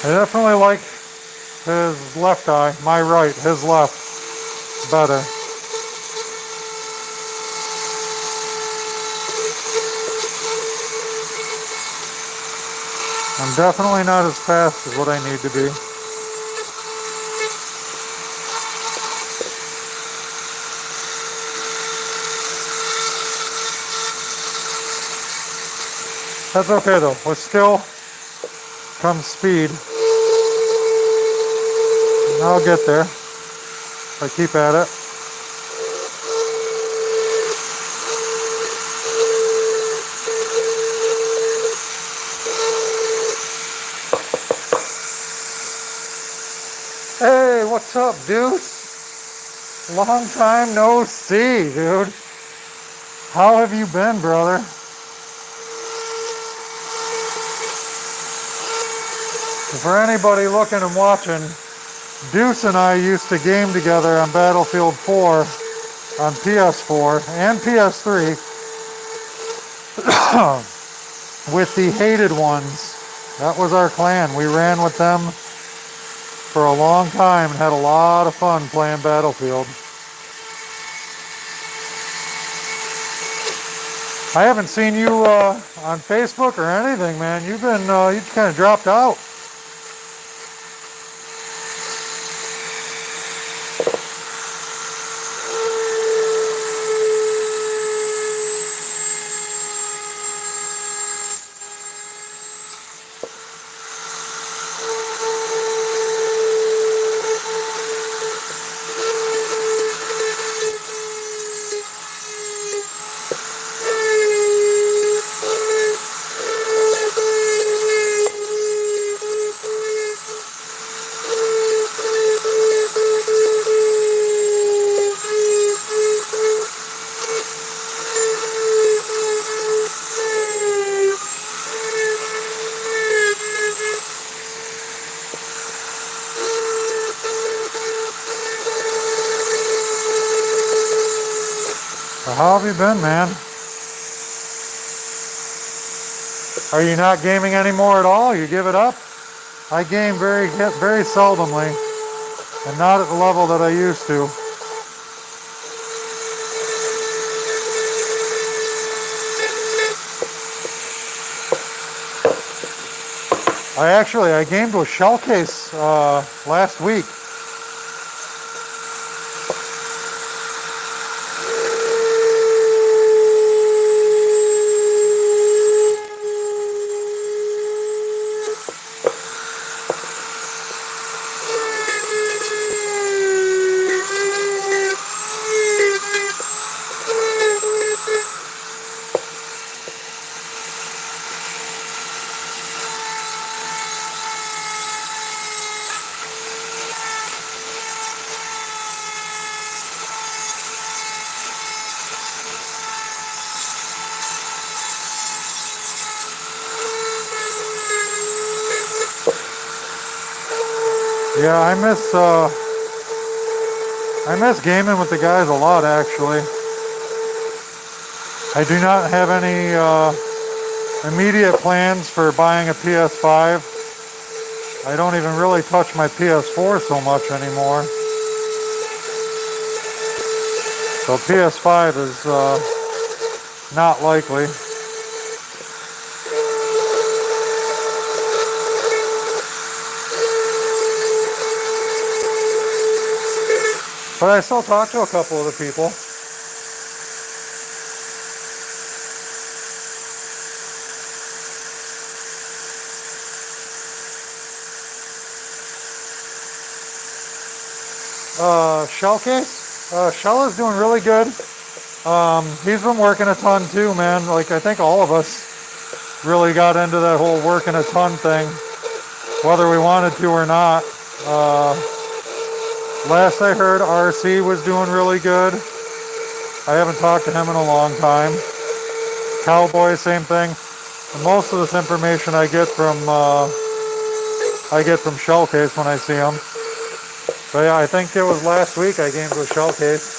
I definitely like his left eye, my right, his left, better. I'm definitely not as fast as what I need to be. That's okay though. With skill comes speed. And I'll get there if I keep at it. Hey, what's up, Deuce? Long time no see, dude. How have you been, brother? For anybody looking and watching, Deuce and I used to game together on Battlefield 4 on PS4 and PS3 with the Hated Ones. That was our clan. We ran with them for a long time and had a lot of fun playing Battlefield. I haven't seen you on Facebook or anything, man. You've been, you kind of dropped out. How have you been, man? Are you not gaming anymore at all? You give it up? I game very seldomly and not at the level that I used to. I gamed with Shellcase last week. Yeah, I miss gaming with the guys a lot, actually. I do not have any immediate plans for buying a PS5. I don't even really touch my PS4 so much anymore. So PS5 is not likely. But I still talk to a couple of the people. Shellcase? Shell is doing really good. He's been working a ton too, man. Like, I think all of us really got into that whole working a ton thing, whether we wanted to or not. Last I heard, RC was doing really good. I haven't talked to him in a long time. Cowboy, same thing. And most of this information I get from Shellcase when I see him. But yeah, I think it was last week I gamed with Shellcase.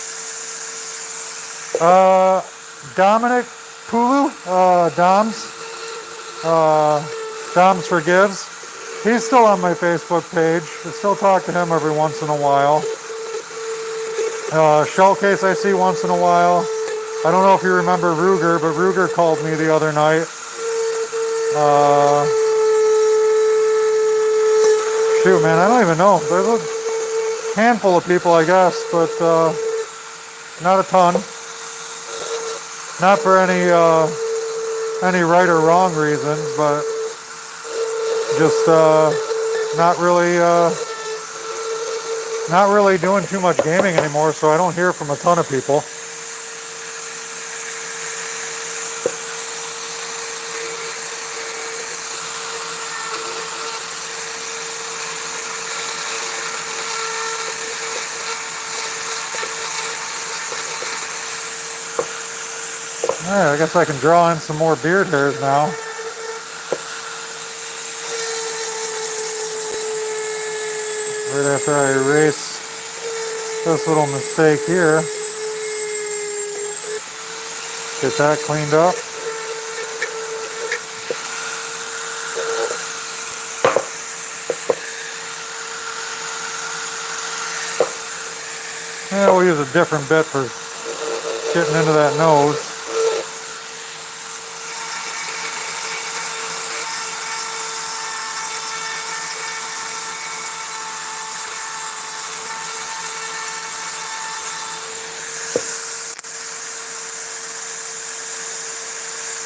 Dominic Pulu, Doms Forgives. He's still on my Facebook page. I still talk to him every once in a while. Shellcase I see once in a while. I don't know if you remember Ruger, but Ruger called me the other night. Shoot, man, I don't even know. There's a handful of people, I guess, but not a ton. Not for any any right or wrong reasons, but just not really doing too much gaming anymore, so I don't hear from a ton of people. Alright, I guess I can draw in some more beard hairs now. Right after I erase this little mistake here. Get that cleaned up. Yeah, we'll use a different bit for getting into that nose.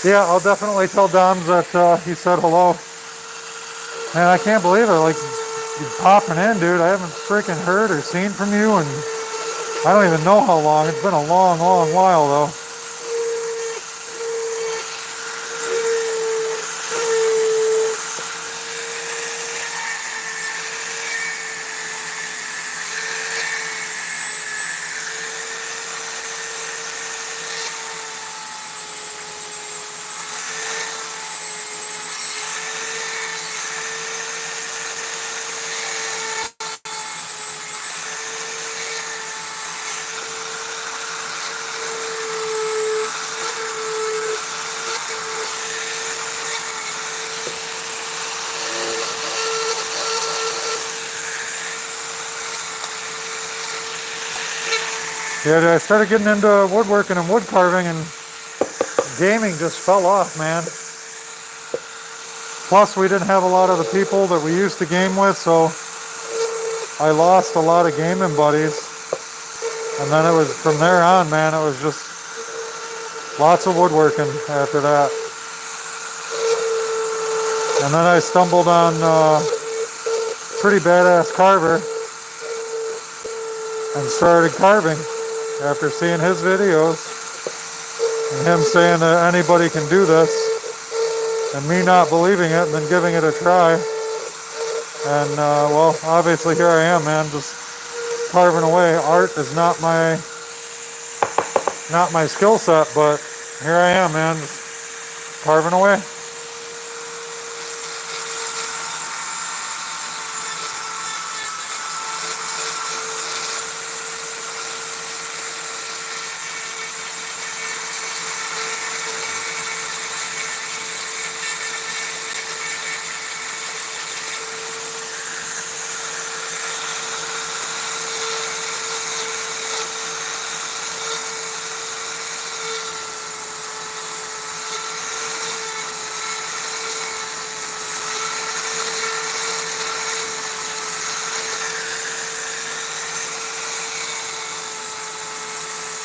Yeah, I'll definitely tell Doms that he said hello. Man, I can't believe it. Like, you popping in, dude. I haven't freaking heard or seen from you, and I don't even know how long. It's been a long, long while, though. Yeah, I started getting into woodworking and wood carving, and gaming just fell off, man. Plus, we didn't have a lot of the people that we used to game with, so I lost a lot of gaming buddies. And then it was from there on, man, it was just lots of woodworking after that. And then I stumbled on a pretty badass carver and started carving after seeing his videos and him saying that anybody can do this and me not believing it and then giving it a try. And well, obviously here I am, man, just carving away. Art is not my skill set, but here I am, man, just carving away.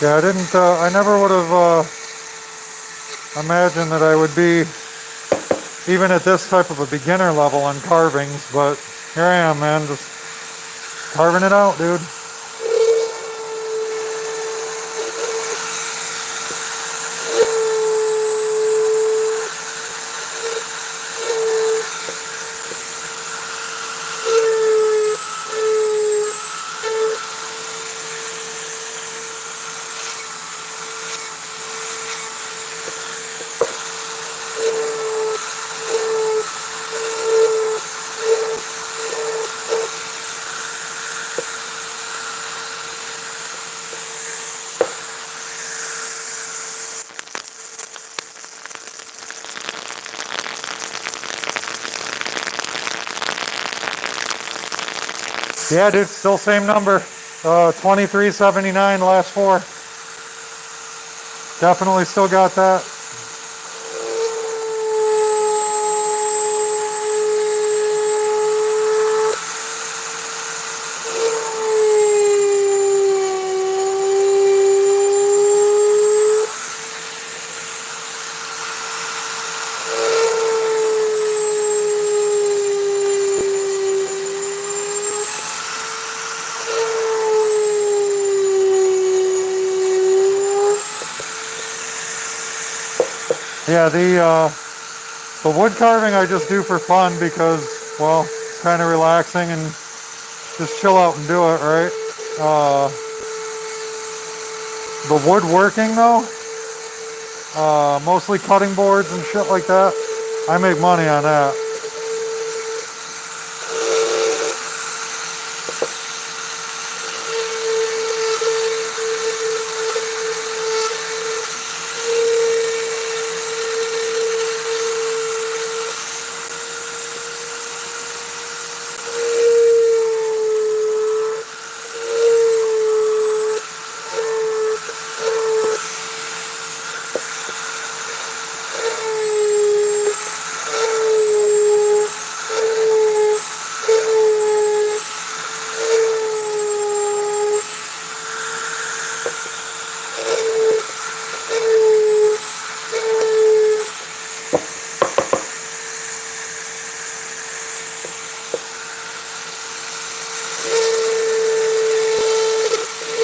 Yeah, I never would have imagined that I would be even at this type of a beginner level on carvings, but here I am, man, just carving it out, dude. Yeah, dude, still same number. 2379, last four. Definitely still got that. Yeah, the wood carving I just do for fun because, well, it's kind of relaxing and just chill out and do it, right? The woodworking though, mostly cutting boards and shit like that, I make money on that.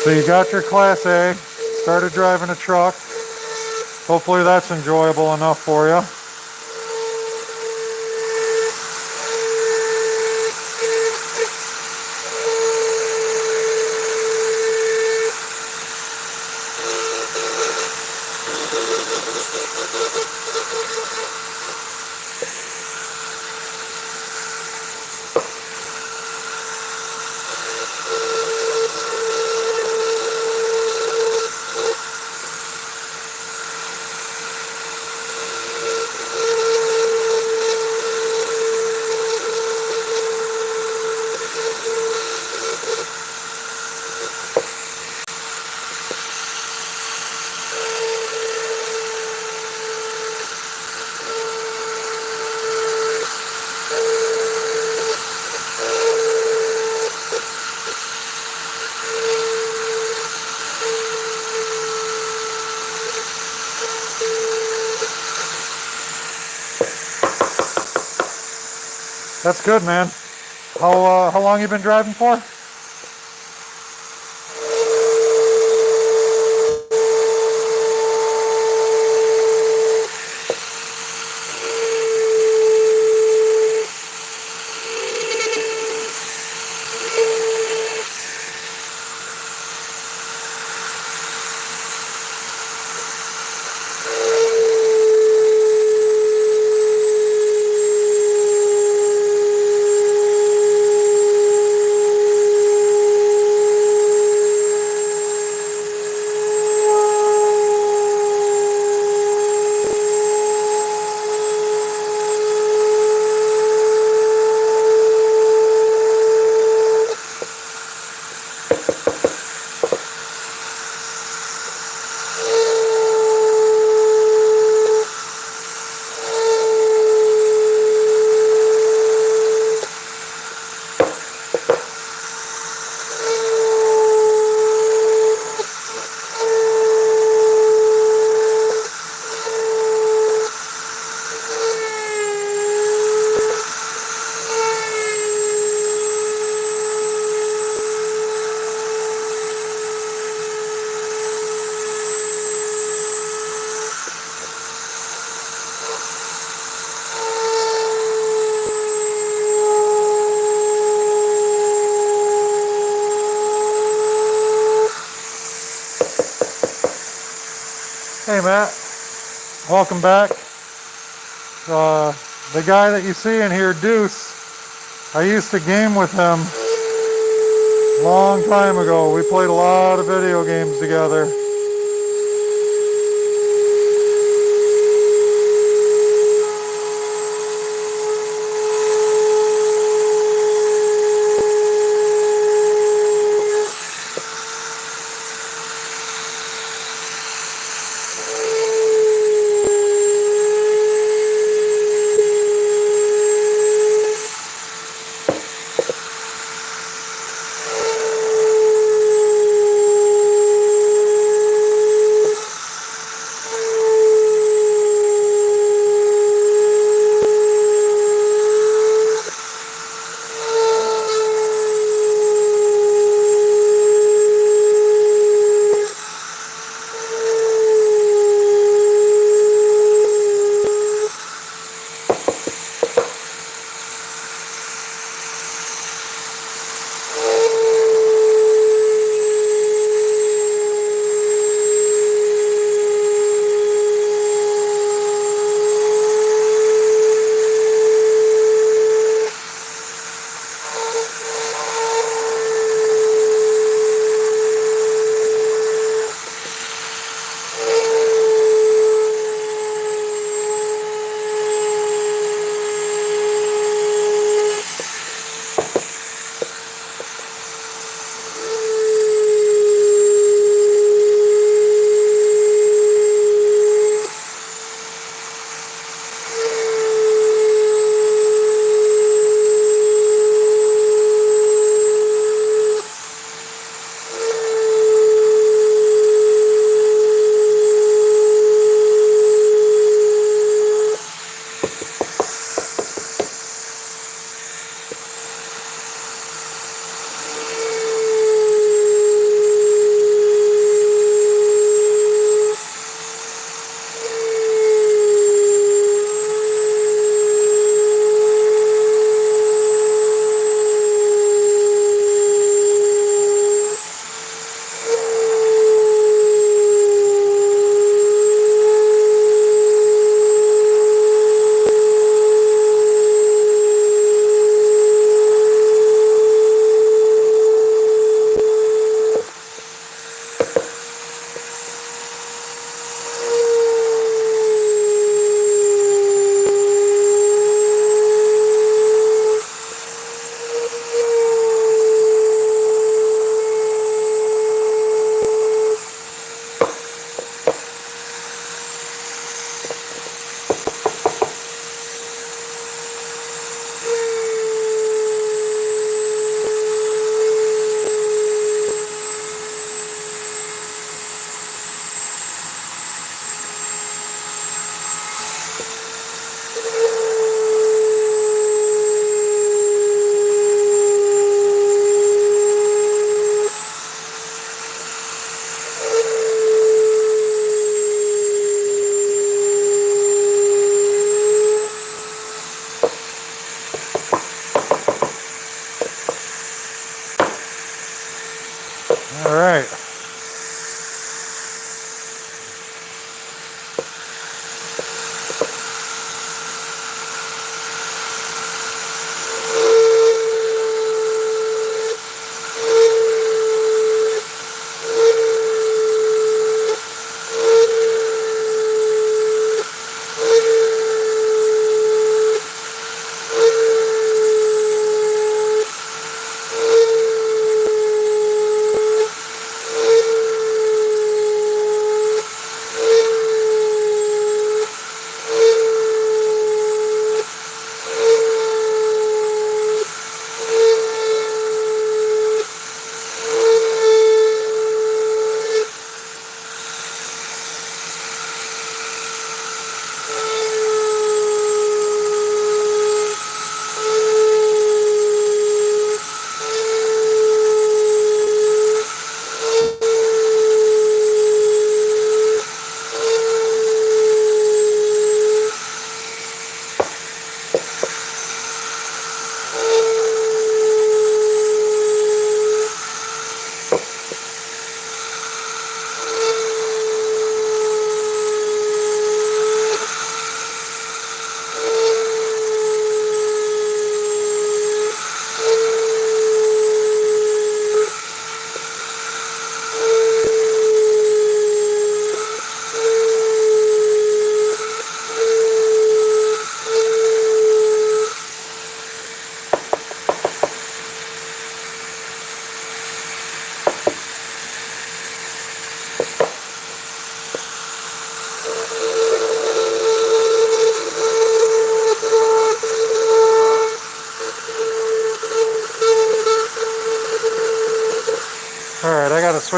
So you got your Class A, started driving a truck. Hopefully that's enjoyable enough for you. That's good, man. How long you been driving for? Hey Matt, welcome back. The guy that you see in here, Deuce, I used to game with him a long time ago. We played a lot of video games together.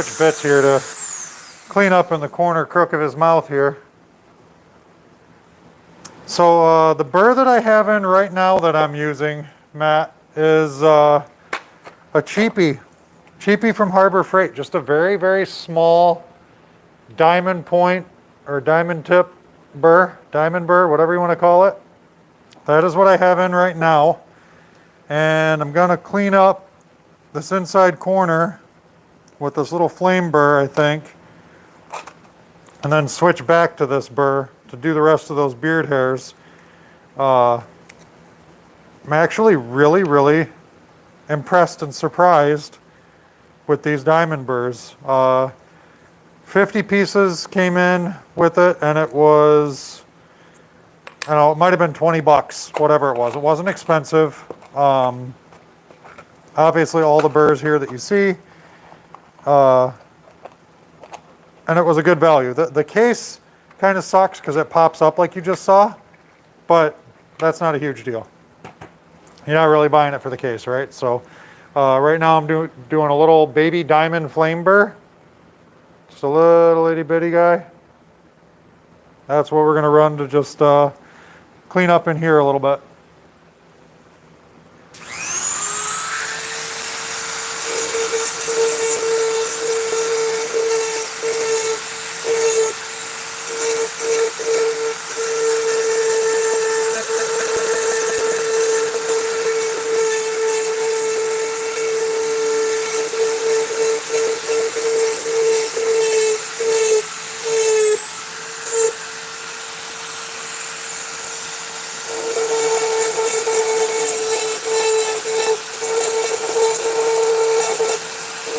switch bits here to clean up in the corner crook of his mouth here. So the burr that I have in right now that I'm using, Matt, is a cheapie from Harbor Freight. Just a very, very small diamond point or diamond tip burr, diamond burr, whatever you want to call it. That is what I have in right now. And I'm going to clean up this inside corner with this little flame burr, I think, and then switch back to this burr to do the rest of those beard hairs. I'm actually really, really impressed and surprised with these diamond burrs. 50 pieces came in with it, and it was, I don't know, it might have been 20 bucks, whatever it was. It wasn't expensive. Obviously all the burrs here that you see, and it was a good value. The case kind of sucks because it pops up like you just saw, but that's not a huge deal. You're not really buying it for the case, right? So right now I'm doing a little baby diamond flame burr. Just a little itty bitty guy. That's what we're going to run to just clean up in here a little bit.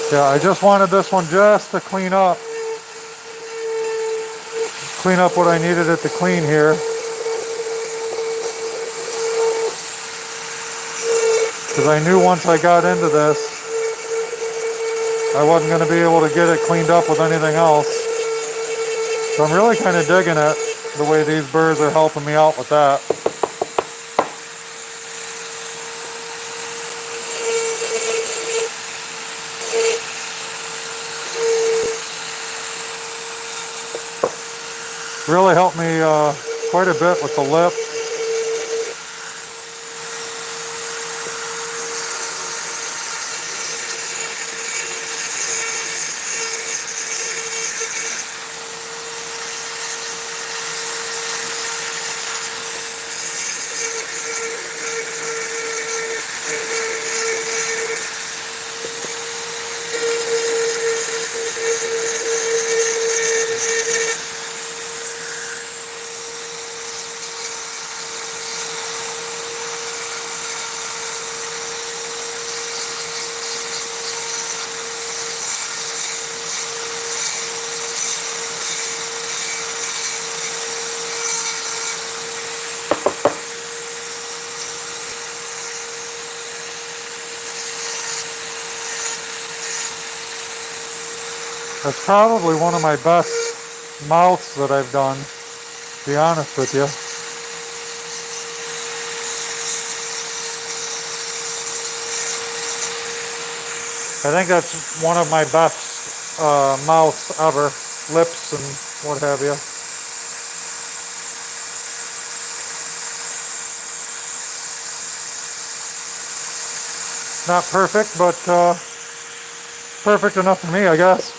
Yeah, I just wanted this one just to clean up what I needed it to clean here. Because I knew once I got into this, I wasn't going to be able to get it cleaned up with anything else. So I'm really kind of digging it, the way these burrs are helping me out with that. Really helped me quite a bit with the lip. That's probably one of my best mouths that I've done, to be honest with you. I think that's one of my best mouths ever, lips and what have you. Not perfect, but perfect enough for me, I guess.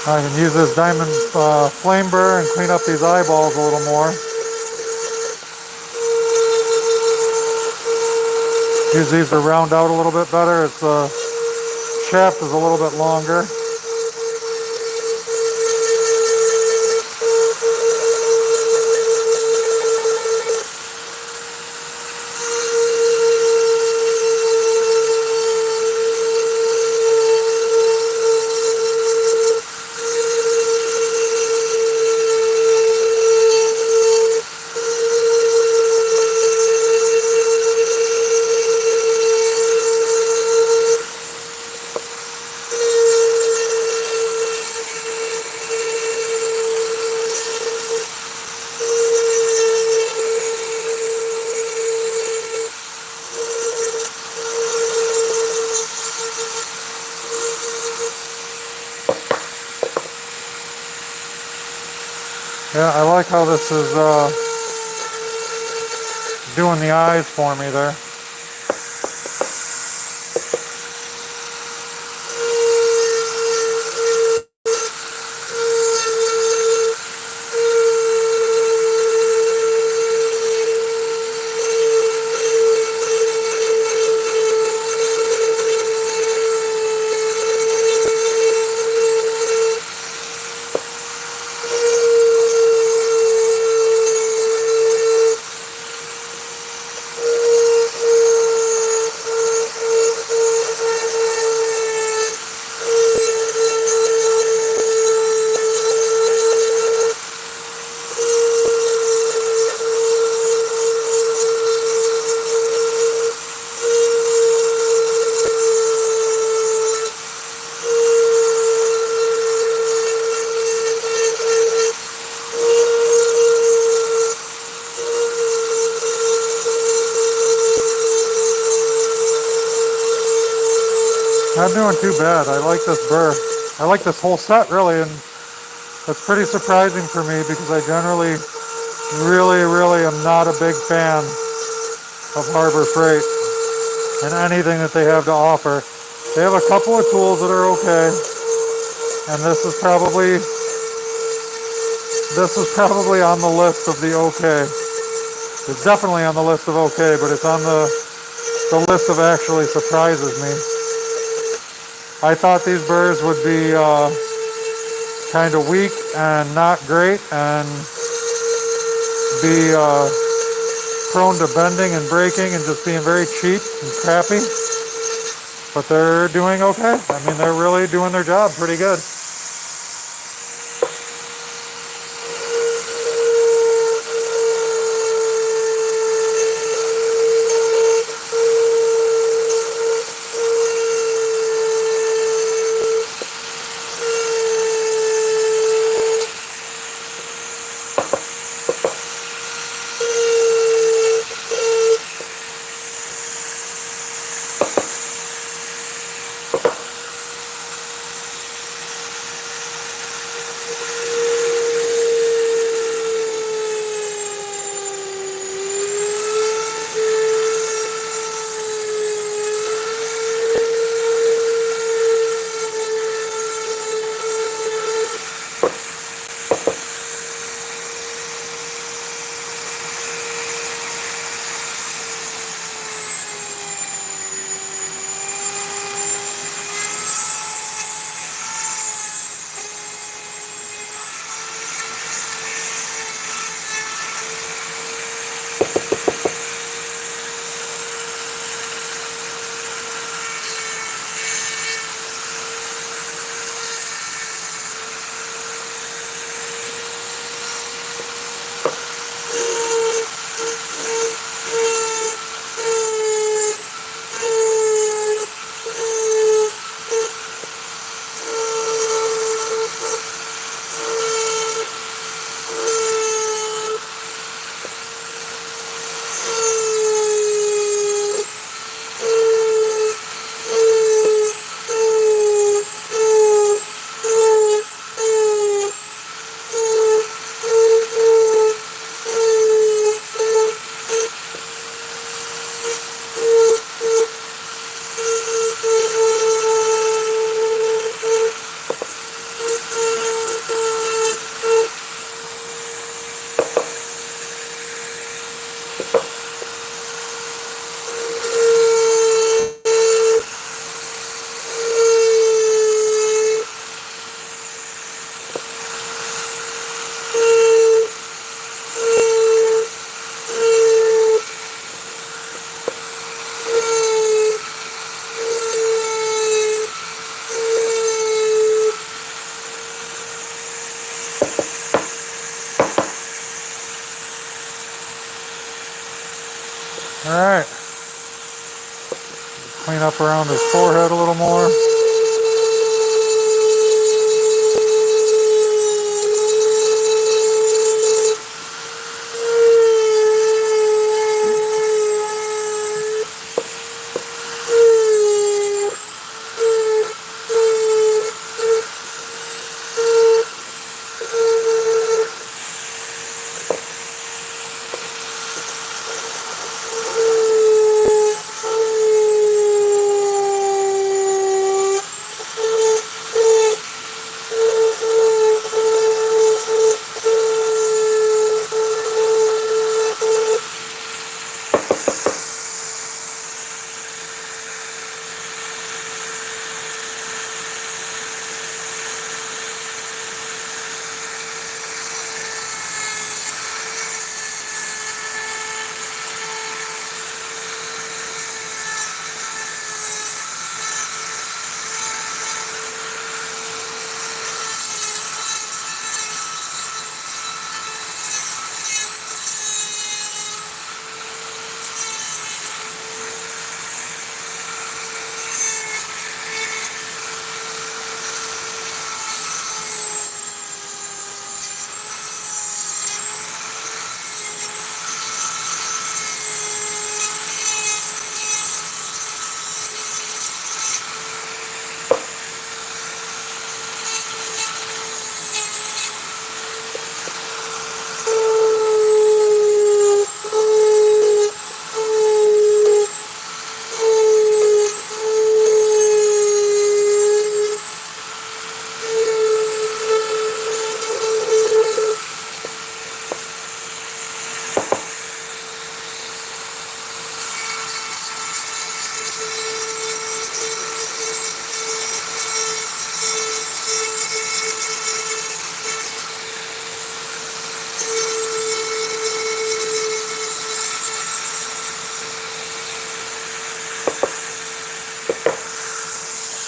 I can use this diamond flame burr and clean up these eyeballs a little more. Use these to round out a little bit better. It's a shaft is a little bit longer. Yeah, I like how this is doing the eyes for me there. Not doing too bad. I like this burr. I like this whole set really, and that's pretty surprising for me because I generally really am not a big fan of Harbor Freight and anything that they have to offer. They have a couple of tools that are okay, and this is probably on the list of the okay. It's definitely on the list of okay, but it's on the list of actually surprises me. I thought these burrs would be kind of weak and not great and be prone to bending and breaking and just being very cheap and crappy. But they're doing okay. I mean, they're really doing their job pretty good. up around his forehead a little more.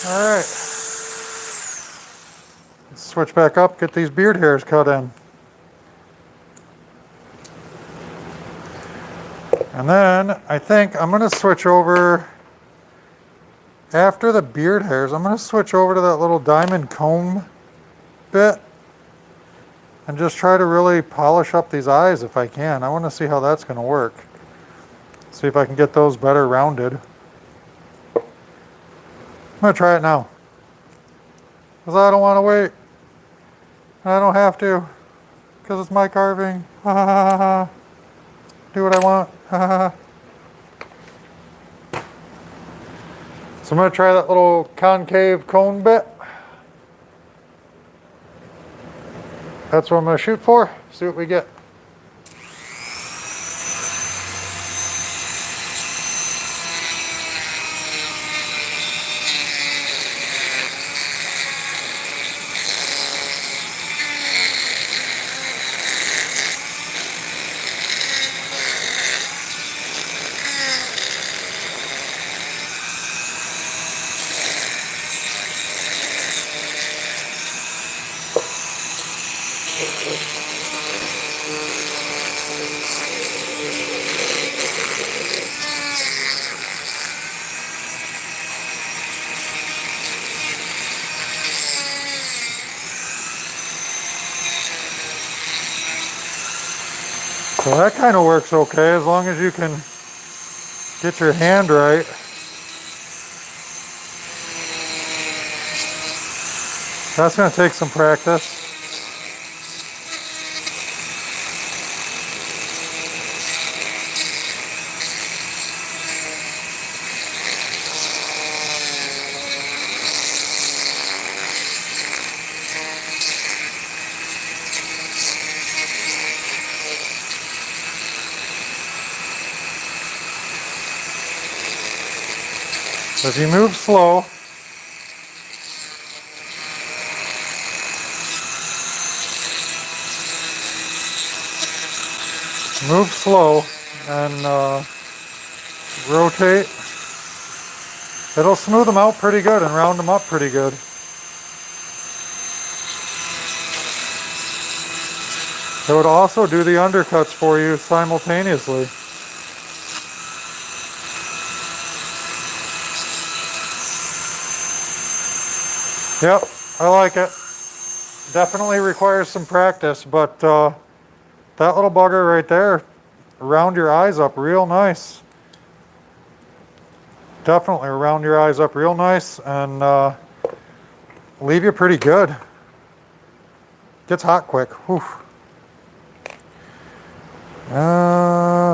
All right, let's switch back up, get these beard hairs cut in. And then I think I'm gonna switch over, after the beard hairs, I'm gonna switch over to that little diamond comb bit and just try to really polish up these eyes if I can. I wanna see how that's gonna work. See if I can get those better rounded. I'm gonna try it now, because I don't want to wait. I don't have to, because it's my carving. Ha ha ha ha. Do what I want. Ha ha ha. So I'm gonna try that little concave cone bit. That's what I'm gonna shoot for. See what we get. So that kind of works okay, as long as you can get your hand right. That's going to take some practice. So if you move slow, and rotate, it'll smooth them out pretty good and round them up pretty good. It would also do the undercuts for you simultaneously. Yep, I like it. Definitely requires some practice, but that little bugger right there, round your eyes up real nice. Definitely round your eyes up real nice and leave you pretty good. Gets hot quick. Whew.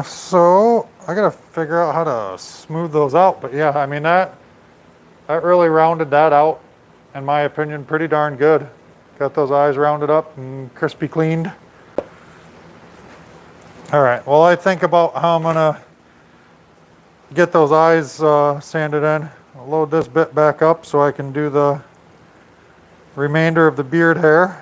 So I gotta figure out how to smooth those out, but yeah, I mean that really rounded that out, in my opinion, pretty darn good. Got those eyes rounded up and crispy cleaned. All right, well, I think about how I'm gonna get those eyes sanded in. I'll load this bit back up so I can do the remainder of the beard hair.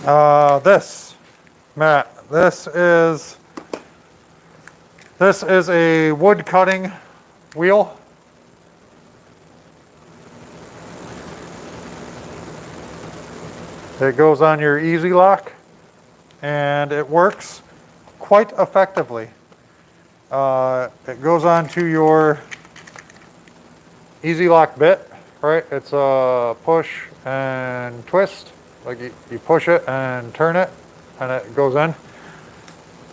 This, Matt, this is a wood cutting wheel. It goes on your Easy Lock and it works quite effectively. It goes onto your Easy Lock bit, right? It's a push and twist. Like you push it and turn it and it goes in.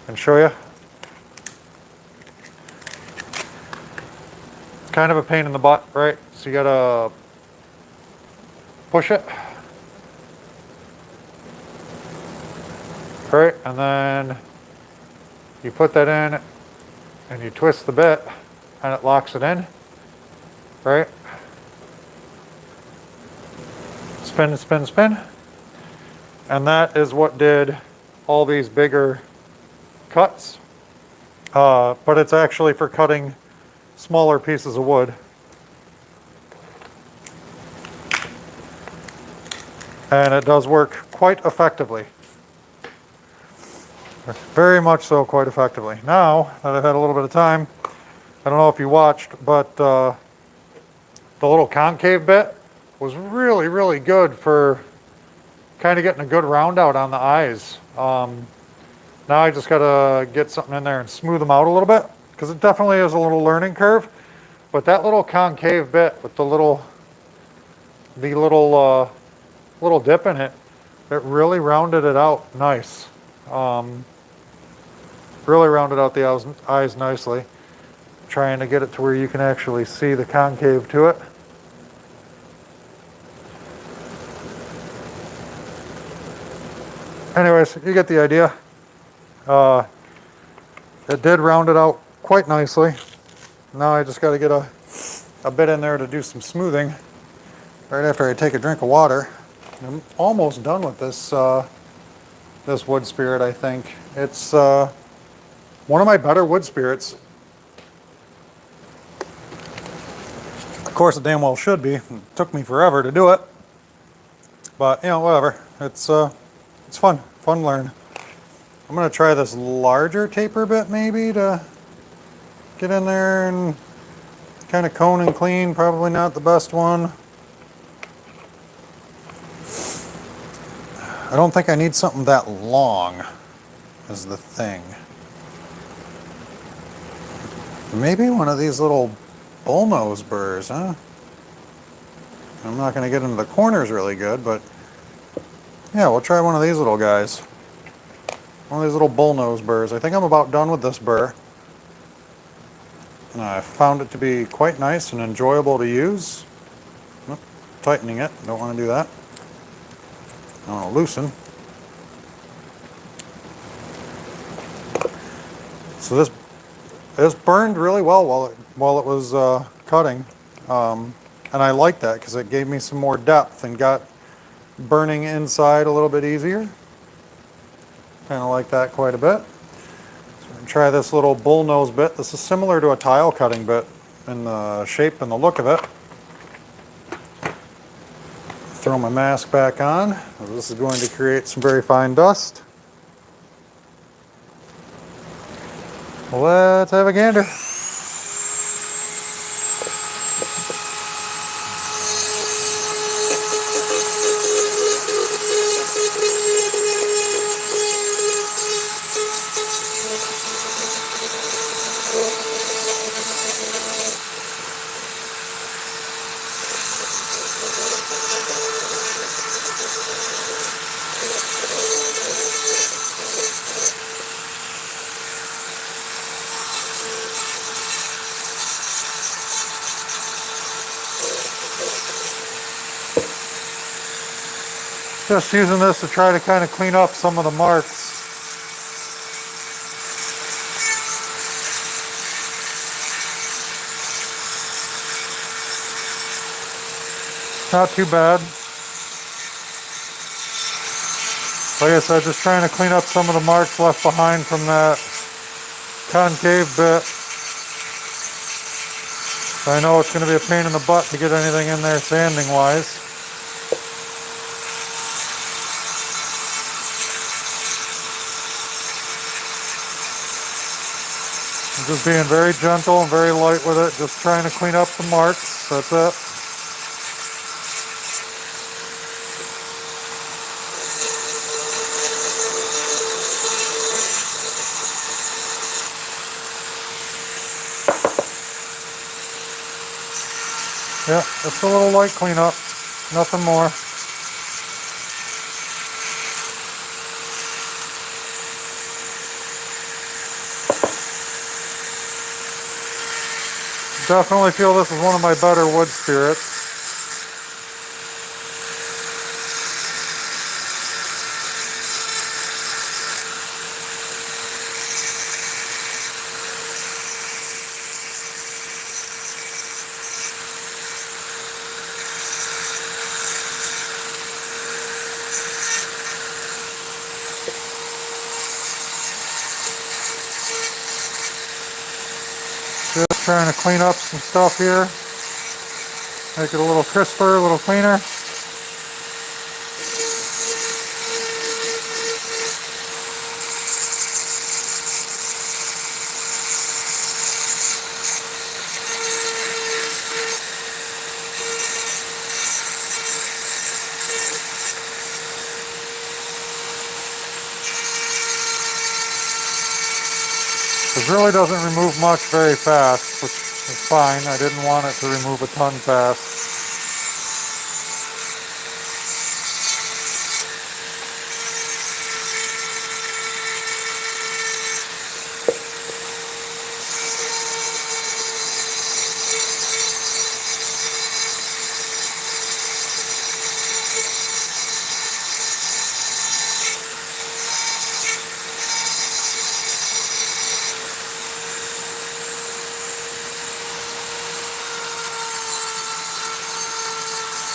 And show you. It's kind of a pain in the butt, right? So you gotta push it. Right, and then you put that in and you twist the bit and it locks it in, right? Spin, spin, spin. And that is what did all these bigger cuts. But it's actually for cutting smaller pieces of wood. And it does work quite effectively. Very much so, quite effectively. Now that I've had a little bit of time, I don't know if you watched, but the little concave bit was really, really good for kind of getting a good round out on the eyes. Now I just gotta get something in there and smooth them out a little bit, because it definitely is a little learning curve. But that little concave bit with the little dip in it, it really rounded it out nice. Really rounded out the eyes nicely. Trying to get it to where you can actually see the concave to it. Anyways, you get the idea. It did round it out quite nicely. Now I just got to get a bit in there to do some smoothing right after I take a drink of water. I'm almost done with this this wood spirit, I think. It's one of my better wood spirits. Of course, it damn well should be. It took me forever to do it. But, you know, whatever. It's fun. Fun to learn. I'm going to try this larger taper bit maybe to get in there and kind of cone and clean. Probably not the best one. I don't think I need something that long is the thing. Maybe one of these little bullnose burrs, huh? I'm not going to get into the corners really good, but yeah, we'll try one of these little guys. One of these little bullnose burrs. I think I'm about done with this burr. And I found it to be quite nice and enjoyable to use. Oop, tightening it, don't want to do that. I want to loosen. So this burned really well while it was cutting, and I like that because it gave me some more depth and got burning inside a little bit easier. Kind of like that quite a bit. So I'm going to try this little bullnose bit. This is similar to a tile cutting bit in the shape and the look of it. Throw my mask back on. This is going to create some very fine dust. Let's have a gander. Just using this to try to kind of clean up some of the marks. Not too bad. Like I said, just trying to clean up some of the marks left behind from that concave bit. I know it's going to be a pain in the butt to get anything in there sanding wise. Just being very gentle and very light with it, just trying to clean up the marks, that's it. Yeah, just a little light cleanup, nothing more. Definitely feel this is one of my better wood spirits. Just trying to clean up some stuff here. Make it a little crisper, a little cleaner. It really doesn't remove much very fast, which is fine. I didn't want it to remove a ton fast.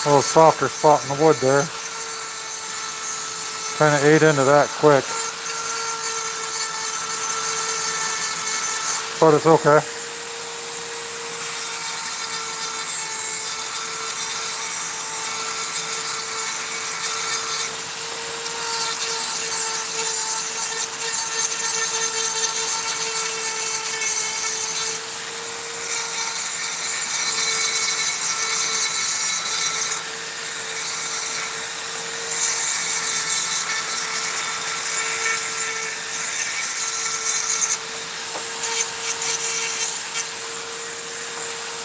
A little softer spot in the wood there. Kind of ate into that quick. But it's okay.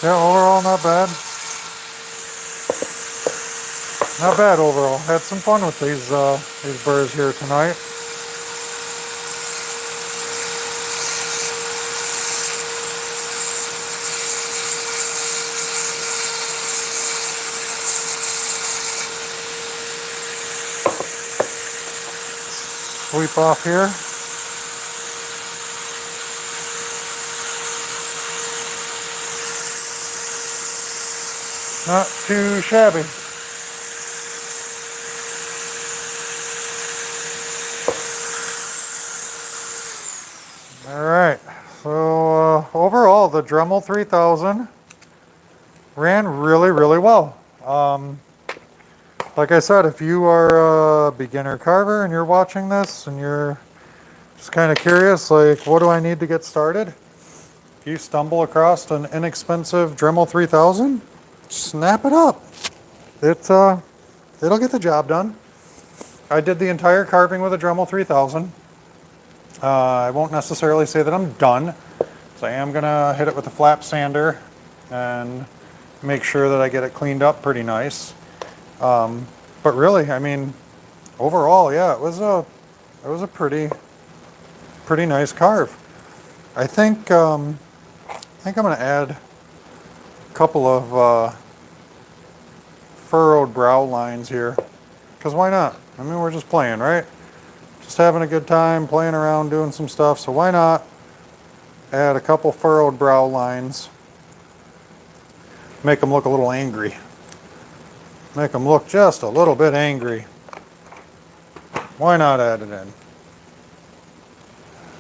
Yeah, overall not bad. Not bad overall. Had some fun with these burrs here tonight. Sweep off here. Not too shabby. All right, so overall the Dremel 3000 ran really, really well. Like I said, if you are a beginner carver and you're watching this and you're just kind of curious, like, what do I need to get started? If you stumble across an inexpensive Dremel 3000, snap it up. It'll get the job done. I did the entire carving with a Dremel 3000. I won't necessarily say that I'm done, so I am gonna hit it with a flap sander and make sure that I get it cleaned up pretty nice. But really, I mean, overall, yeah, it was a pretty nice carve. I think I'm gonna add a couple of furrowed brow lines here, because why not? I mean, we're just playing, right? Just having a good time, playing around, doing some stuff, so why not add a couple furrowed brow lines, make them look a little angry. Make them look just a little bit angry. Why not add it in?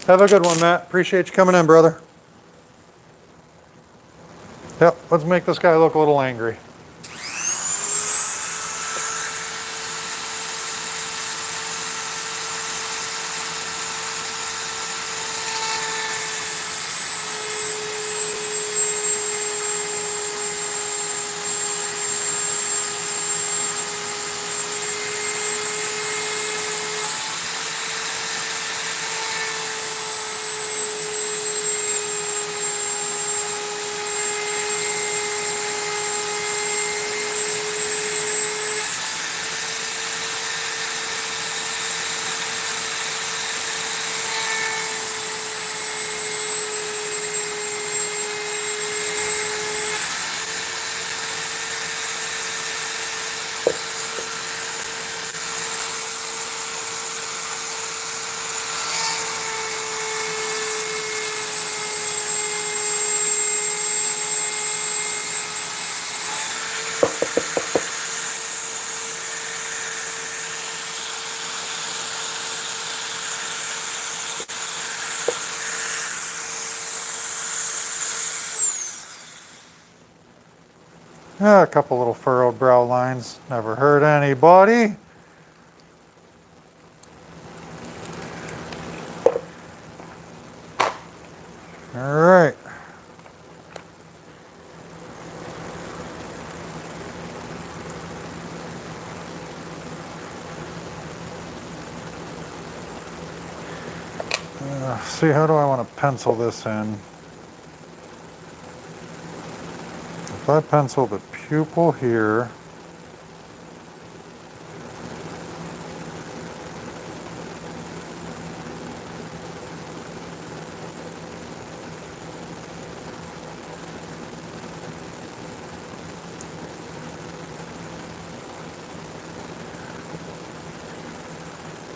Have a good one, Matt. Appreciate you coming in, brother. Yep, let's make this guy look a little angry. Yeah, a couple little furrowed brow lines. Never hurt anybody. All right. See, how do I want to pencil this in? If I pencil the pupil here,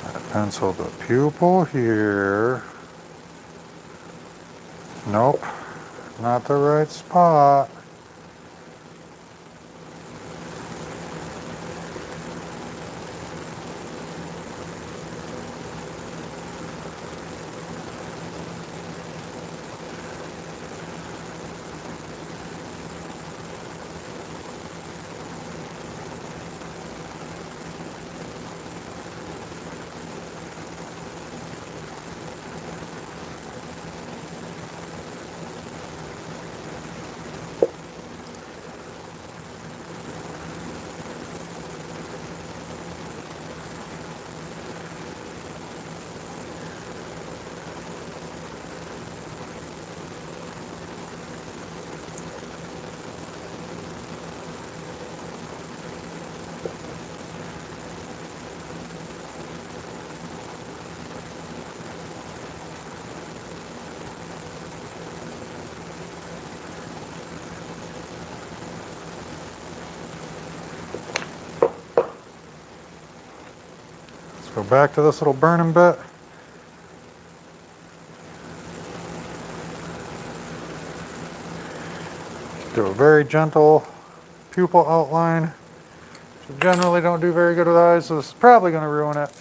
I pencil the pupil here. Nope, not the right spot. Let's go back to this little burning bit. Do a very gentle pupil outline. Which I generally don't do very good with eyes, so this is probably going to ruin it.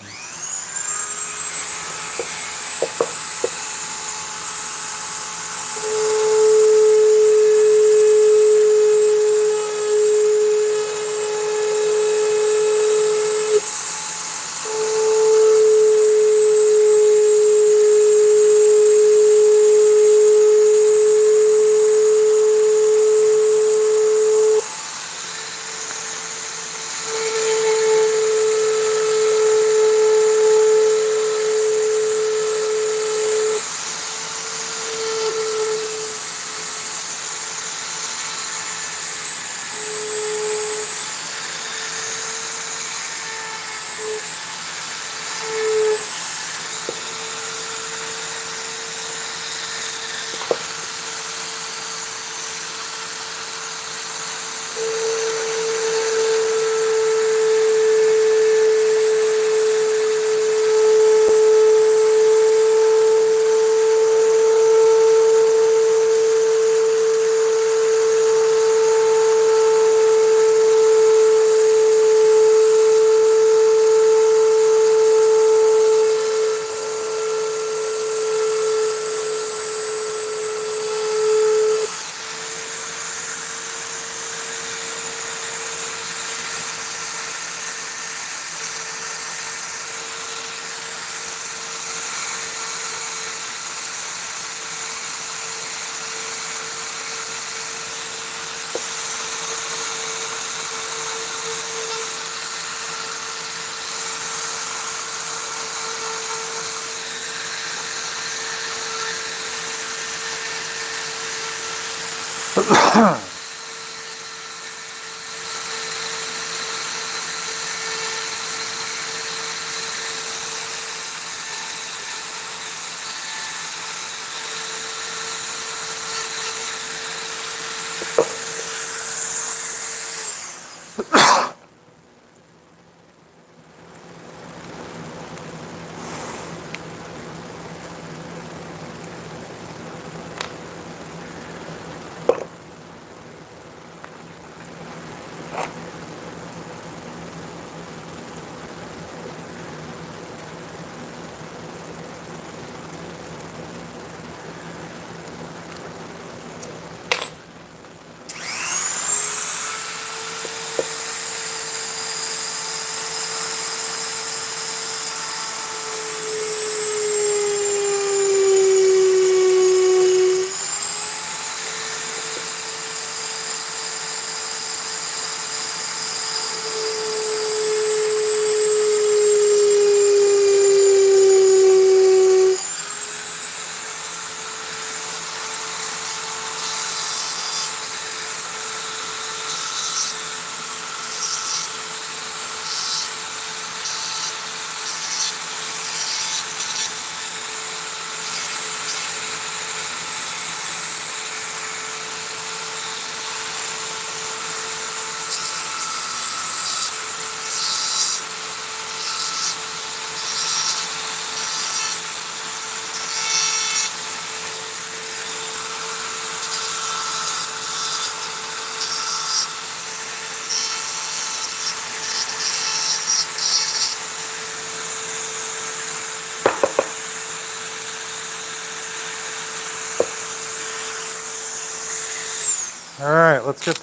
let's get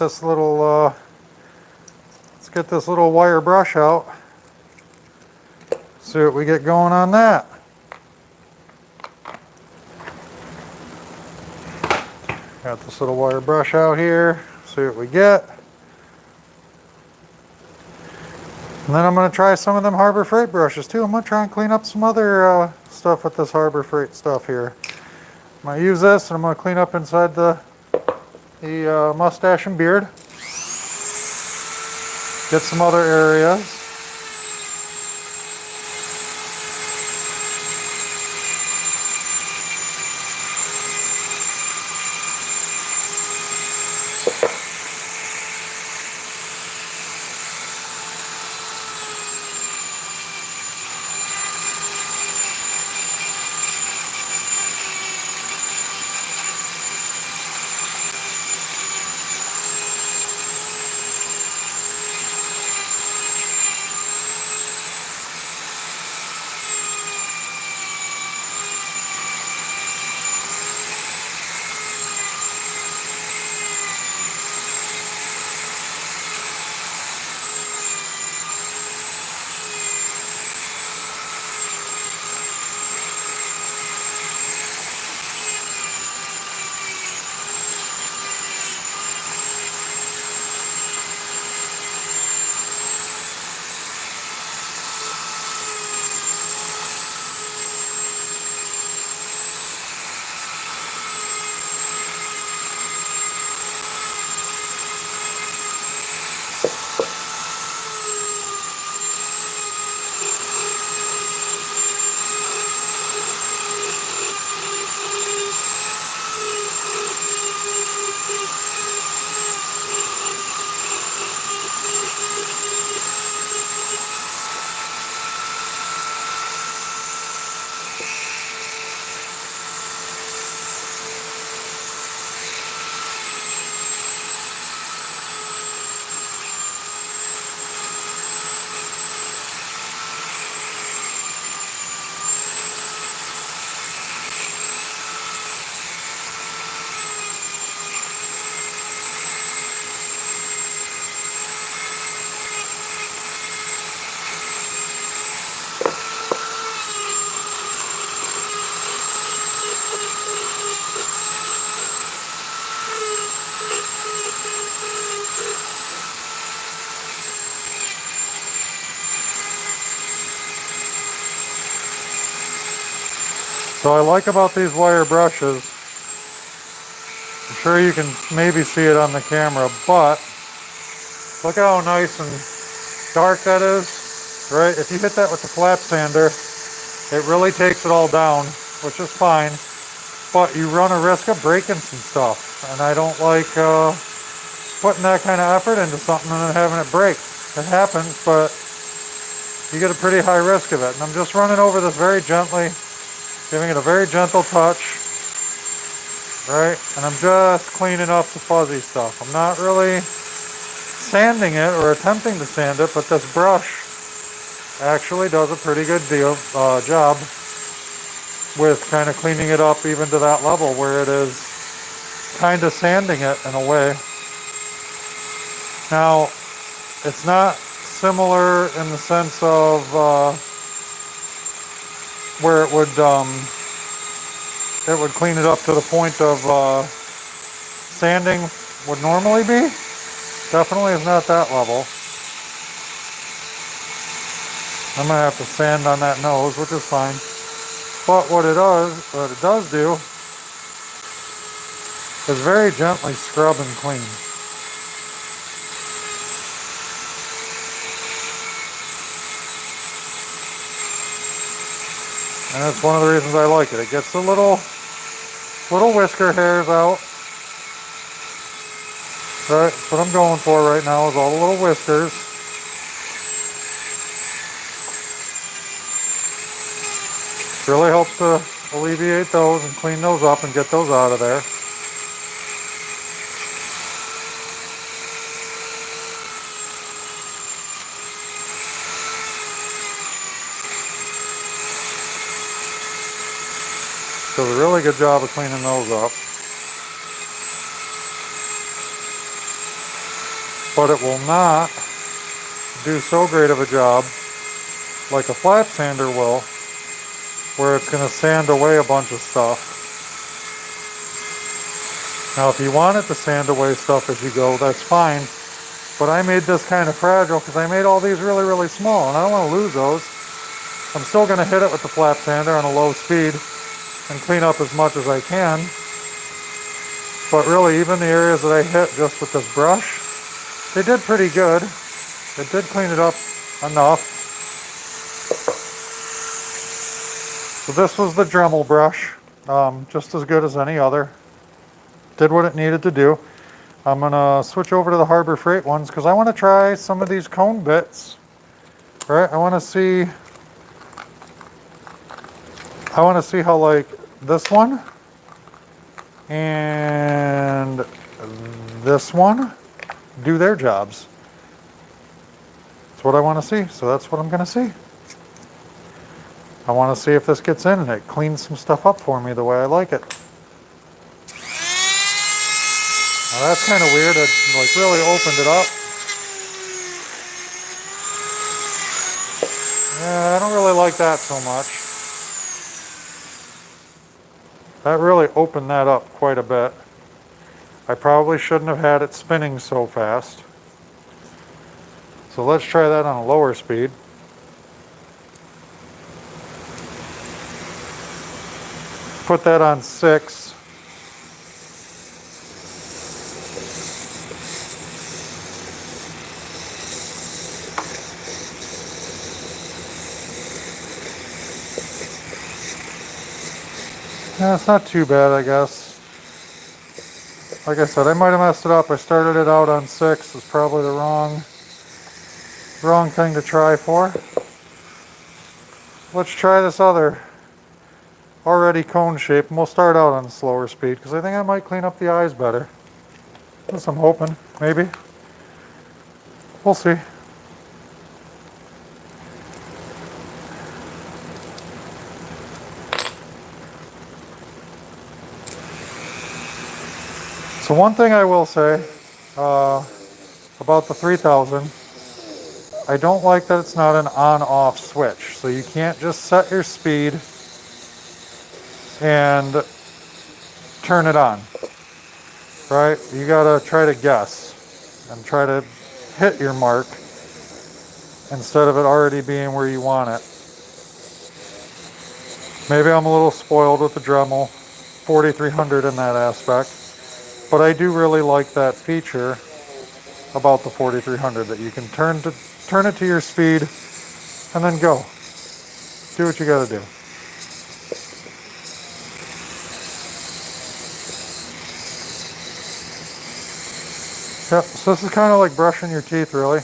this little wire brush out. See what we get going on that. Got this little wire brush out here. See what we get. And then I'm going to try some of them Harbor Freight brushes too. I'm going to try and clean up some other stuff with this Harbor Freight stuff here. I'm going to use this and I'm going to clean up inside the mustache and beard. Get some other areas. So I like about these wire brushes, I'm sure you can maybe see it on the camera, but look how nice and dark that is, right? If you hit that with the flat sander, it really takes it all down, which is fine, but you run a risk of breaking some stuff, and I don't like putting that kind of effort into something and then having it break. It happens, but you get a pretty high risk of it. And I'm just running over this very gently, giving it a very gentle touch, right? And I'm just cleaning up the fuzzy stuff. I'm not really sanding it or attempting to sand it, but this brush actually does a pretty good job with kind of cleaning it up even to that level where it is kind of sanding it in a way. Now, it's not similar in the sense of where it would clean it up to the point of sanding would normally be. Definitely is not that level. I'm gonna have to sand on that nose, which is fine. But what it does do is very gently scrub and clean. And that's one of the reasons I like it. It gets the little whisker hairs out. Right, that's what I'm going for right now, is all the little whiskers. Really helps to alleviate those and clean those up and get those out of there. Does a really good job of cleaning those up. but it will not do so great of a job like a flat sander will, where it's going to sand away a bunch of stuff. Now, if you want it to sand away stuff as you go, that's fine. But I made this kind of fragile because I made all these really, really small, and I don't want to lose those. I'm still going to hit it with the flat sander on a low speed and clean up as much as I can. But really, even the areas that I hit just with this brush, they did pretty good. It did clean it up enough. So this was the Dremel brush, just as good as any other. Did what it needed to do. I'm gonna switch over to the Harbor Freight ones because I want to try some of these cone bits. Right? I want to see how like this one and this one do their jobs. That's what I want to see. So that's what I'm gonna see. I want to see if this gets in and it cleans some stuff up for me the way I like it. Now that's kind of weird. It like really opened it up. Yeah, I don't really like that so much. That really opened that up quite a bit. I probably shouldn't have had it spinning so fast. So let's try that on a lower speed. Put that on 6. Yeah, it's not too bad, I guess. Like I said, I might have messed it up. I started it out on 6. It's probably the wrong thing to try for. Let's try this other already cone shape, and we'll start out on a slower speed because I think I might clean up the eyes better. That's what I'm hoping, maybe. We'll see. So one thing I will say about the 3000, I don't like that it's not an on-off switch. So you can't just set your speed and turn it on, right? You gotta try to guess and try to hit your mark instead of it already being where you want it. Maybe I'm a little spoiled with the Dremel 4300 in that aspect. But I do really like that feature about the 4300 that you can turn it to your speed and then go. Do what you gotta do. Yep, so this is kind of like brushing your teeth, really.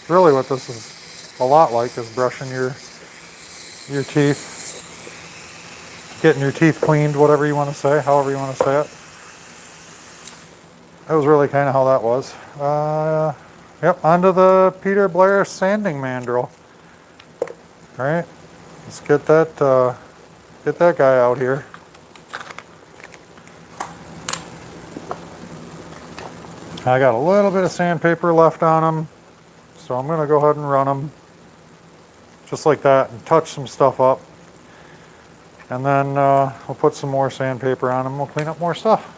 Really what this is a lot like is brushing your teeth. Getting your teeth cleaned, whatever you want to say, however you want to say it. That was really kind of how that was. Yep, onto the Peter Blair sanding mandrel. All right, let's get that guy out here. I got a little bit of sandpaper left on him, so I'm gonna go ahead and run him just like that and touch some stuff up. And then we'll put some more sandpaper on him. We'll clean up more stuff.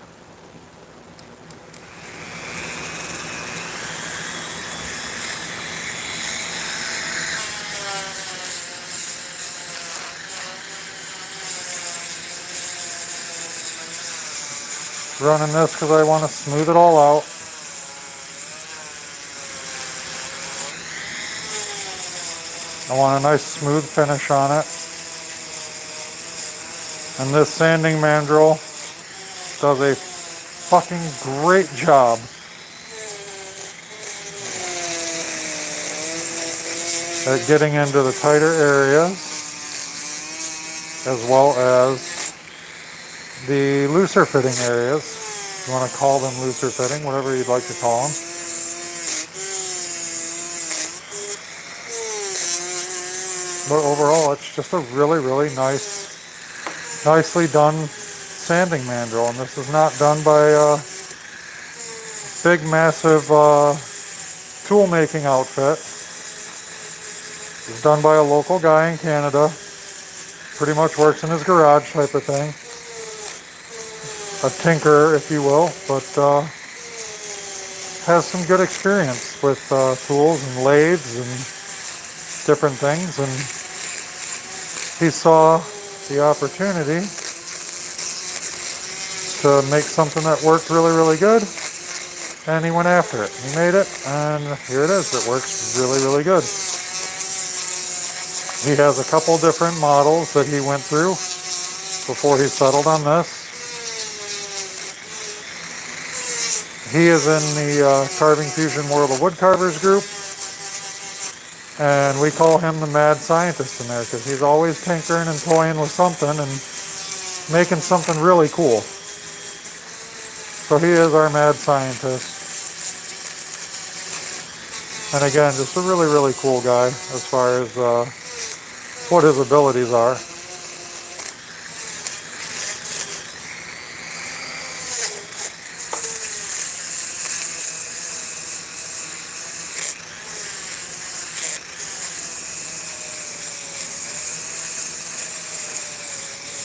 Running this because I want to smooth it all out. I want a nice smooth finish on it. And this sanding mandrel does a fucking great job at getting into the tighter areas as well as the looser fitting areas. You want to call them looser fitting, whatever you'd like to call them. But overall, it's just a really, really nicely done sanding mandrel. And this is not done by big, massive tool making outfit. It's done by a local guy in Canada. Pretty much works in his garage type of thing. A tinkerer, if you will, but has some good experience with tools and lathes and different things. And he saw the opportunity to make something that worked really, really good. And he went after it. He made it, and here it is. It works really, really good. He has a couple different models that he went through before he settled on this. He is in the Carving Fusion World of Woodcarvers group, and we call him the mad scientist in there because he's always tinkering and toying with something and making something really cool. So he is our mad scientist. And again, just a really, really cool guy as far as what his abilities are.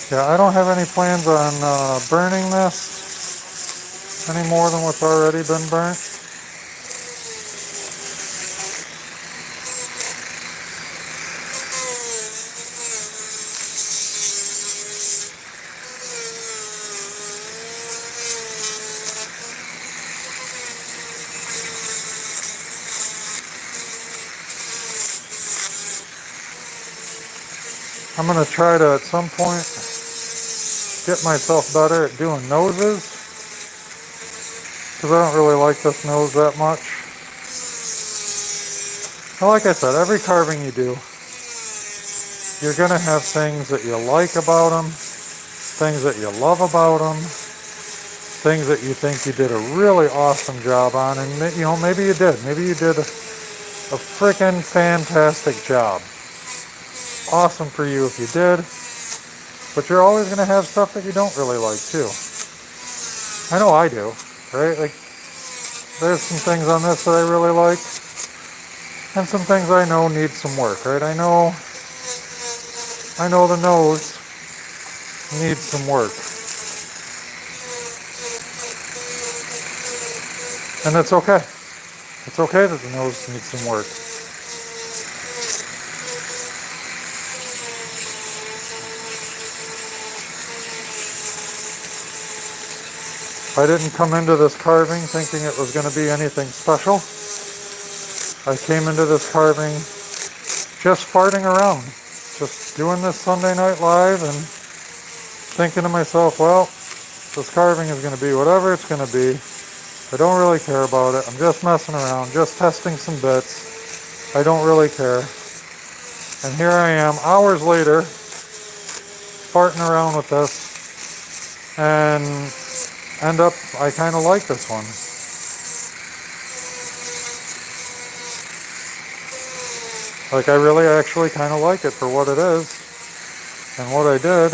Yeah, I don't have any plans on burning this any more than what's already been burnt. I'm going to try to, at some point, get myself better at doing noses, because I don't really like this nose that much. And like I said, every carving you do, you're going to have things that you like about them, things that you love about them, things that you think you did a really awesome job on, and you know, maybe you did. Maybe you did a freaking fantastic job. Awesome for you if you did, but you're always going to have stuff that you don't really like too. I know I do, right? Like, there's some things on this that I really like, and some things I know need some work, right? I know the nose needs some work. And it's okay. It's okay that the nose needs some work. I didn't come into this carving thinking it was going to be anything special. I came into this carving just farting around, just doing this Sunday Night Live and thinking to myself, well, this carving is going to be whatever it's going to be. I don't really care about it. I'm just messing around, just testing some bits. I don't really care. And here I am, hours later, farting around with this, and end up, I kind of like this one. Like, I really actually kind of like it for what it is and what I did.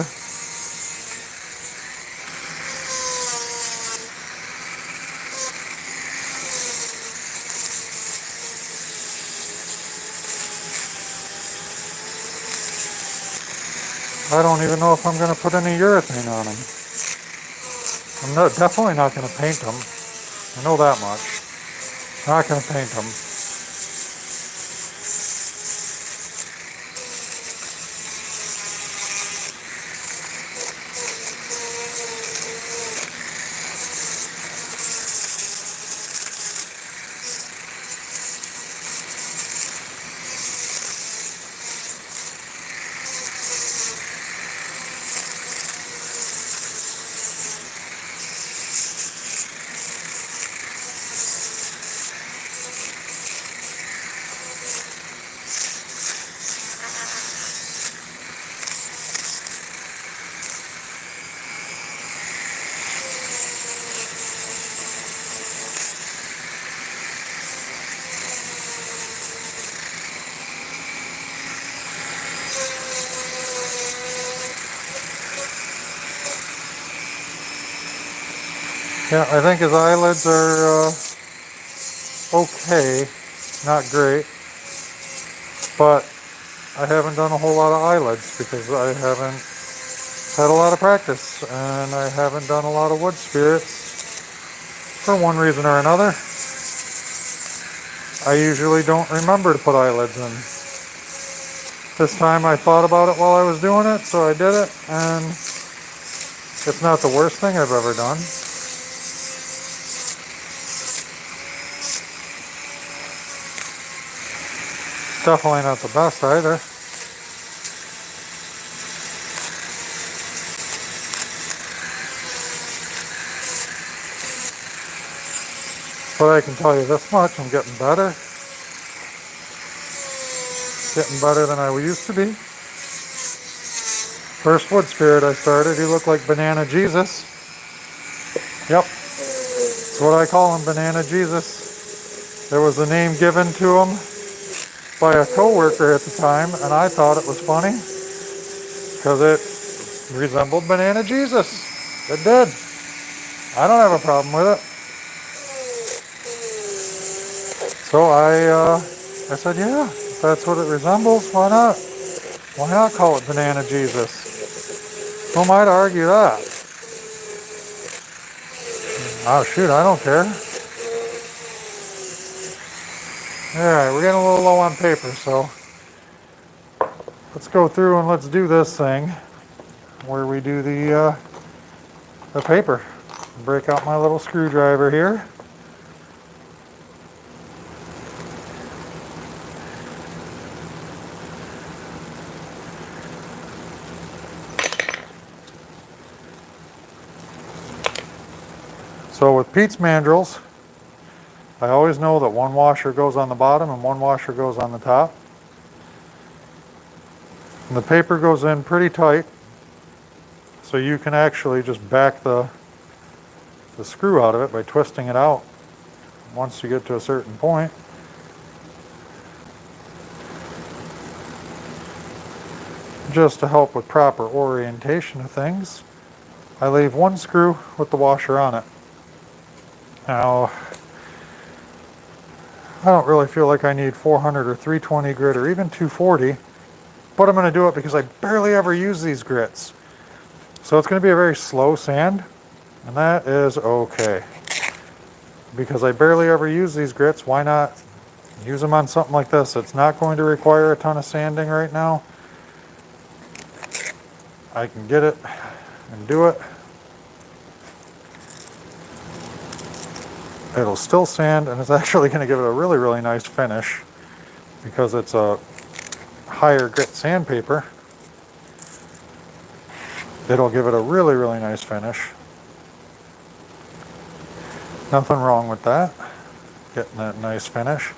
I don't even know if I'm going to put any urethane on them. I'm definitely not going to paint them. I know that much. Not going to paint them. Yeah, I think his eyelids are okay, not great, but I haven't done a whole lot of eyelids because I haven't had a lot of practice and I haven't done a lot of wood spirits for one reason or another. I usually don't remember to put eyelids in. This time I thought about it while I was doing it, so I did it, and it's not the worst thing I've ever done. Definitely not the best either. But I can tell you this much, I'm getting better. Getting better than I used to be. First wood spirit I started, he looked like Banana Jesus. Yep, that's what I call him, Banana Jesus. There was a name given to him by a co-worker at the time, and I thought it was funny because it resembled Banana Jesus. It did. I don't have a problem with it. So I said, yeah, if that's what it resembles, why not? Why not call it Banana Jesus? Who am I to argue that? Oh shoot, I don't care. Alright, we're getting a little low on paper, so let's go through and let's do this thing where we do the paper. Break out my little screwdriver here. So with Pete's mandrels, I always know that one washer goes on the bottom and one washer goes on the top. And the paper goes in pretty tight, so you can actually just back the screw out of it by twisting it out once you get to a certain point. Just to help with proper orientation of things, I leave one screw with the washer on it. Now, I don't really feel like I need 400 or 320 grit or even 240, but I'm going to do it because I barely ever use these grits. So it's going to be a very slow sand, and that is okay. Because I barely ever use these grits, why not use them on something like this? It's not going to require a ton of sanding right now. I can get it and do it. It'll still sand, and it's actually going to give it a really, really nice finish because it's a higher grit sandpaper. It'll give it a really, really nice finish. Nothing wrong with that. Getting that nice finish.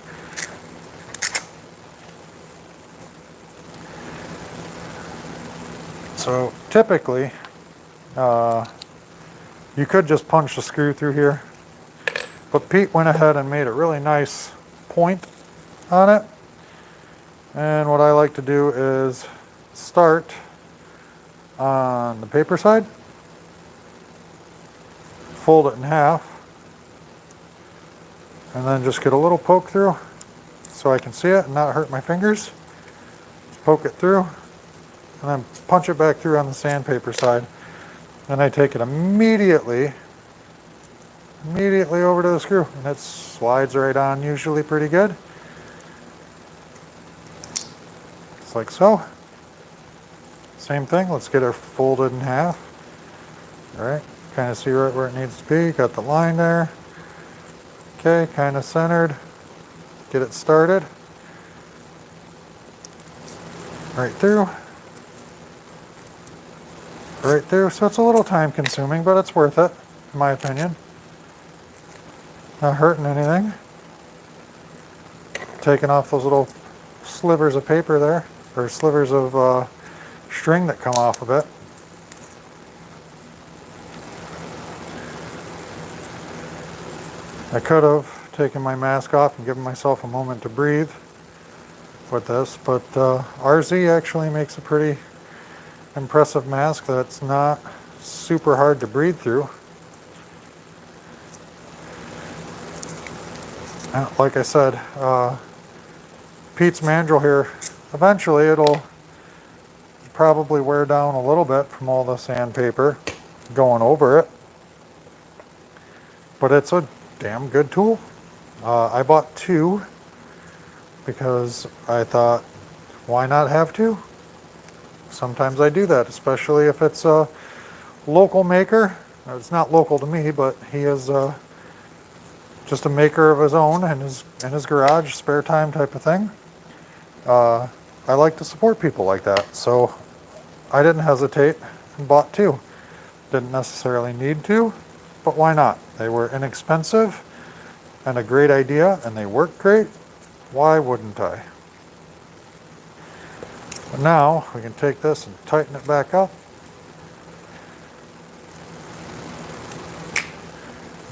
So typically, you could just punch the screw through here. But Pete went ahead and made a really nice point on it. And what I like to do is start on the paper side, fold it in half, and then just get a little poke through so I can see it and not hurt my fingers. Poke it through, and then punch it back through on the sandpaper side. And I take it immediately over to the screw, and it slides right on usually pretty good. Just like so. Same thing, let's get her folded in half. Alright, kind of see right where it needs to be, got the line there. Okay, kind of centered. Get it started. Right through. Right through, so it's a little time consuming, but it's worth it, in my opinion. Not hurting anything. Taking off those little slivers of paper there, or slivers of string that come off of it. I could have taken my mask off and given myself a moment to breathe with this, but RZ actually makes a pretty impressive mask that's not super hard to breathe through. like I said, Pete's mandrel here, eventually it'll probably wear down a little bit from all the sandpaper going over it, but it's a damn good tool. I bought two because I thought, why not have two? Sometimes I do that, especially if it's a local maker. It's not local to me, but he is just a maker of his own in his garage, spare time type of thing. I like to support people like that, so I didn't hesitate and bought two. Didn't necessarily need to, but why not? They were inexpensive and a great idea, and they work great. Why wouldn't I? But now we can take this and tighten it back up.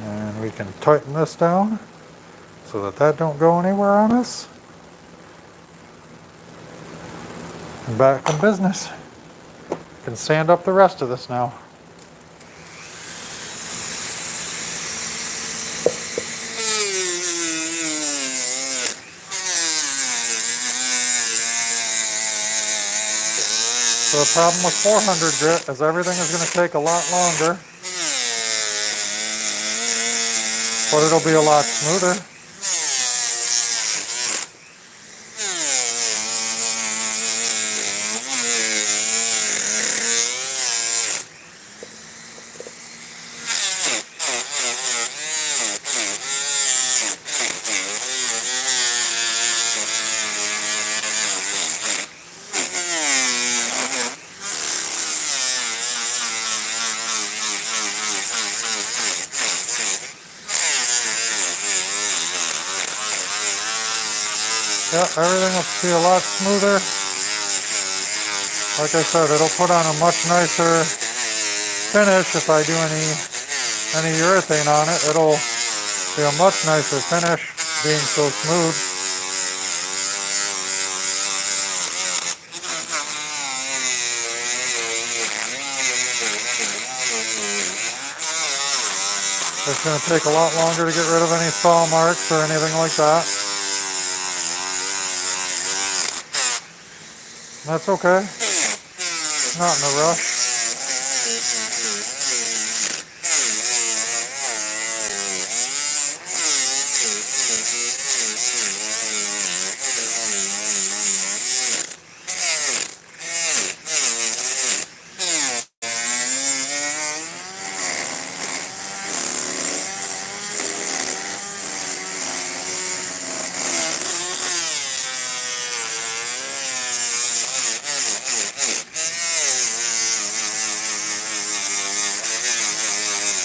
And we can tighten this down so that don't go anywhere on us. And back in business. Can sand up the rest of this now. So the problem with 400 grit is everything is going to take a lot longer, but it'll be a lot smoother. Yeah, everything will be a lot smoother. Like I said, it'll put on a much nicer finish if I do any urethane on it. It'll be a much nicer finish being so smooth. It's going to take a lot longer to get rid of any saw marks or anything like that. That's okay. Not in a rush.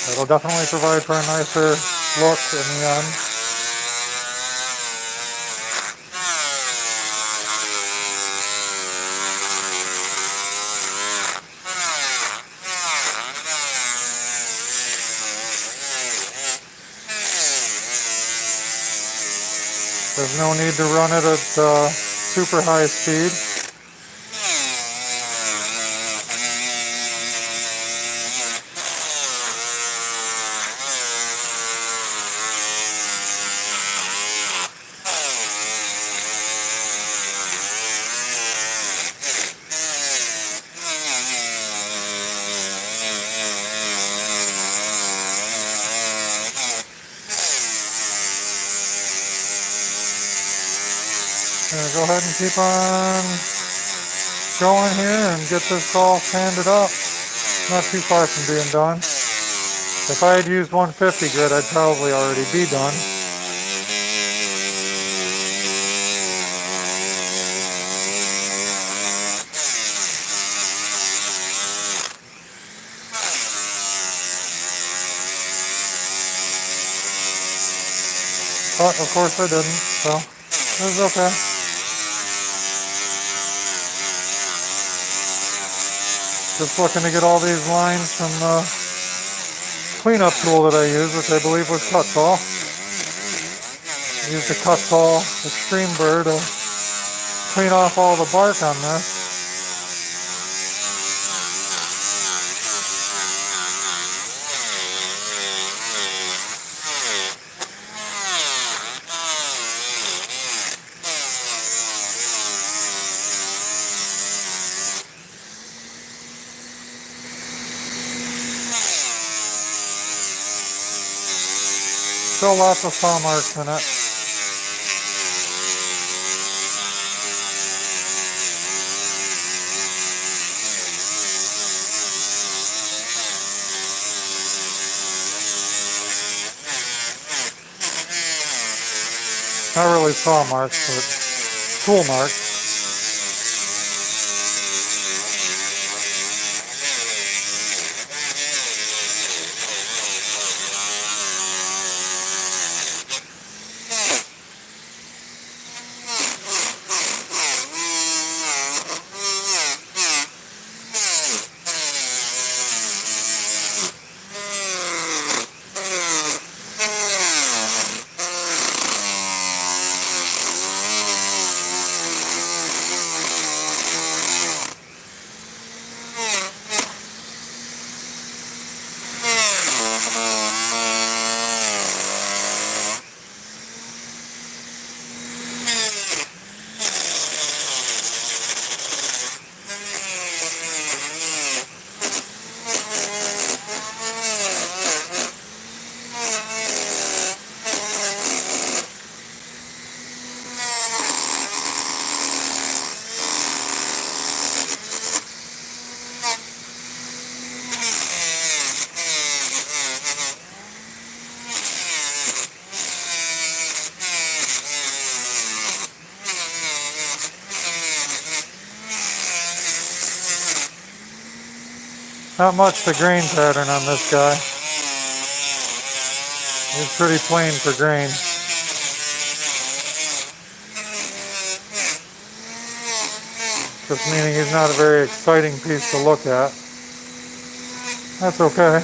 It'll definitely provide for a nicer look in the end. There's no need to run it at super high speed. Gonna go ahead and keep on going here and get this all sanded up. Not too far from being done. If I had used 150 grit, I'd probably already be done. But of course I didn't, so it was okay. Just looking to get all these lines from the cleanup tool that I used, which I believe was Cutsaw. I used the Cutsaw Extreme Burr to clean off all the bark on this. Still lots of saw marks in it. Not really saw marks, but tool marks. Not much to grain pattern on this guy. He's pretty plain for grain. Just meaning he's not a very exciting piece to look at. That's okay.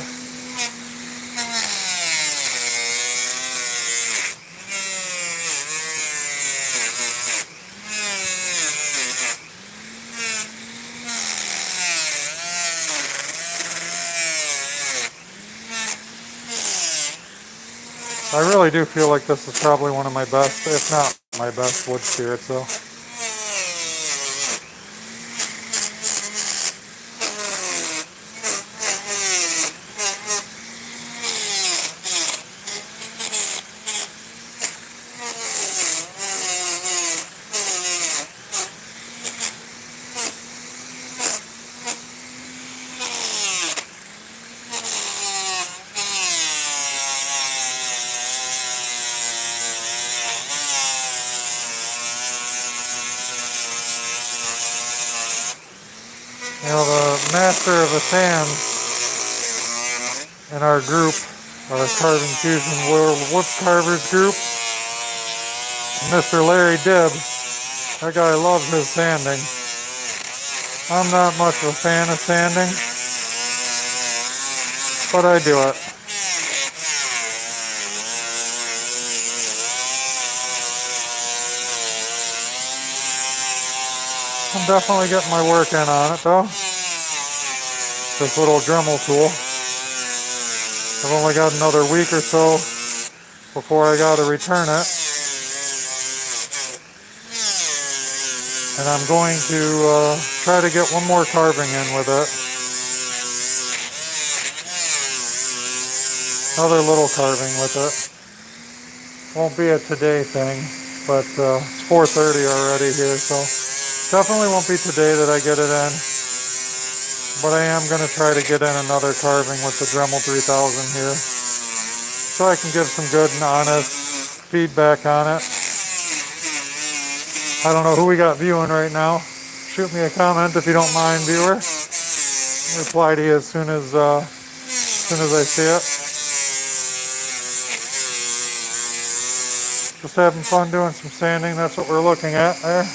I really do feel like this is probably one of my best, if not my best, wood spirits though. You know, the master of the sand in our group, our Carving Fusion World Wood Carvers group, Mr. Larry Dibbs, that guy loves his sanding. I'm not much of a fan of sanding, but I do it. I'm definitely getting my work in on it though. This little Dremel tool. I've only got another week or so before I gotta return it. And I'm going to try to get one more carving in with it. Another little carving with it. Won't be a today thing, but it's 4:30 already here, so definitely won't be today that I get it in. But I am going to try to get in another carving with the Dremel 3000 here, so I can give some good and honest feedback on it. I don't know who we got viewing right now. Shoot me a comment if you don't mind, viewer. I'll reply to you as soon as I see it. Just having fun doing some sanding. That's what we're looking at there.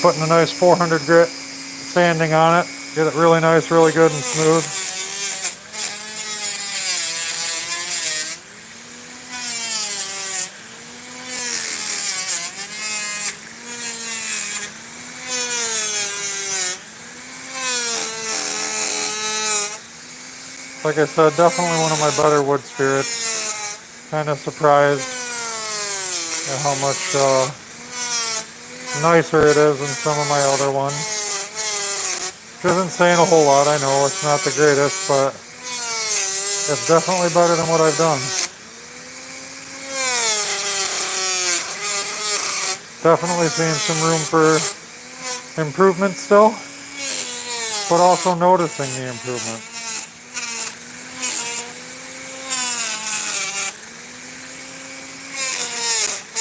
Putting a nice 400 grit sanding on it. Get it really nice, really good and smooth. Like I said, definitely one of my better wood spirits. Kind of surprised at how much nicer it is than some of my other ones. Which isn't saying a whole lot, I know it's not the greatest, but It's definitely better than what I've done. Definitely seeing some room for improvement still, but also noticing the improvement.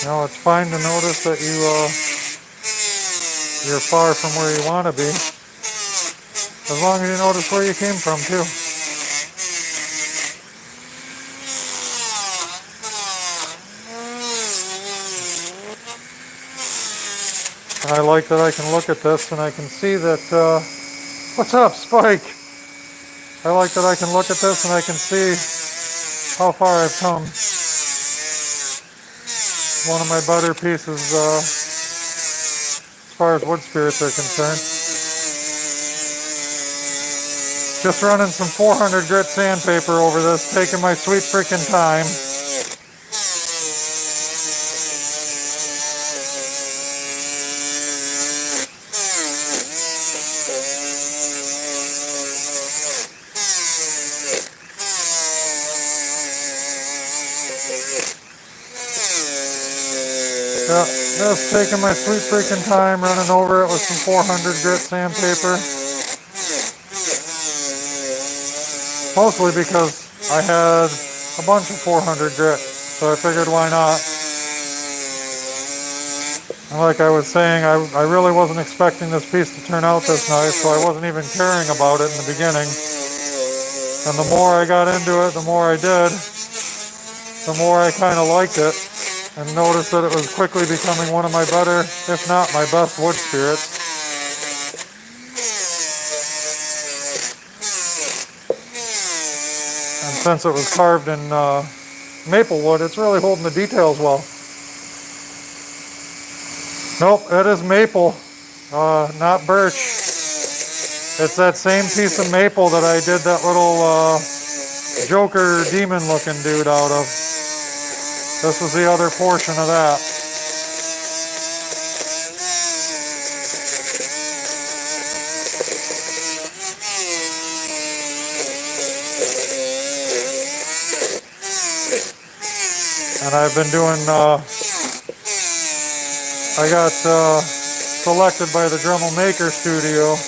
You know, it's fine to notice that you're far from where you want to be, as long as you notice where you came from too. And I like that I can look at this and I can see that, what's up, Spike? I like that I can look at this and I can see how far I've come. One of my better pieces as far as wood spirits are concerned. Just running some 400 grit sandpaper over this, taking my sweet freaking time. Yeah, just taking my sweet freaking time, running over it with some 400 grit sandpaper. Mostly because I had a bunch of 400 grit, so I figured why not. And like I was saying, I really wasn't expecting this piece to turn out this nice, so I wasn't even caring about it in the beginning. And the more I got into it, the more I did, the more I kind of liked it, and noticed that it was quickly becoming one of my better, if not my best, wood spirits. And since it was carved in maple wood, it's really holding the details well. Nope, it is maple, not birch. It's that same piece of maple that I did that little Joker demon looking dude out of. This is the other portion of that. And I've been doing, I got selected by the Dremel Maker Studio,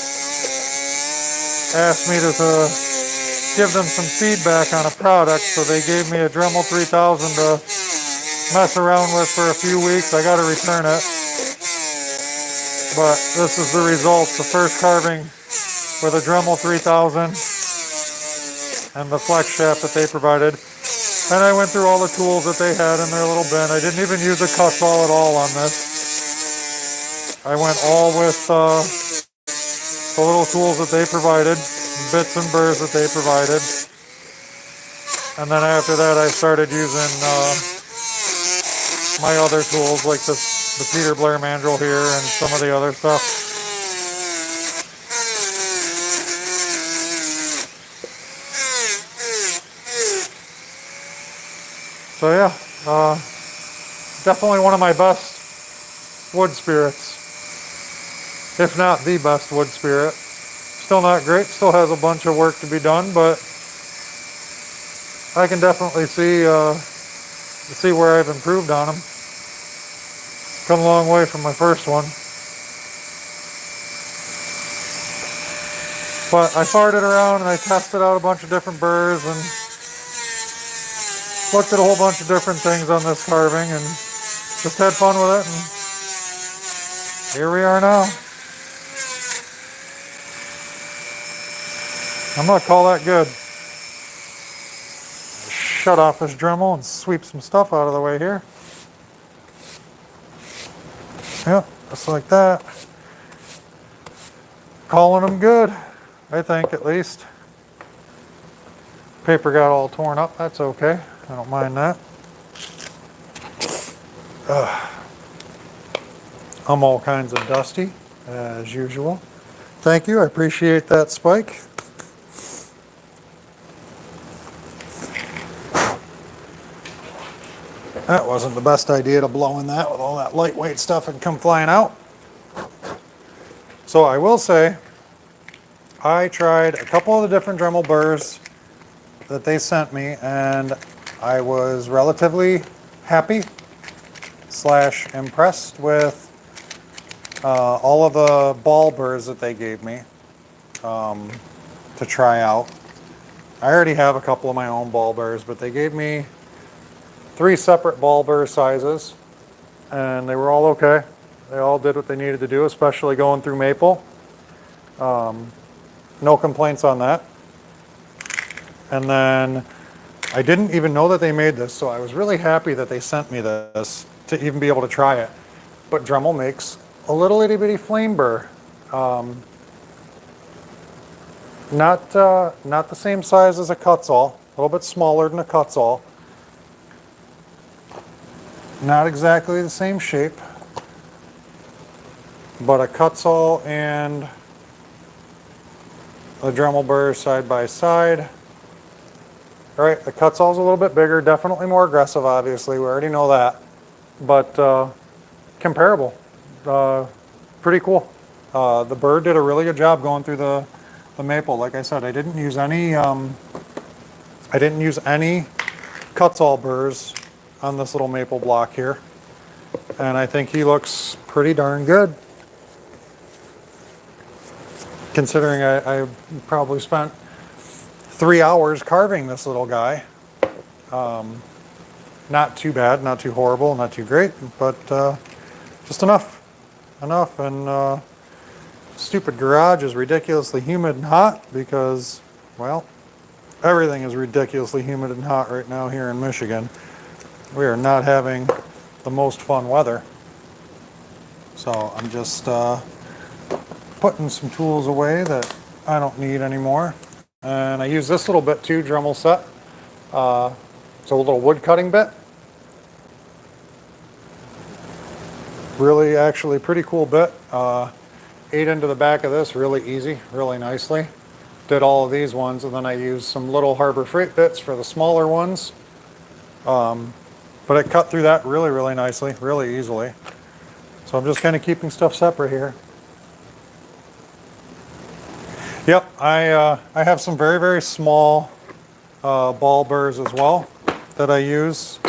asked me to give them some feedback on a product, so they gave me a Dremel 3000 to mess around with for a few weeks. I got to return it, but this is the results. The first carving with a Dremel 3000 and the flex shaft that they provided. And I went through all the tools that they had in their little bin. I didn't even use a cut saw at all on this. I went all with the little tools that they provided, bits and burrs that they provided. And then after that I started using my other tools, like the Peter Blair mandrel here and some of the other stuff. So yeah, definitely one of my best wood spirits, if not the best wood spirit. Still not great, still has a bunch of work to be done, but I can definitely see where I've improved on them. Come a long way from my first one. But I farted around and I tested out a bunch of different burrs and looked at a whole bunch of different things on this carving and just had fun with it, and here we are now. I'm gonna call that good. Shut off this Dremel and sweep some stuff out of the way here. Yep, just like that. Calling them good, I think, at least. Paper got all torn up, that's okay. I don't mind that. I'm all kinds of dusty, as usual. Thank you, I appreciate that, Spike. That wasn't the best idea to blow in that with all that lightweight stuff and come flying out. So I will say, I tried a couple of the different Dremel burrs, that they sent me, and I was relatively happy / impressed with all of the ball burrs that they gave me to try out. I already have a couple of my own ball burrs, but they gave me 3 separate ball burr sizes, and they were all okay. They all did what they needed to do, especially going through maple. No complaints on that. And then I didn't even know that they made this, so I was really happy that they sent me this to even be able to try it. But Dremel makes a little itty bitty flame burr. Not the same size as a Kutzall, a little bit smaller than a Kutzall. Not exactly the same shape, but a Kutzall and a Dremel burr side by side. All right, the Kutzall's a little bit bigger, definitely more aggressive, obviously, we already know that, but comparable, pretty cool. The burr did a really good job going through the maple. Like I said, I didn't use any Kutzall burrs on this little maple block here, and I think he looks pretty darn good. Considering I probably spent 3 hours carving this little guy. Not too bad, not too horrible, not too great, but just enough. And stupid garage is ridiculously humid and hot because, well, everything is ridiculously humid and hot right now here in Michigan. We are not having the most fun weather. So I'm just putting some tools away that I don't need anymore. And I use this little bit too, Dremel set. It's a little wood cutting bit. Really, actually pretty cool bit. Ate into the back of this really easy, really nicely. Did all of these ones, and then I used some little Harbor Freight bits for the smaller ones. But it cut through that really, really nicely, really easily. So I'm just kind of keeping stuff separate here. Yep, I have some very, very small ball burrs as well that I use.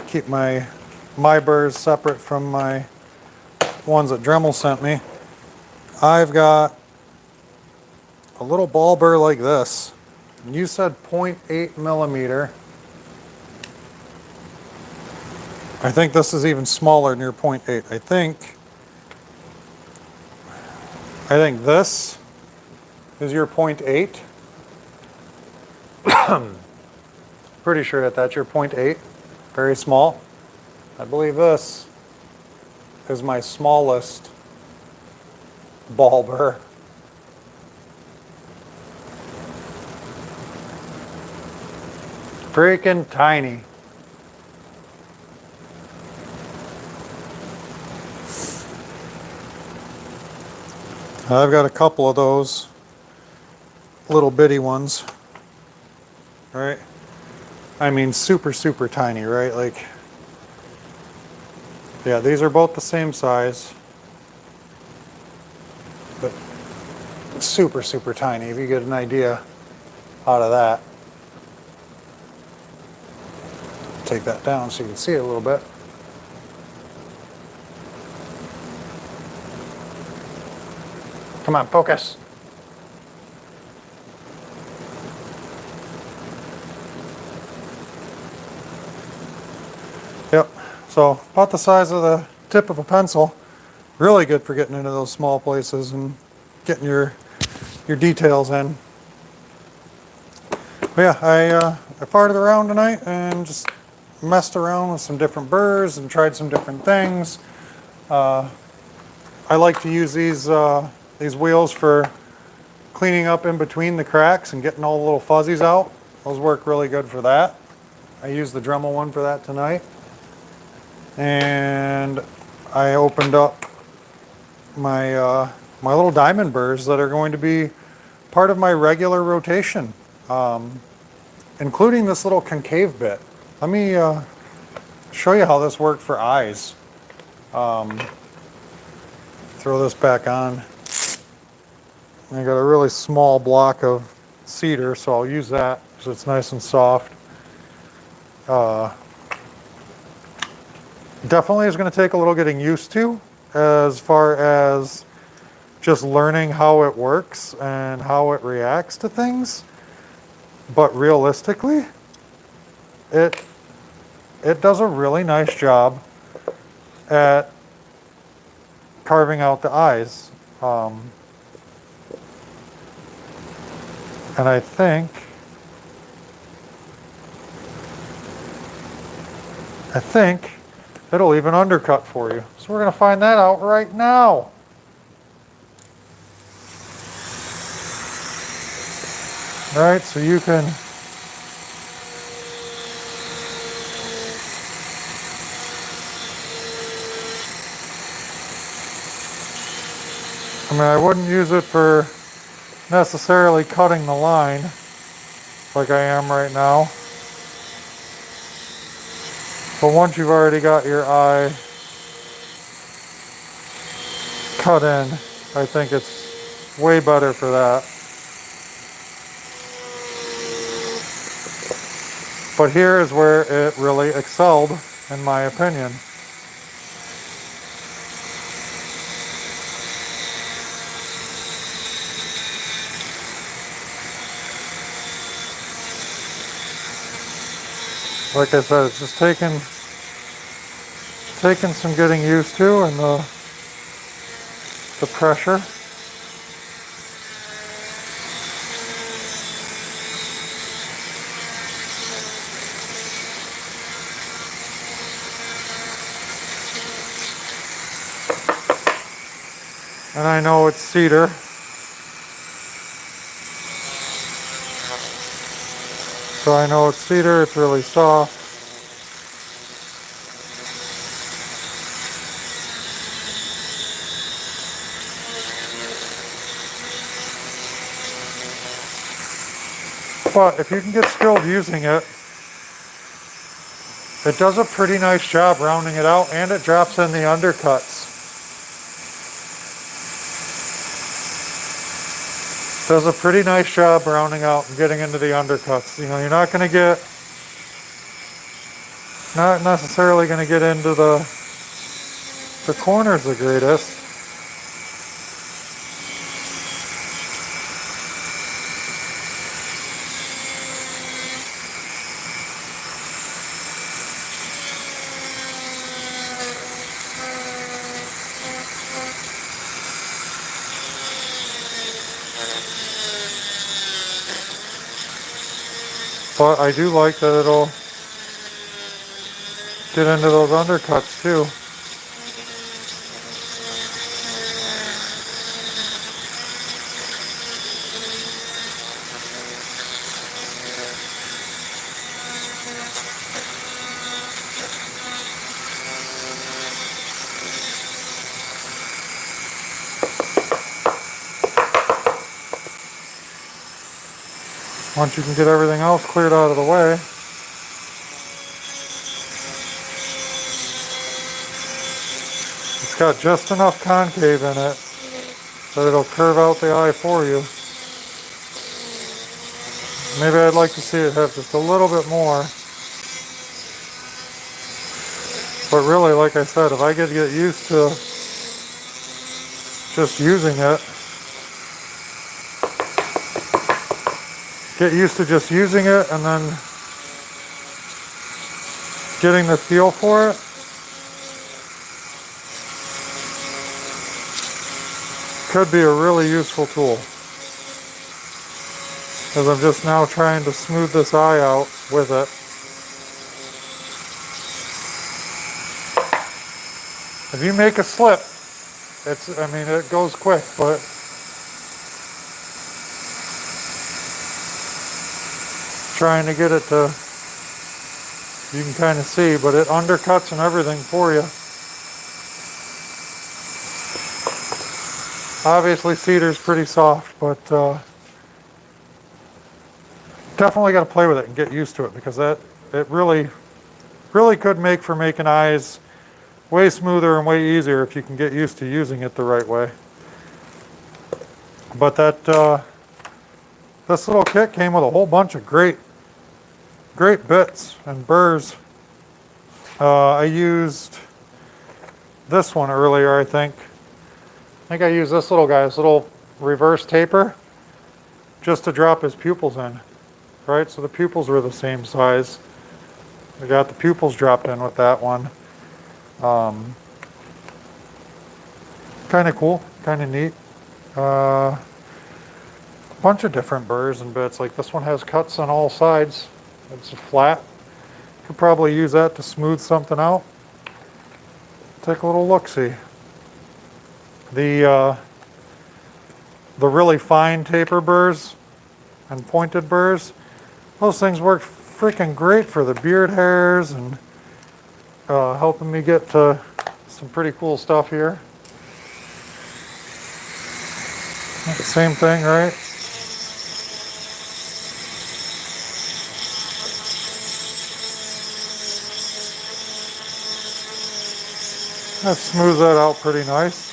Keep my burrs separate from my ones that Dremel sent me. I've got a little ball burr like this. You said 0.8 millimeter. I think this is even smaller than your 0.8. I think this is your 0.8. Pretty sure that that's your 0.8. Very small. I believe this is my smallest ball burr. Freaking tiny. I've got a couple of those little bitty ones, right? I mean, super, super tiny, right? Like, yeah, these are both the same size, but super, super tiny, if you get an idea out of that. Take that down so you can see it a little bit. Come on, focus. Yep, so about the size of the tip of a pencil. Really good for getting into those small places and getting your details in. But yeah, I farted around tonight and just messed around with some different burrs and tried some different things. I like to use these wheels for cleaning up in between the cracks and getting all the little fuzzies out. Those work really good for that. I used the Dremel one for that tonight. And I opened up my my little diamond burrs that are going to be part of my regular rotation, including this little concave bit. Let me show you how this worked for eyes. Throw this back on. I got a really small block of cedar, so I'll use that because it's nice and soft. Definitely is going to take a little getting used to as far as just learning how it works and how it reacts to things. But realistically, it does a really nice job at carving out the eyes. And I think it'll even undercut for you. So we're going to find that out right now. All right, so you can I wouldn't use it for necessarily cutting the line like I am right now. But once you've already got your eye cut in, I think it's way better for that. But here is where it really excelled, in my opinion. Like I said, it's just taking some getting used to, and the pressure. And I know it's cedar. So I know it's cedar, it's really soft. But if you can get skilled using it, it does a pretty nice job rounding it out, and it drops in the undercuts. Does a pretty nice job rounding out and getting into the undercuts. You know, you're not going to get, not necessarily going to get into the corners the greatest. But I do like that it'll get into those undercuts too. Once you can get everything else cleared out of the way, it's got just enough concave in it that it'll curve out the eye for you. Maybe I'd like to see it have just a little bit more. But really, like I said, if I could get used to just using it, and then getting the feel for it, could be a really useful tool. Because I'm just now trying to smooth this eye out with it. If you make a slip, it goes quick, but trying to get it to, you can kind of see, but it undercuts and everything for you. Obviously cedar's pretty soft, but definitely got to play with it and get used to it, because it really could make for making eyes way smoother and way easier if you can get used to using it the right way. But this little kit came with a whole bunch of great great bits and burrs. I used this one earlier, I think. I think I used this little guy, this little reverse taper, just to drop his pupils in, right? So the pupils were the same size. I got the pupils dropped in with that one. Kind of cool, kind of neat. A bunch of different burrs and bits. Like this one has cuts on all sides. It's flat. Could probably use that to smooth something out. Take a little look-see. The really fine taper burrs and pointed burrs, those things work freaking great for the beard hairs and helping me get to some pretty cool stuff here. Same thing, right? That smooths that out pretty nice.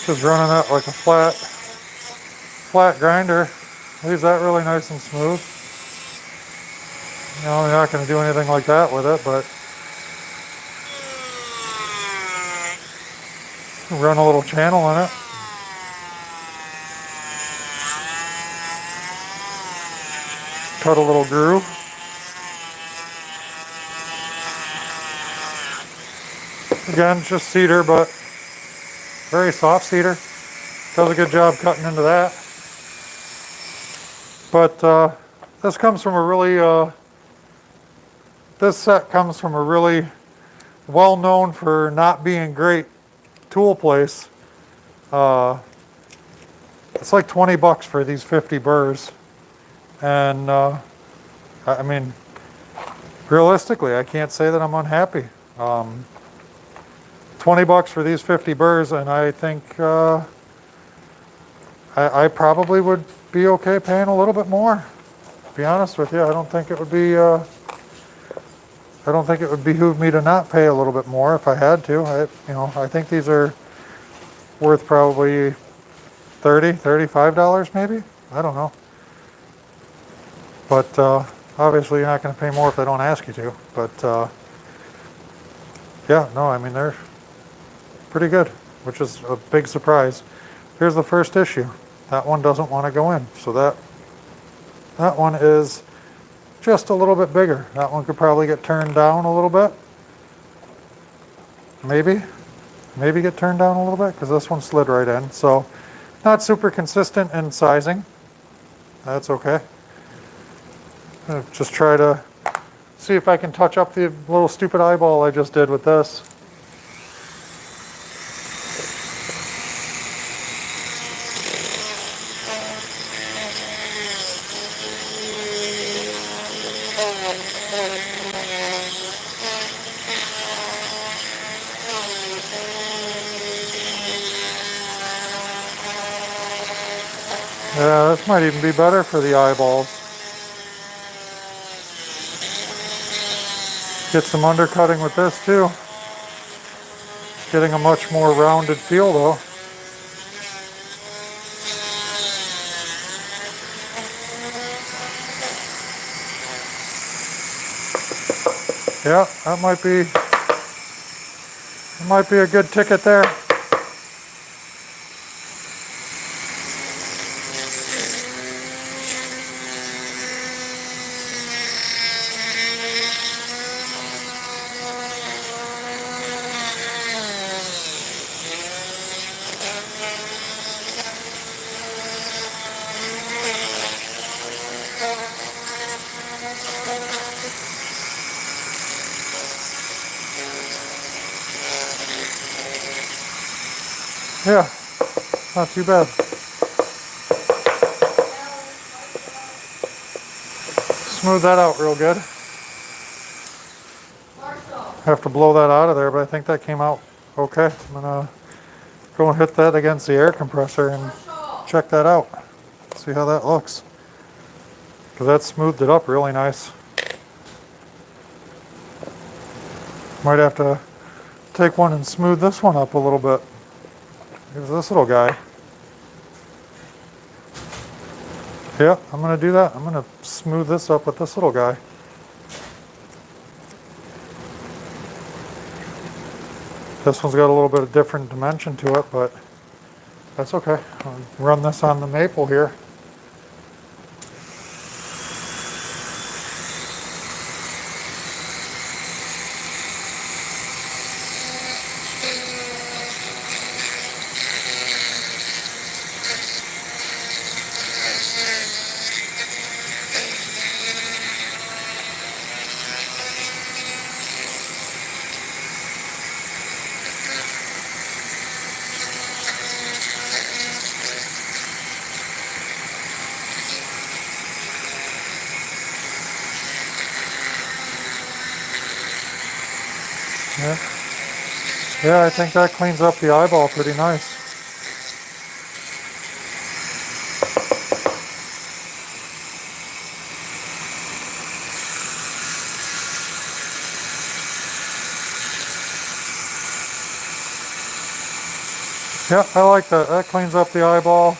Just running that like a flat grinder. Leaves that really nice and smooth. You know, I'm not going to do anything like that with it, but run a little channel in it. Cut a little groove. Again, just cedar, but very soft cedar. Does a good job cutting into that. But this comes from a really, this set comes from a really well known for not being great tool place. It's like 20 bucks for these 50 burrs. And I mean, realistically, I can't say that I'm unhappy. 20 bucks for these 50 burrs, and I think I probably would be okay paying a little bit more. To be honest with you, I don't think it would be. I don't think it would behoove me to not pay a little bit more if I had to. I think these are worth probably $35 maybe. I don't know. But obviously, you're not going to pay more if they don't ask you to. But yeah, no, I mean they're pretty good, which is a big surprise. Here's the first issue. That one doesn't want to go in, so that one is just a little bit bigger. That one could probably get turned down a little bit. Maybe get turned down a little bit because this one slid right in. So not super consistent in sizing. That's okay. Just try to see if I can touch up the little stupid eyeball I just did with this. Yeah, this might even be better for the eyeballs. Get some undercutting with this too. Getting a much more rounded feel though. Yeah, that might be a good ticket there. Yeah, not too bad. Smooth that out real good. Have to blow that out of there, but I think that came out okay. I'm gonna go and hit that against the air compressor and check that out. See how that looks. Because that smoothed it up really nice. Might have to take one and smooth this one up a little bit. Here's this little guy. Yeah, I'm gonna do that. I'm gonna smooth this up with this little guy. This one's got a little bit of different dimension to it, but that's okay. I'll run this on the maple here. Yeah. Yeah, I think that cleans up the eyeball pretty nice. Yeah, I like that. That cleans up the eyeball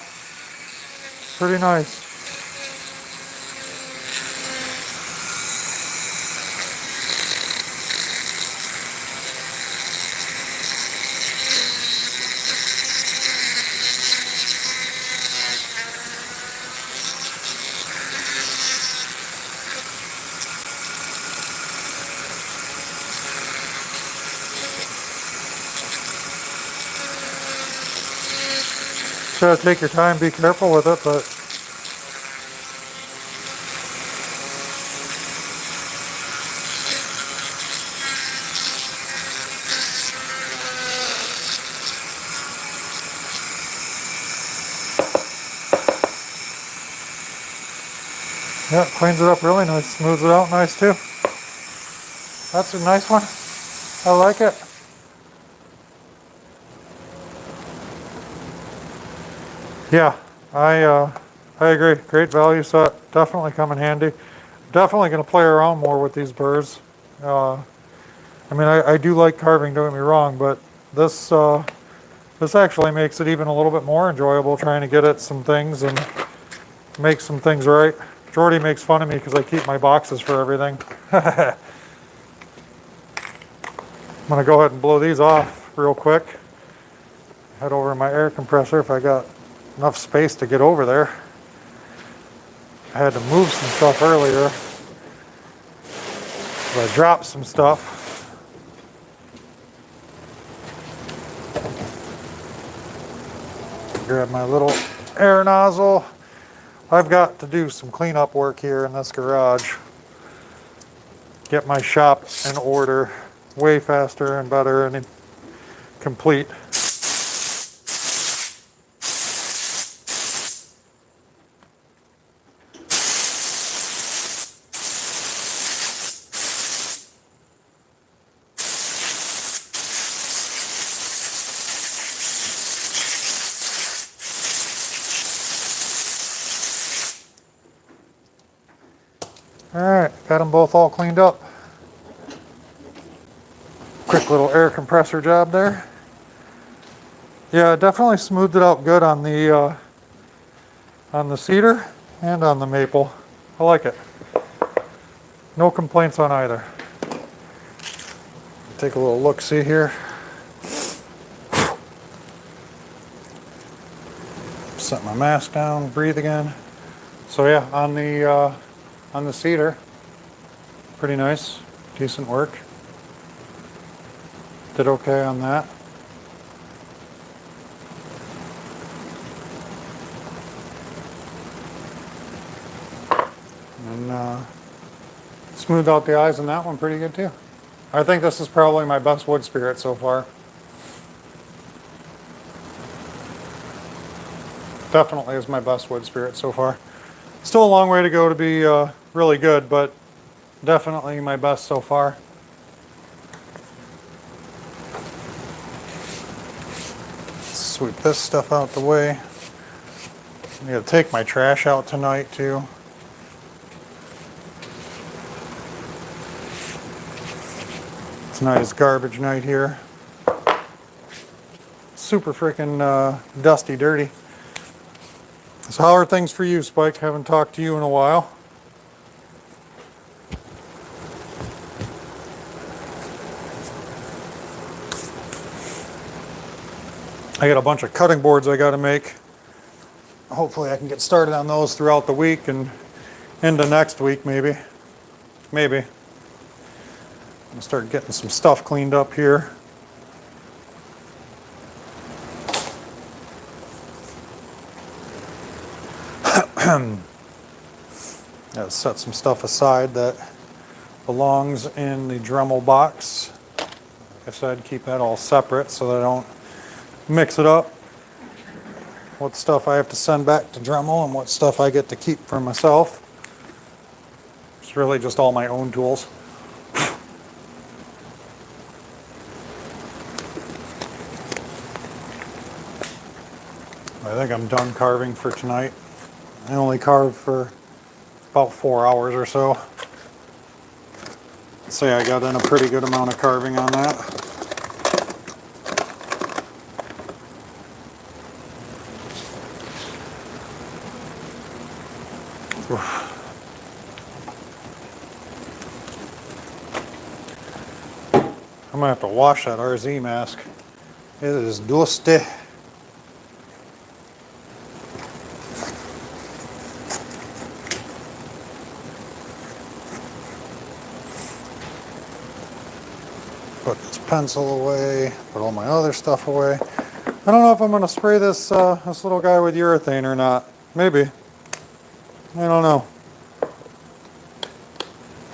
pretty nice. Just gotta take your time, be careful with it, but yeah, cleans it up really nice, smooths it out nice too. That's a nice one. I like it. Yeah, I agree. Great value set. Definitely come in handy. Definitely going to play around more with these burrs. I mean, I do like carving, don't get me wrong, but this actually makes it even a little bit more enjoyable trying to get at some things and make some things right. Jordy makes fun of me because I keep my boxes for everything. I'm going to go ahead and blow these off real quick. Head over to my air compressor if I got enough space to get over there. I had to move some stuff earlier. I dropped some stuff. Grab my little air nozzle. I've got to do some cleanup work here in this garage. Get my shop in order way faster and better and complete. Alright, got them both all cleaned up. Quick little air compressor job there. Yeah, definitely smoothed it out good on the cedar and on the maple. I like it. No complaints on either. Take a little look-see here. Set my mask down, breathe again. So yeah, on the cedar, pretty nice, decent work. Did okay on that. And smoothed out the eyes on that one pretty good too. I think this is probably my best wood spirit so far. Definitely is my best wood spirit so far. Still a long way to go to be really good, but definitely my best so far. Sweep this stuff out the way. I'm gonna take my trash out tonight too. Tonight is garbage night here. Super freaking dusty, dirty. So how are things for you, Spike? Haven't talked to you in a while. I got a bunch of cutting boards I got to make. Hopefully I can get started on those throughout the week and into next week, maybe. Maybe. I'm gonna start getting some stuff cleaned up here. Gotta set some stuff aside that belongs in the Dremel box. Like I said, keep that all separate so that I don't mix it up. What stuff I have to send back to Dremel and what stuff I get to keep for myself. It's really just all my own tools. I think I'm done carving for tonight. I only carved for about 4 hours or so. I'd say I got in a pretty good amount of carving on that. I'm gonna have to wash that RZ mask. It is dusty. Put this pencil away, put all my other stuff away. I don't know if I'm gonna spray this this little guy with urethane or not. Maybe. I don't know.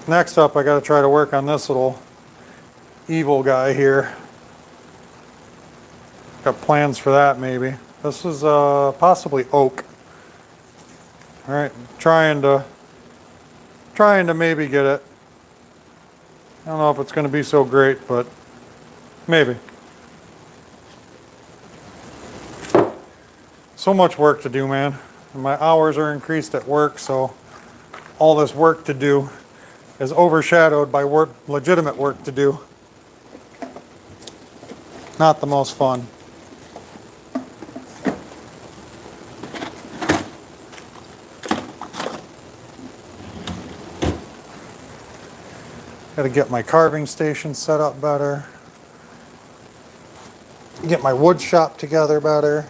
Next up, I gotta try to work on this little evil guy here. Got plans for that maybe. This is possibly oak. All right, trying to maybe get it. I don't know if it's going to be so great, but maybe. So much work to do, man. And my hours are increased at work, so all this work to do is overshadowed by legitimate work to do. Not the most fun. Got to get my carving station set up better. Get my wood shop together better.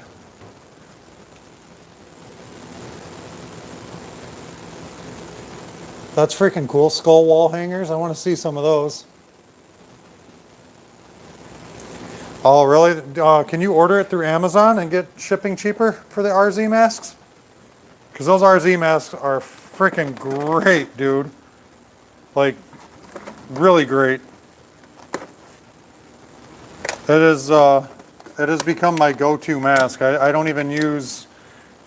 That's freaking cool. Skull wall hangers. I want to see some of those. Oh, really? Can you order it through Amazon and get shipping cheaper for the RZ masks? Because those RZ masks are freaking great, dude. Like, really great. It has become my go-to mask. I don't even use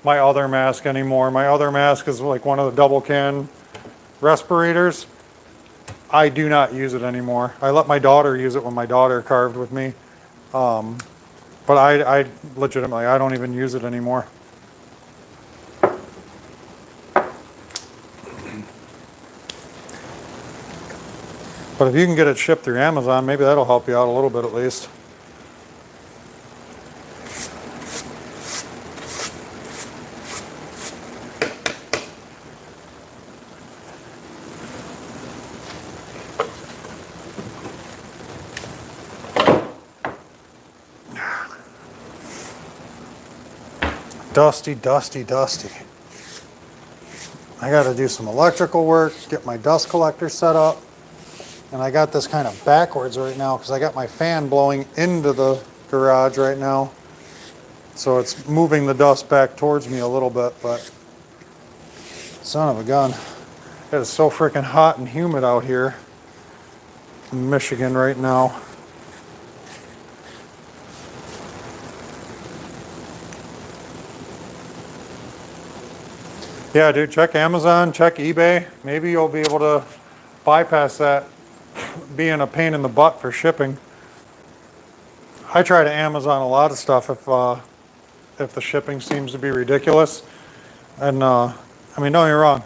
my other mask anymore. My other mask is like one of the double can respirators. I do not use it anymore. I let my daughter use it when my daughter carved with me. But I legitimately, I don't even use it anymore. But if you can get it shipped through Amazon, maybe that'll help you out a little bit at least. Dusty, dusty, dusty. I got to do some electrical work, get my dust collector set up. And I got this kind of backwards right now because I got my fan blowing into the garage right now. So it's moving the dust back towards me a little bit, but son of a gun. It is so freaking hot and humid out here in Michigan right now. Yeah, dude, check Amazon, check eBay. Maybe you'll be able to bypass that being a pain in the butt for shipping. I try to Amazon a lot of stuff if the shipping seems to be ridiculous. And I mean, don't get me wrong,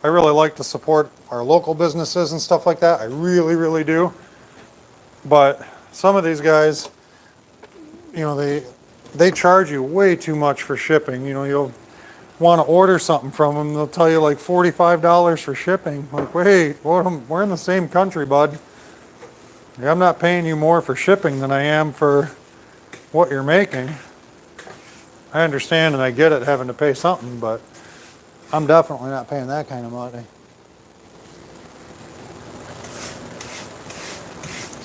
I really like to support our local businesses and stuff like that. I really, really do. But some of these guys, you know, they charge you way too much for shipping. You know, want to order something from them, they'll tell you like $45 for shipping. Like, wait, we're in the same country, bud. I'm not paying you more for shipping than I am for what you're making. I understand and I get it having to pay something, but I'm definitely not paying that kind of money.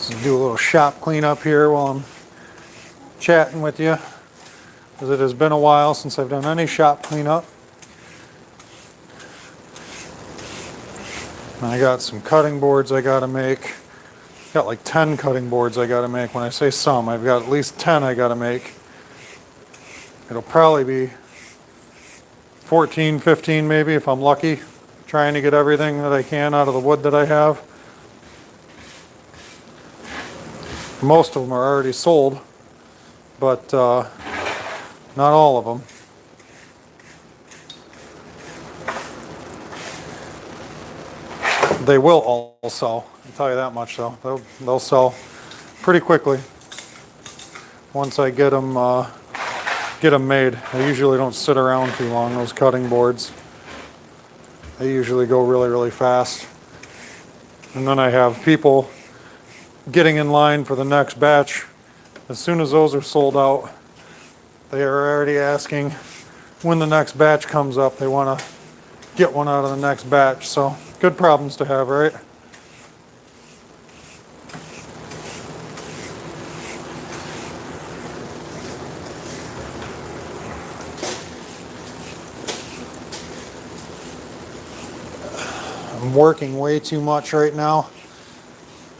Let's do a little shop cleanup here while I'm chatting with you, because it has been a while since I've done any shop cleanup. And I got some cutting boards I gotta make. Got like 10 cutting boards I gotta make. When I say some, I've got at least 10 I gotta make. It'll probably be 14, 15 maybe if I'm lucky, trying to get everything that I can out of the wood that I have. Most of them are already sold, but not all of them. They will all sell, I'll tell you that much though. They'll sell pretty quickly once I get them made. I usually don't sit around too long, those cutting boards. They usually go really, really fast. And then I have people getting in line for the next batch. As soon as those are sold out, they are already asking when the next batch comes up. They want to get one out of the next batch. So good problems to have, right? I'm working way too much right now.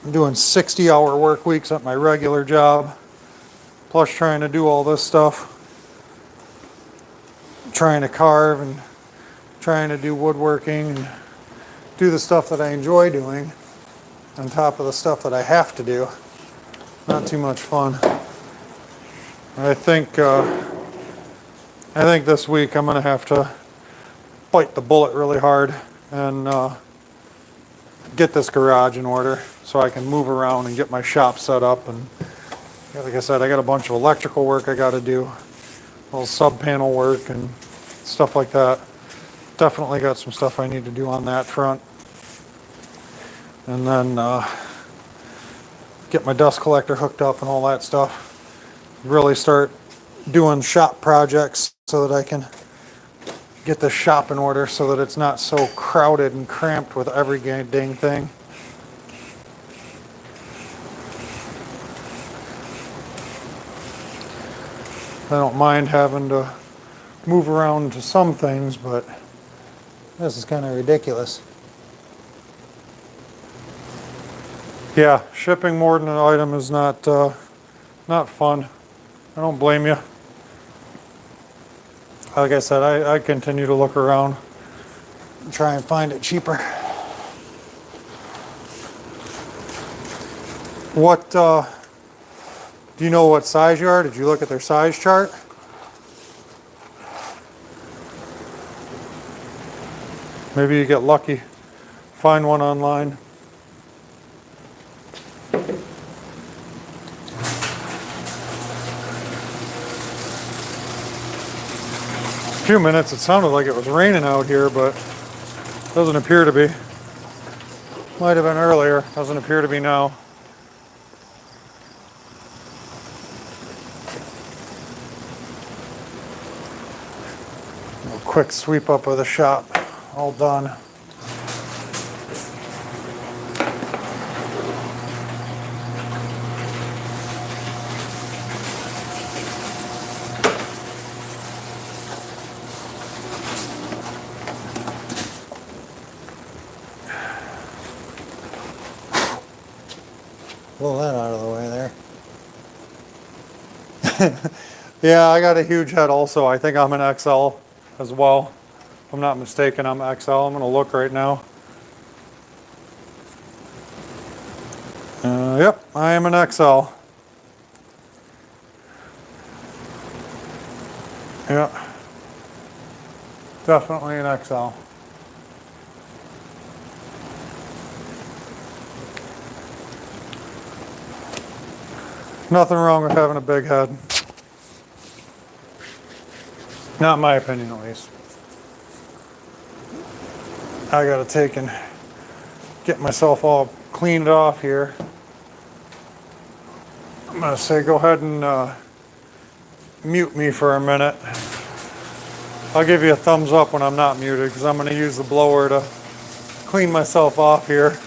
I'm doing 60-hour work weeks at my regular job, plus trying to do all this stuff. Trying to carve and trying to do woodworking and do the stuff that I enjoy doing on top of the stuff that I have to do. Not too much fun. I think this week I'm gonna have to bite the bullet really hard and get this garage in order so I can move around and get my shop set up. And like I said, I got a bunch of electrical work I got to do, little sub panel work and stuff like that. Definitely got some stuff I need to do on that front. And then get my dust collector hooked up and all that stuff. Really start doing shop projects so that I can get the shop in order so that it's not so crowded and cramped with every dang thing. I don't mind having to move around to some things, but this is kind of ridiculous. Yeah, shipping more than an item is not fun. I don't blame you. Like I said, I continue to look around and try and find it cheaper. What, do you know what size you are? Did you look at their size chart? Maybe you get lucky. Find one online. A few minutes, it sounded like it was raining out here, but doesn't appear to be. Might have been earlier, doesn't appear to be now. A quick sweep up of the shop, all done. Blow that out of the way there. Yeah, I got a huge head also. I think I'm an XL as well. If I'm not mistaken, I'm XL. I'm going to look right now. Yep, I am an XL. Yeah, definitely an XL. Nothing wrong with having a big head. Not in my opinion, at least. I gotta take and get myself all cleaned off here. I'm gonna say go ahead and mute me for a minute. I'll give you a thumbs up when I'm not muted because I'm gonna use the blower to clean myself off here.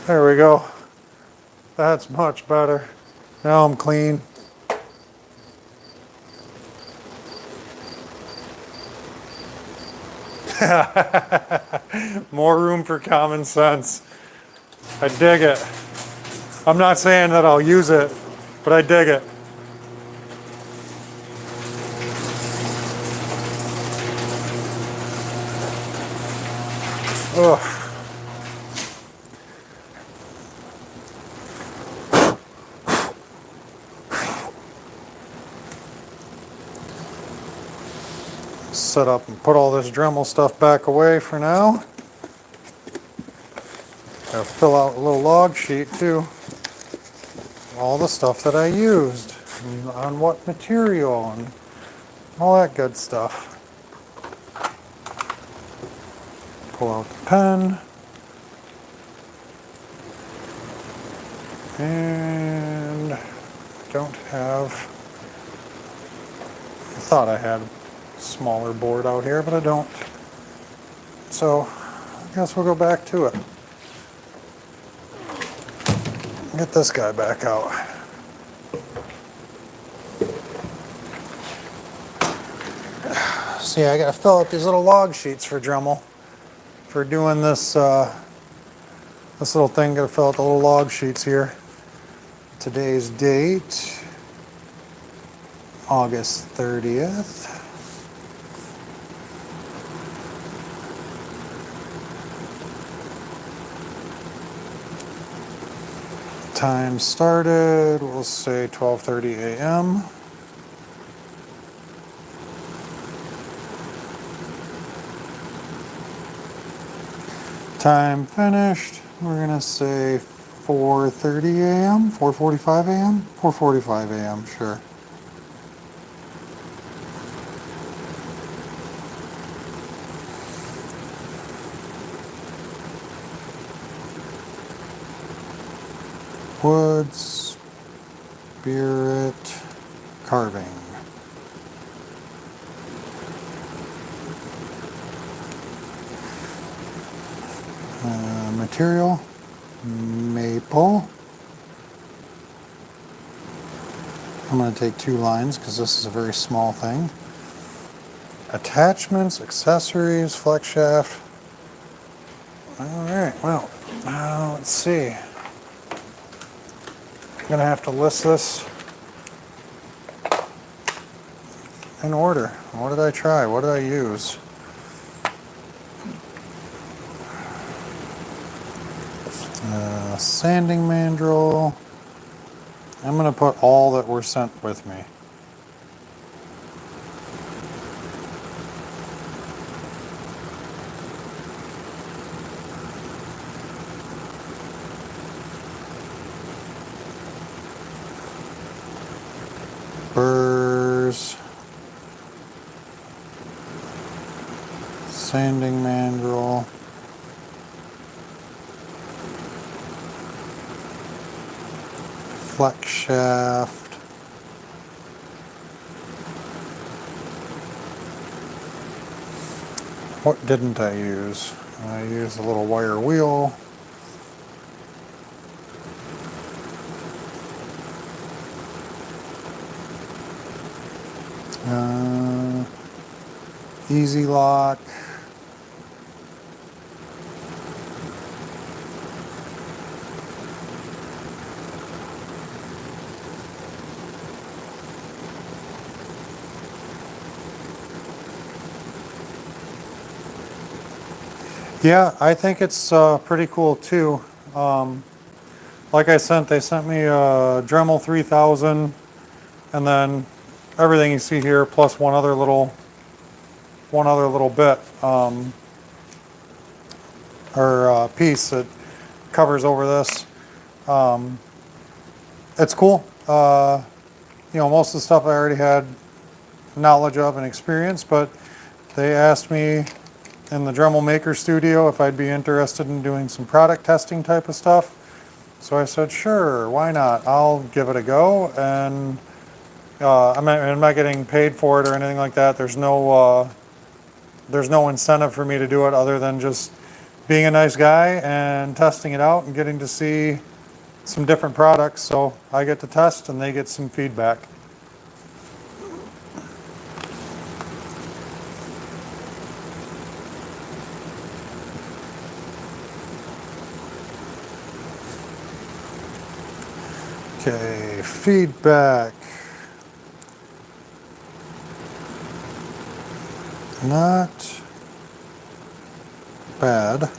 There we go. That's much better. Now I'm clean. More room for common sense. I dig it. I'm not saying that I'll use it, but I dig it. Ugh. Set up and put all this Dremel stuff back away for now. Gotta fill out a little log sheet too. All the stuff that I used, and on what material, and all that good stuff. Pull out the pen. And I don't have, I thought I had a smaller board out here, but I don't. So I guess we'll go back to it. Get this guy back out. See, I gotta fill out these little log sheets for Dremel. For doing this, this little thing, gotta fill out the little log sheets here. Today's date, August 30th. Time started, we'll say 12:30 a.m. Time finished, we're gonna say 4:30 a.m., 4:45 a.m., 4:45 a.m., sure. Wood, spirit, carving. Material, maple. I'm going to take 2 lines because this is a very small thing. Attachments, accessories, flex shaft. Alright, well, let's see. I'm going to have to list this in order. What did I try? What did I use? Sanding mandrel. I'm going to put all that were sent with me. Burrs. Sanding mandrel. Flex shaft. What didn't I use? I used a little wire wheel. Easy lock. Yeah, I think it's pretty cool too. Like they sent me a Dremel 3000, and then everything you see here plus one other little bit or piece that covers over this. It's cool. Most of the stuff I already had knowledge of and experience, but they asked me in the Dremel Maker Studio if I'd be interested in doing some product testing type of stuff. So I said, sure, why not? I'll give it a go. And I'm not getting paid for it or anything like that. There's no incentive for me to do it other than just being a nice guy and testing it out and getting to see some different products. So I get to test and they get some feedback. Okay, feedback. Not bad.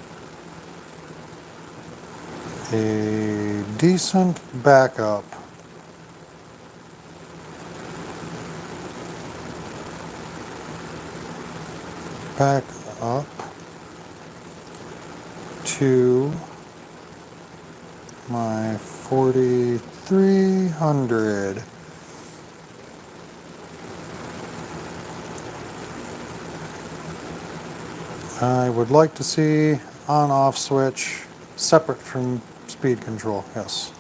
A decent backup. Back up to my 4300. I would like to see on-off switch separate from speed control, yes.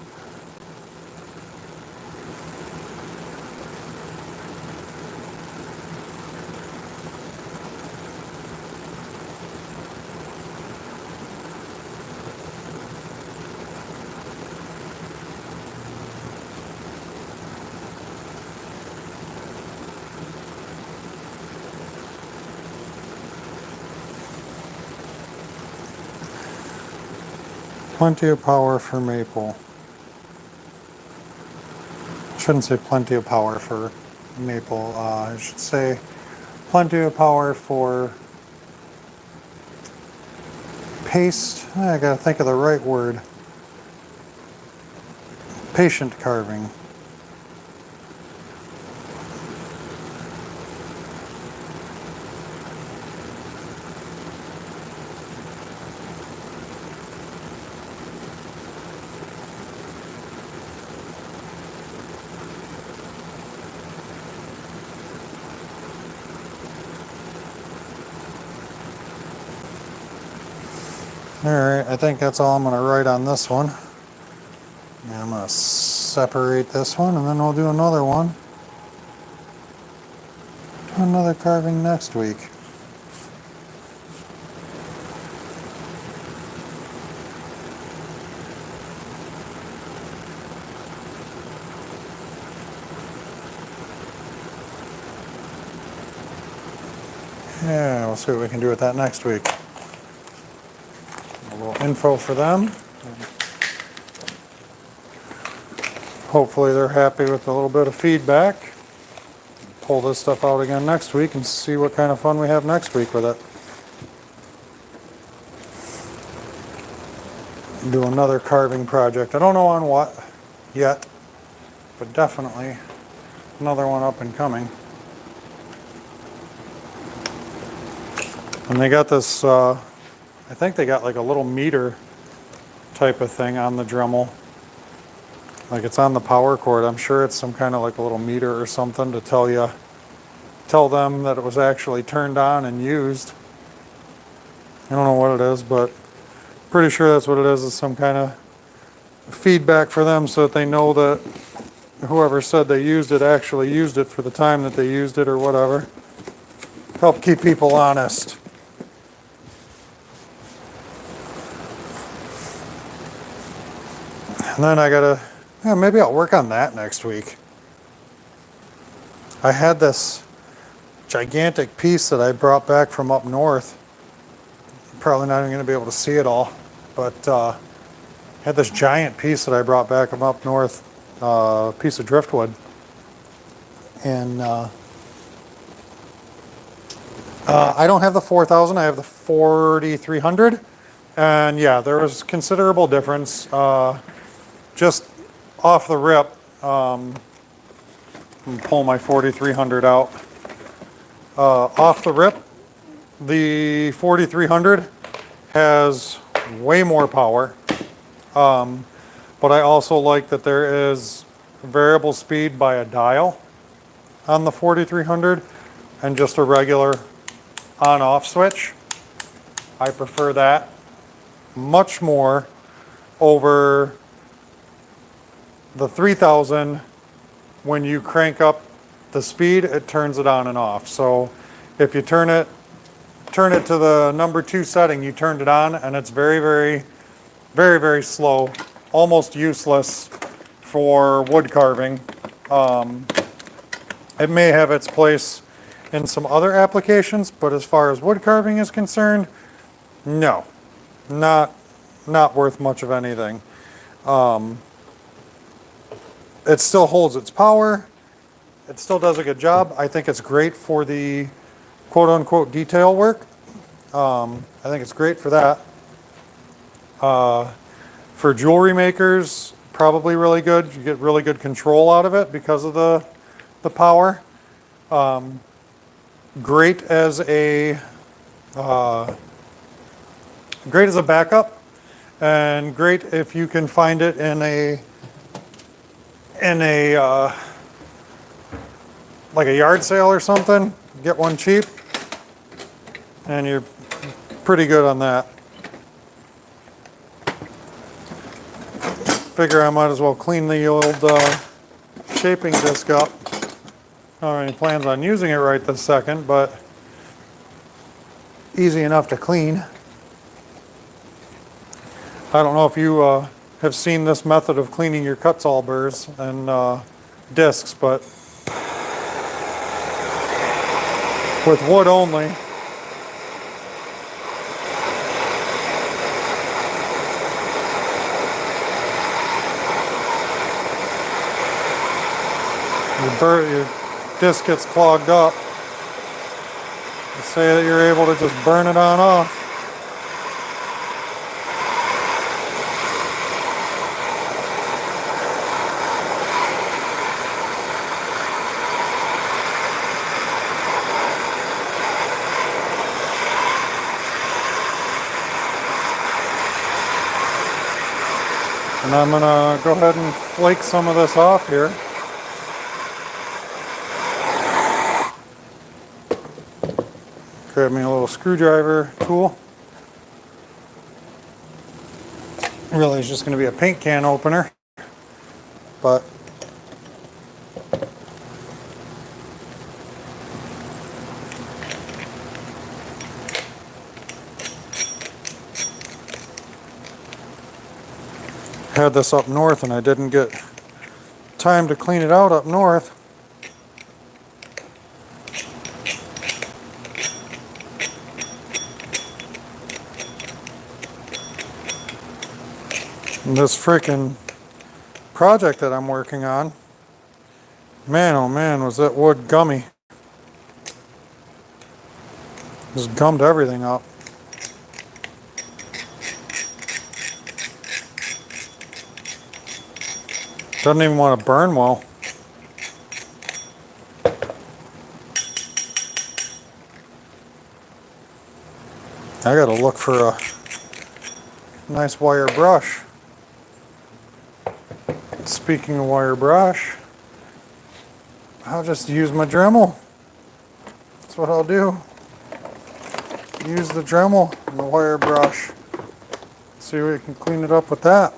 Plenty of power for maple. Shouldn't say plenty of power for maple. I should say plenty of power for paste. I gotta think of the right word. Patient carving. Alright, I think that's all I'm going to write on this one. And I'm going to separate this one and then we'll do another one. Do another carving next week. Yeah, we'll see what we can do with that next week. A little info for them. Hopefully they're happy with a little bit of feedback. Pull this stuff out again next week and see what kind of fun we have next week with it. Do another carving project. I don't know on what yet, but definitely another one up and coming. And they got this, I think they got like a little meter type of thing on the Dremel. Like it's on the power cord. I'm sure it's some kind of like a little meter or something to tell them that it was actually turned on and used. I don't know what it is, but pretty sure that's what it is some kind of feedback for them so that they know that whoever said they used it actually used it for the time that they used it or whatever. Help keep people honest. And then maybe I'll work on that next week. I had this gigantic piece that I brought back from up north. Probably not even going to be able to see it all, but I had this giant piece that I brought back from up north, piece of driftwood. And I don't have the 4000, I have the 4300. And yeah, there was considerable difference. Just off the rip, pull my 4300 out. Off the rip, the 4300 has way more power. But I also like that there is variable speed by a dial on the 4300 and just a regular on-off switch. I prefer that much more over the 3000. When you crank up the speed, it turns it on and off. So if you turn it to the number 2 setting, you turned it on, and it's very slow, almost useless for wood carving. It may have its place in some other applications, but as far as wood carving is concerned, no, not worth much of anything. It still holds its power. It still does a good job. I think it's great for the quote-unquote detail work. I think it's great for that. For jewelry makers, probably really good. You get really good control out of it because of the power. Great as a backup, and great if you can find it in a like a yard sale or something. Get one cheap, and you're pretty good on that. Figure I might as well clean the old shaping disc up. I don't have any plans on using it right this second, but easy enough to clean. I don't know if you have seen this method of cleaning your Kutzall burrs and discs, but with wood only, your disc gets clogged up. Let's say that you're able to just burn it on off. And I'm gonna go ahead and flake some of this off here. Grab me a little screwdriver tool. Really, it's just going to be a paint can opener, but had this up north and I didn't get time to clean it out up north. And this freaking project that I'm working on, man oh man, was that wood gummy. Just gummed everything up. Doesn't even want to burn well. I gotta look for a nice wire brush. Speaking of wire brush, I'll just use my Dremel. That's what I'll do. Use the Dremel and the wire brush. See if we can clean it up with that.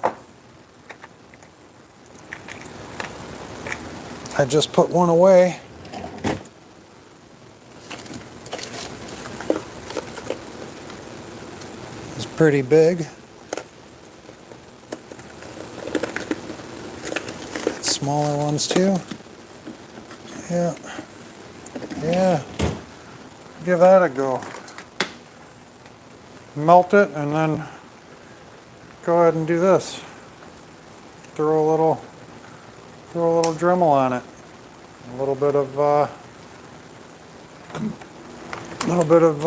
I just put one away. It's pretty big. Smaller ones too. Yeah. Yeah. Give that a go. Melt it and then go ahead and do this. Throw a little Dremel on it. A little bit of little bit of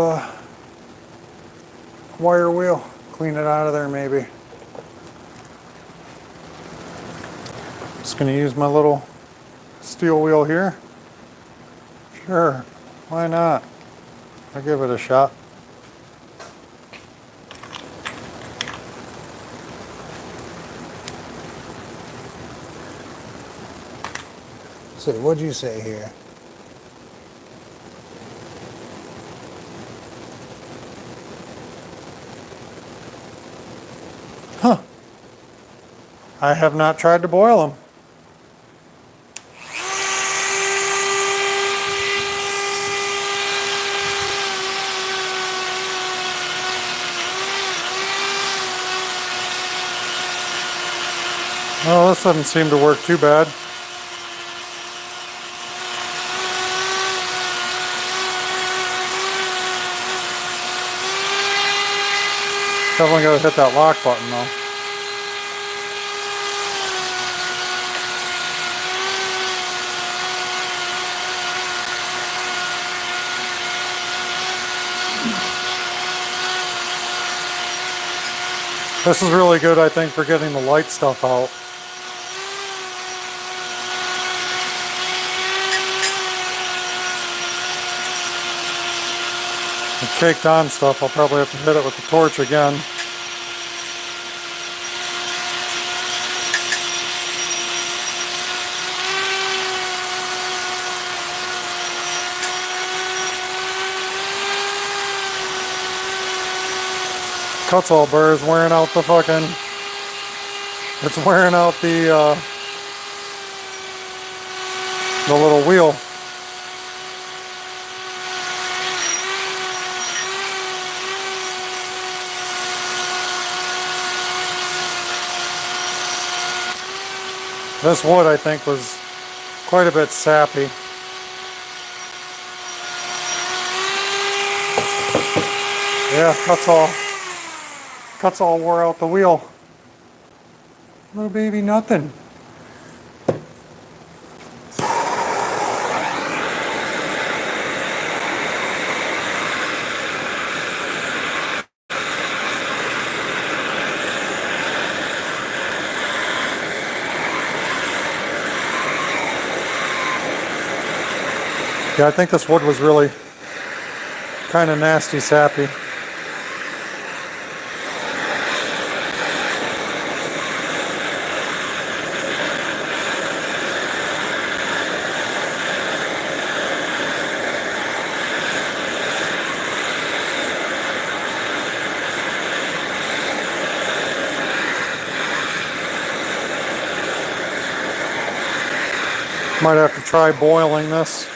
wire wheel. Clean it out of there maybe. Just going to use my little steel wheel here. Sure, why not? I'll give it a shot. So what'd you say here? Huh. I have not tried to boil them. Well, this doesn't seem to work too bad. Definitely gotta hit that lock button though. This is really good, I think, for getting the light stuff out. The caked on stuff, I'll probably have to hit it with the torch again. Kutzall burr is wearing out the fucking, it's wearing out the little wheel. This wood, I think, was quite a bit sappy. Yeah, Kutzall wore out the wheel. Little baby nothing. Yeah, I think this wood was really kind of nasty, sappy. Might have to try boiling this.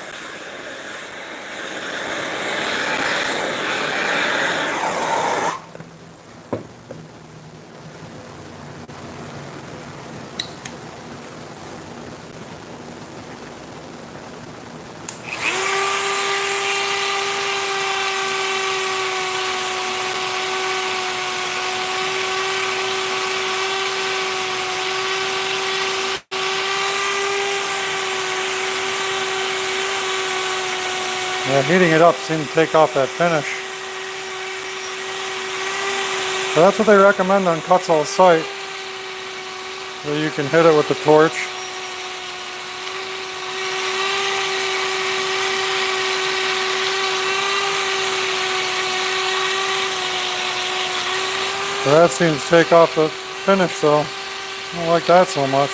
Yeah, heating it up seemed to take off that finish. So that's what they recommend on Kutzall's site. So you can hit it with the torch. So that seems to take off the finish though. I don't like that so much.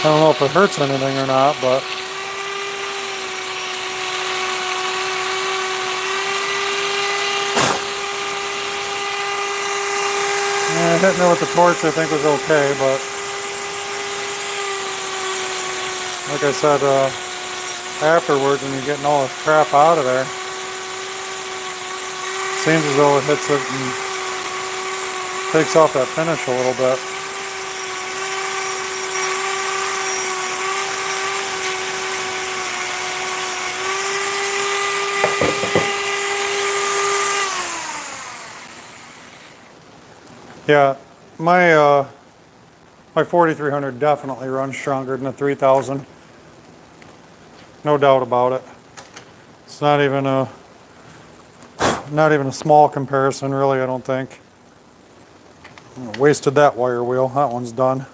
I don't know if it hurts anything or not, but hitting it with the torch I think was okay, but like I said, afterwards when you're getting all this crap out of there, seems as though it hits it and takes off that finish a little bit. Yeah, my 4300 definitely runs stronger than the 3000. No doubt about it. It's not even a small comparison, really, I don't think. Wasted that wire wheel. That one's done.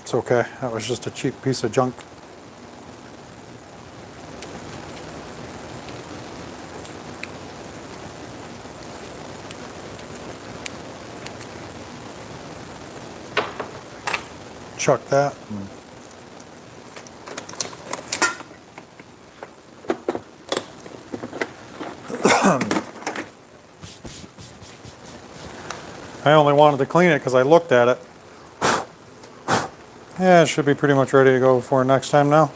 It's okay. That was just a cheap piece of junk. Chuck that. I only wanted to clean it because I looked at it. Yeah, it should be pretty much ready to go for next time now.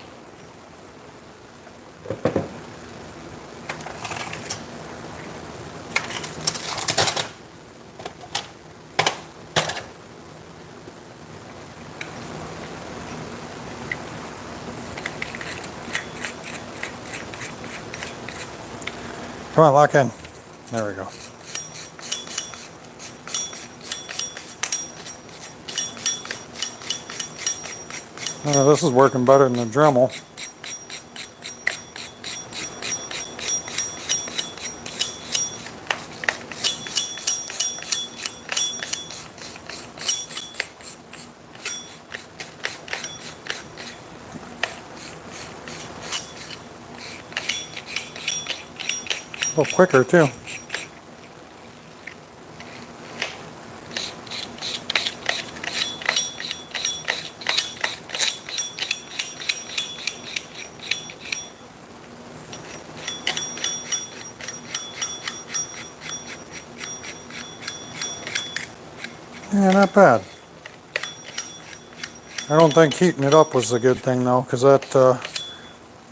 Come on, lock in. There we go. This is working better than the Dremel. A little quicker too. Yeah, not bad. I don't think heating it up was a good thing though, because that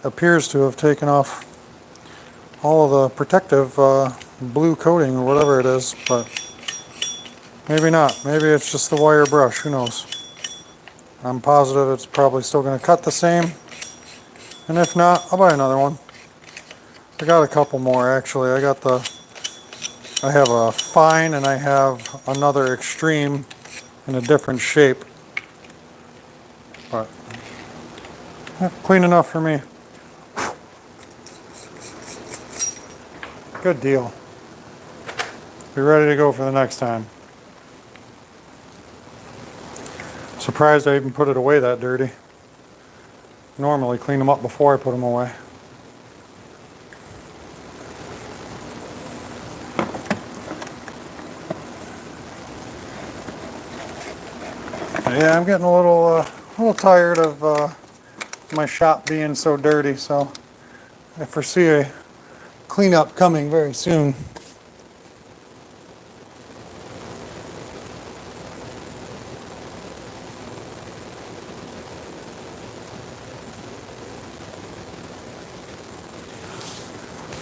appears to have taken off all of the protective blue coating or whatever it is, but maybe not. Maybe it's just the wire brush, who knows. I'm positive it's probably still going to cut the same, and if not, I'll buy another one. I got a couple more actually. I have a fine and I have another extreme in a different shape, but yeah, clean enough for me. Good deal. Be ready to go for the next time. Surprised I even put it away that dirty. Normally clean them up before I put them away. Yeah, I'm getting a little tired of my shop being so dirty, so I foresee a cleanup coming very soon.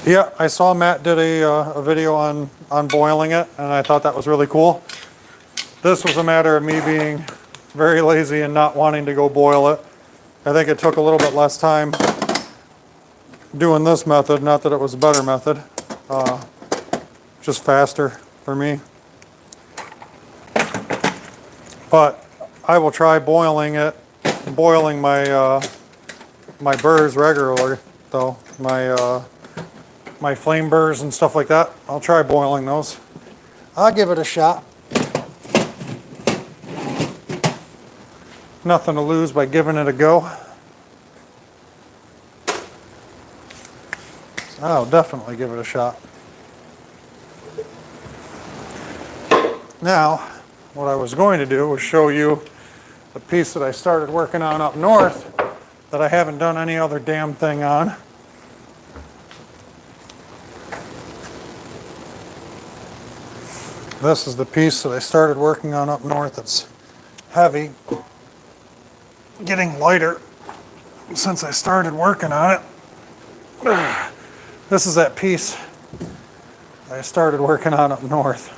Yeah, I saw Matt did a video on boiling it, and I thought that was really cool. This was a matter of me being very lazy and not wanting to go boil it. I think it took a little bit less time doing this method, not that it was a better method, just faster for me. But I will try boiling my my burrs regularly, though. My flame burrs and stuff like that. I'll try boiling those. I'll give it a shot. Nothing to lose by giving it a go. I'll definitely give it a shot. Now, what I was going to do was show you the piece that I started working on up north that I haven't done any other damn thing on. This is the piece that I started working on up north. It's heavy, getting lighter since I started working on it. This is that piece I started working on up north.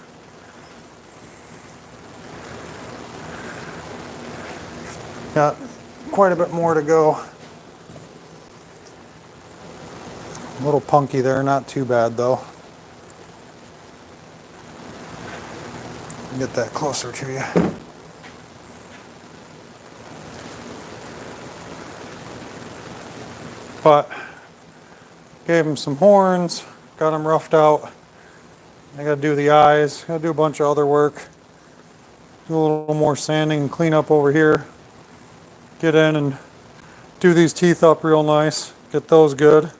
Got quite a bit more to go. A little punky there, not too bad though. Get that closer to you. But Gave him some horns, got him roughed out. I gotta do the eyes, gotta do a bunch of other work. Do a little more sanding and clean up over here. Get in and do these teeth up real nice. Get those good.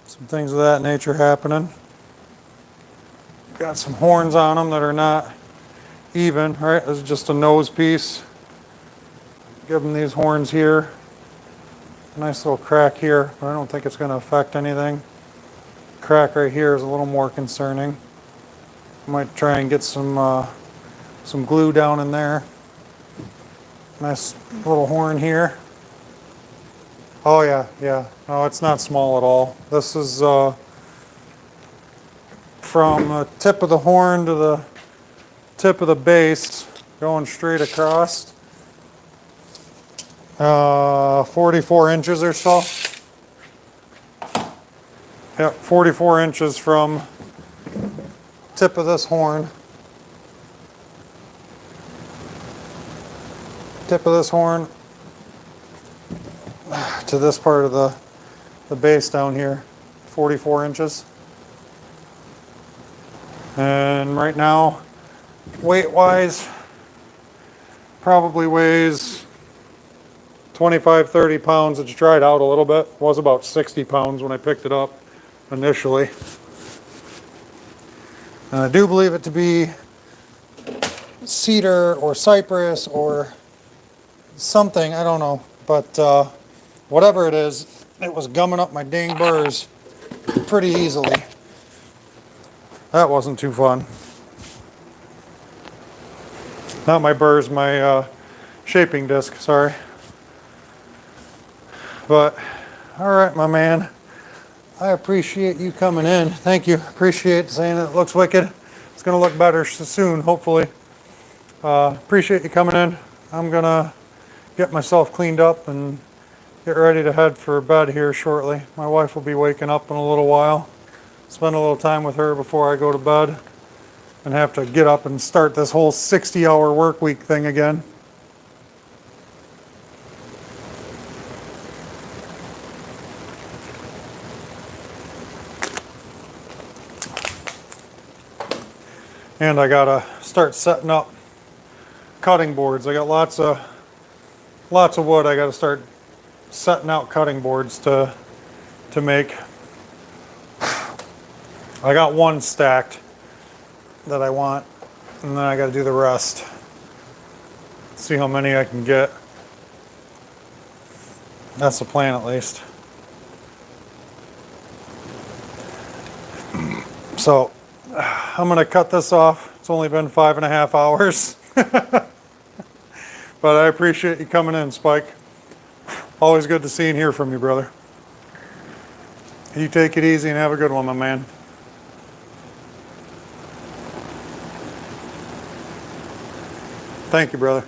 Some things of that nature happening. Got some horns on them that are not even, right? This is just a nose piece. Give them these horns here. Nice little crack here, but I don't think it's going to affect anything. Crack right here is a little more concerning. I might try and get some glue down in there. Nice little horn here. Oh yeah, yeah. No, it's not small at all. This is from the tip of the horn to the tip of the base, going straight across. 44 inches or so. Yep, 44 inches from tip of this horn. Tip of this horn to this part of the base down here, 44 inches. And right now, weight-wise, probably weighs 25, 30 pounds. It's dried out a little bit. It was about 60 pounds when I picked it up initially. And I do believe it to be cedar or cypress or something, I don't know. But whatever it is, it was gumming up my dang burrs pretty easily. That wasn't too fun. Not my burrs, my shaping disc, sorry. But, all right, my man. I appreciate you coming in. Thank you. Appreciate saying it looks wicked. It's going to look better soon, hopefully. Appreciate you coming in. I'm going to get myself cleaned up and get ready to head for bed here shortly. My wife will be waking up in a little while. Spend a little time with her before I go to bed and have to get up and start this whole 60-hour work week thing again. And I gotta start setting up cutting boards. I got lots of wood. I gotta start setting out cutting boards to make. I got one stacked that I want, and then I gotta do the rest. See how many I can get. That's the plan, at least. So I'm gonna cut this off. It's only been 5.5 hours. But I appreciate you coming in, Spike. Always good to see and hear from you, brother. You take it easy and have a good one, my man. Thank you, brother.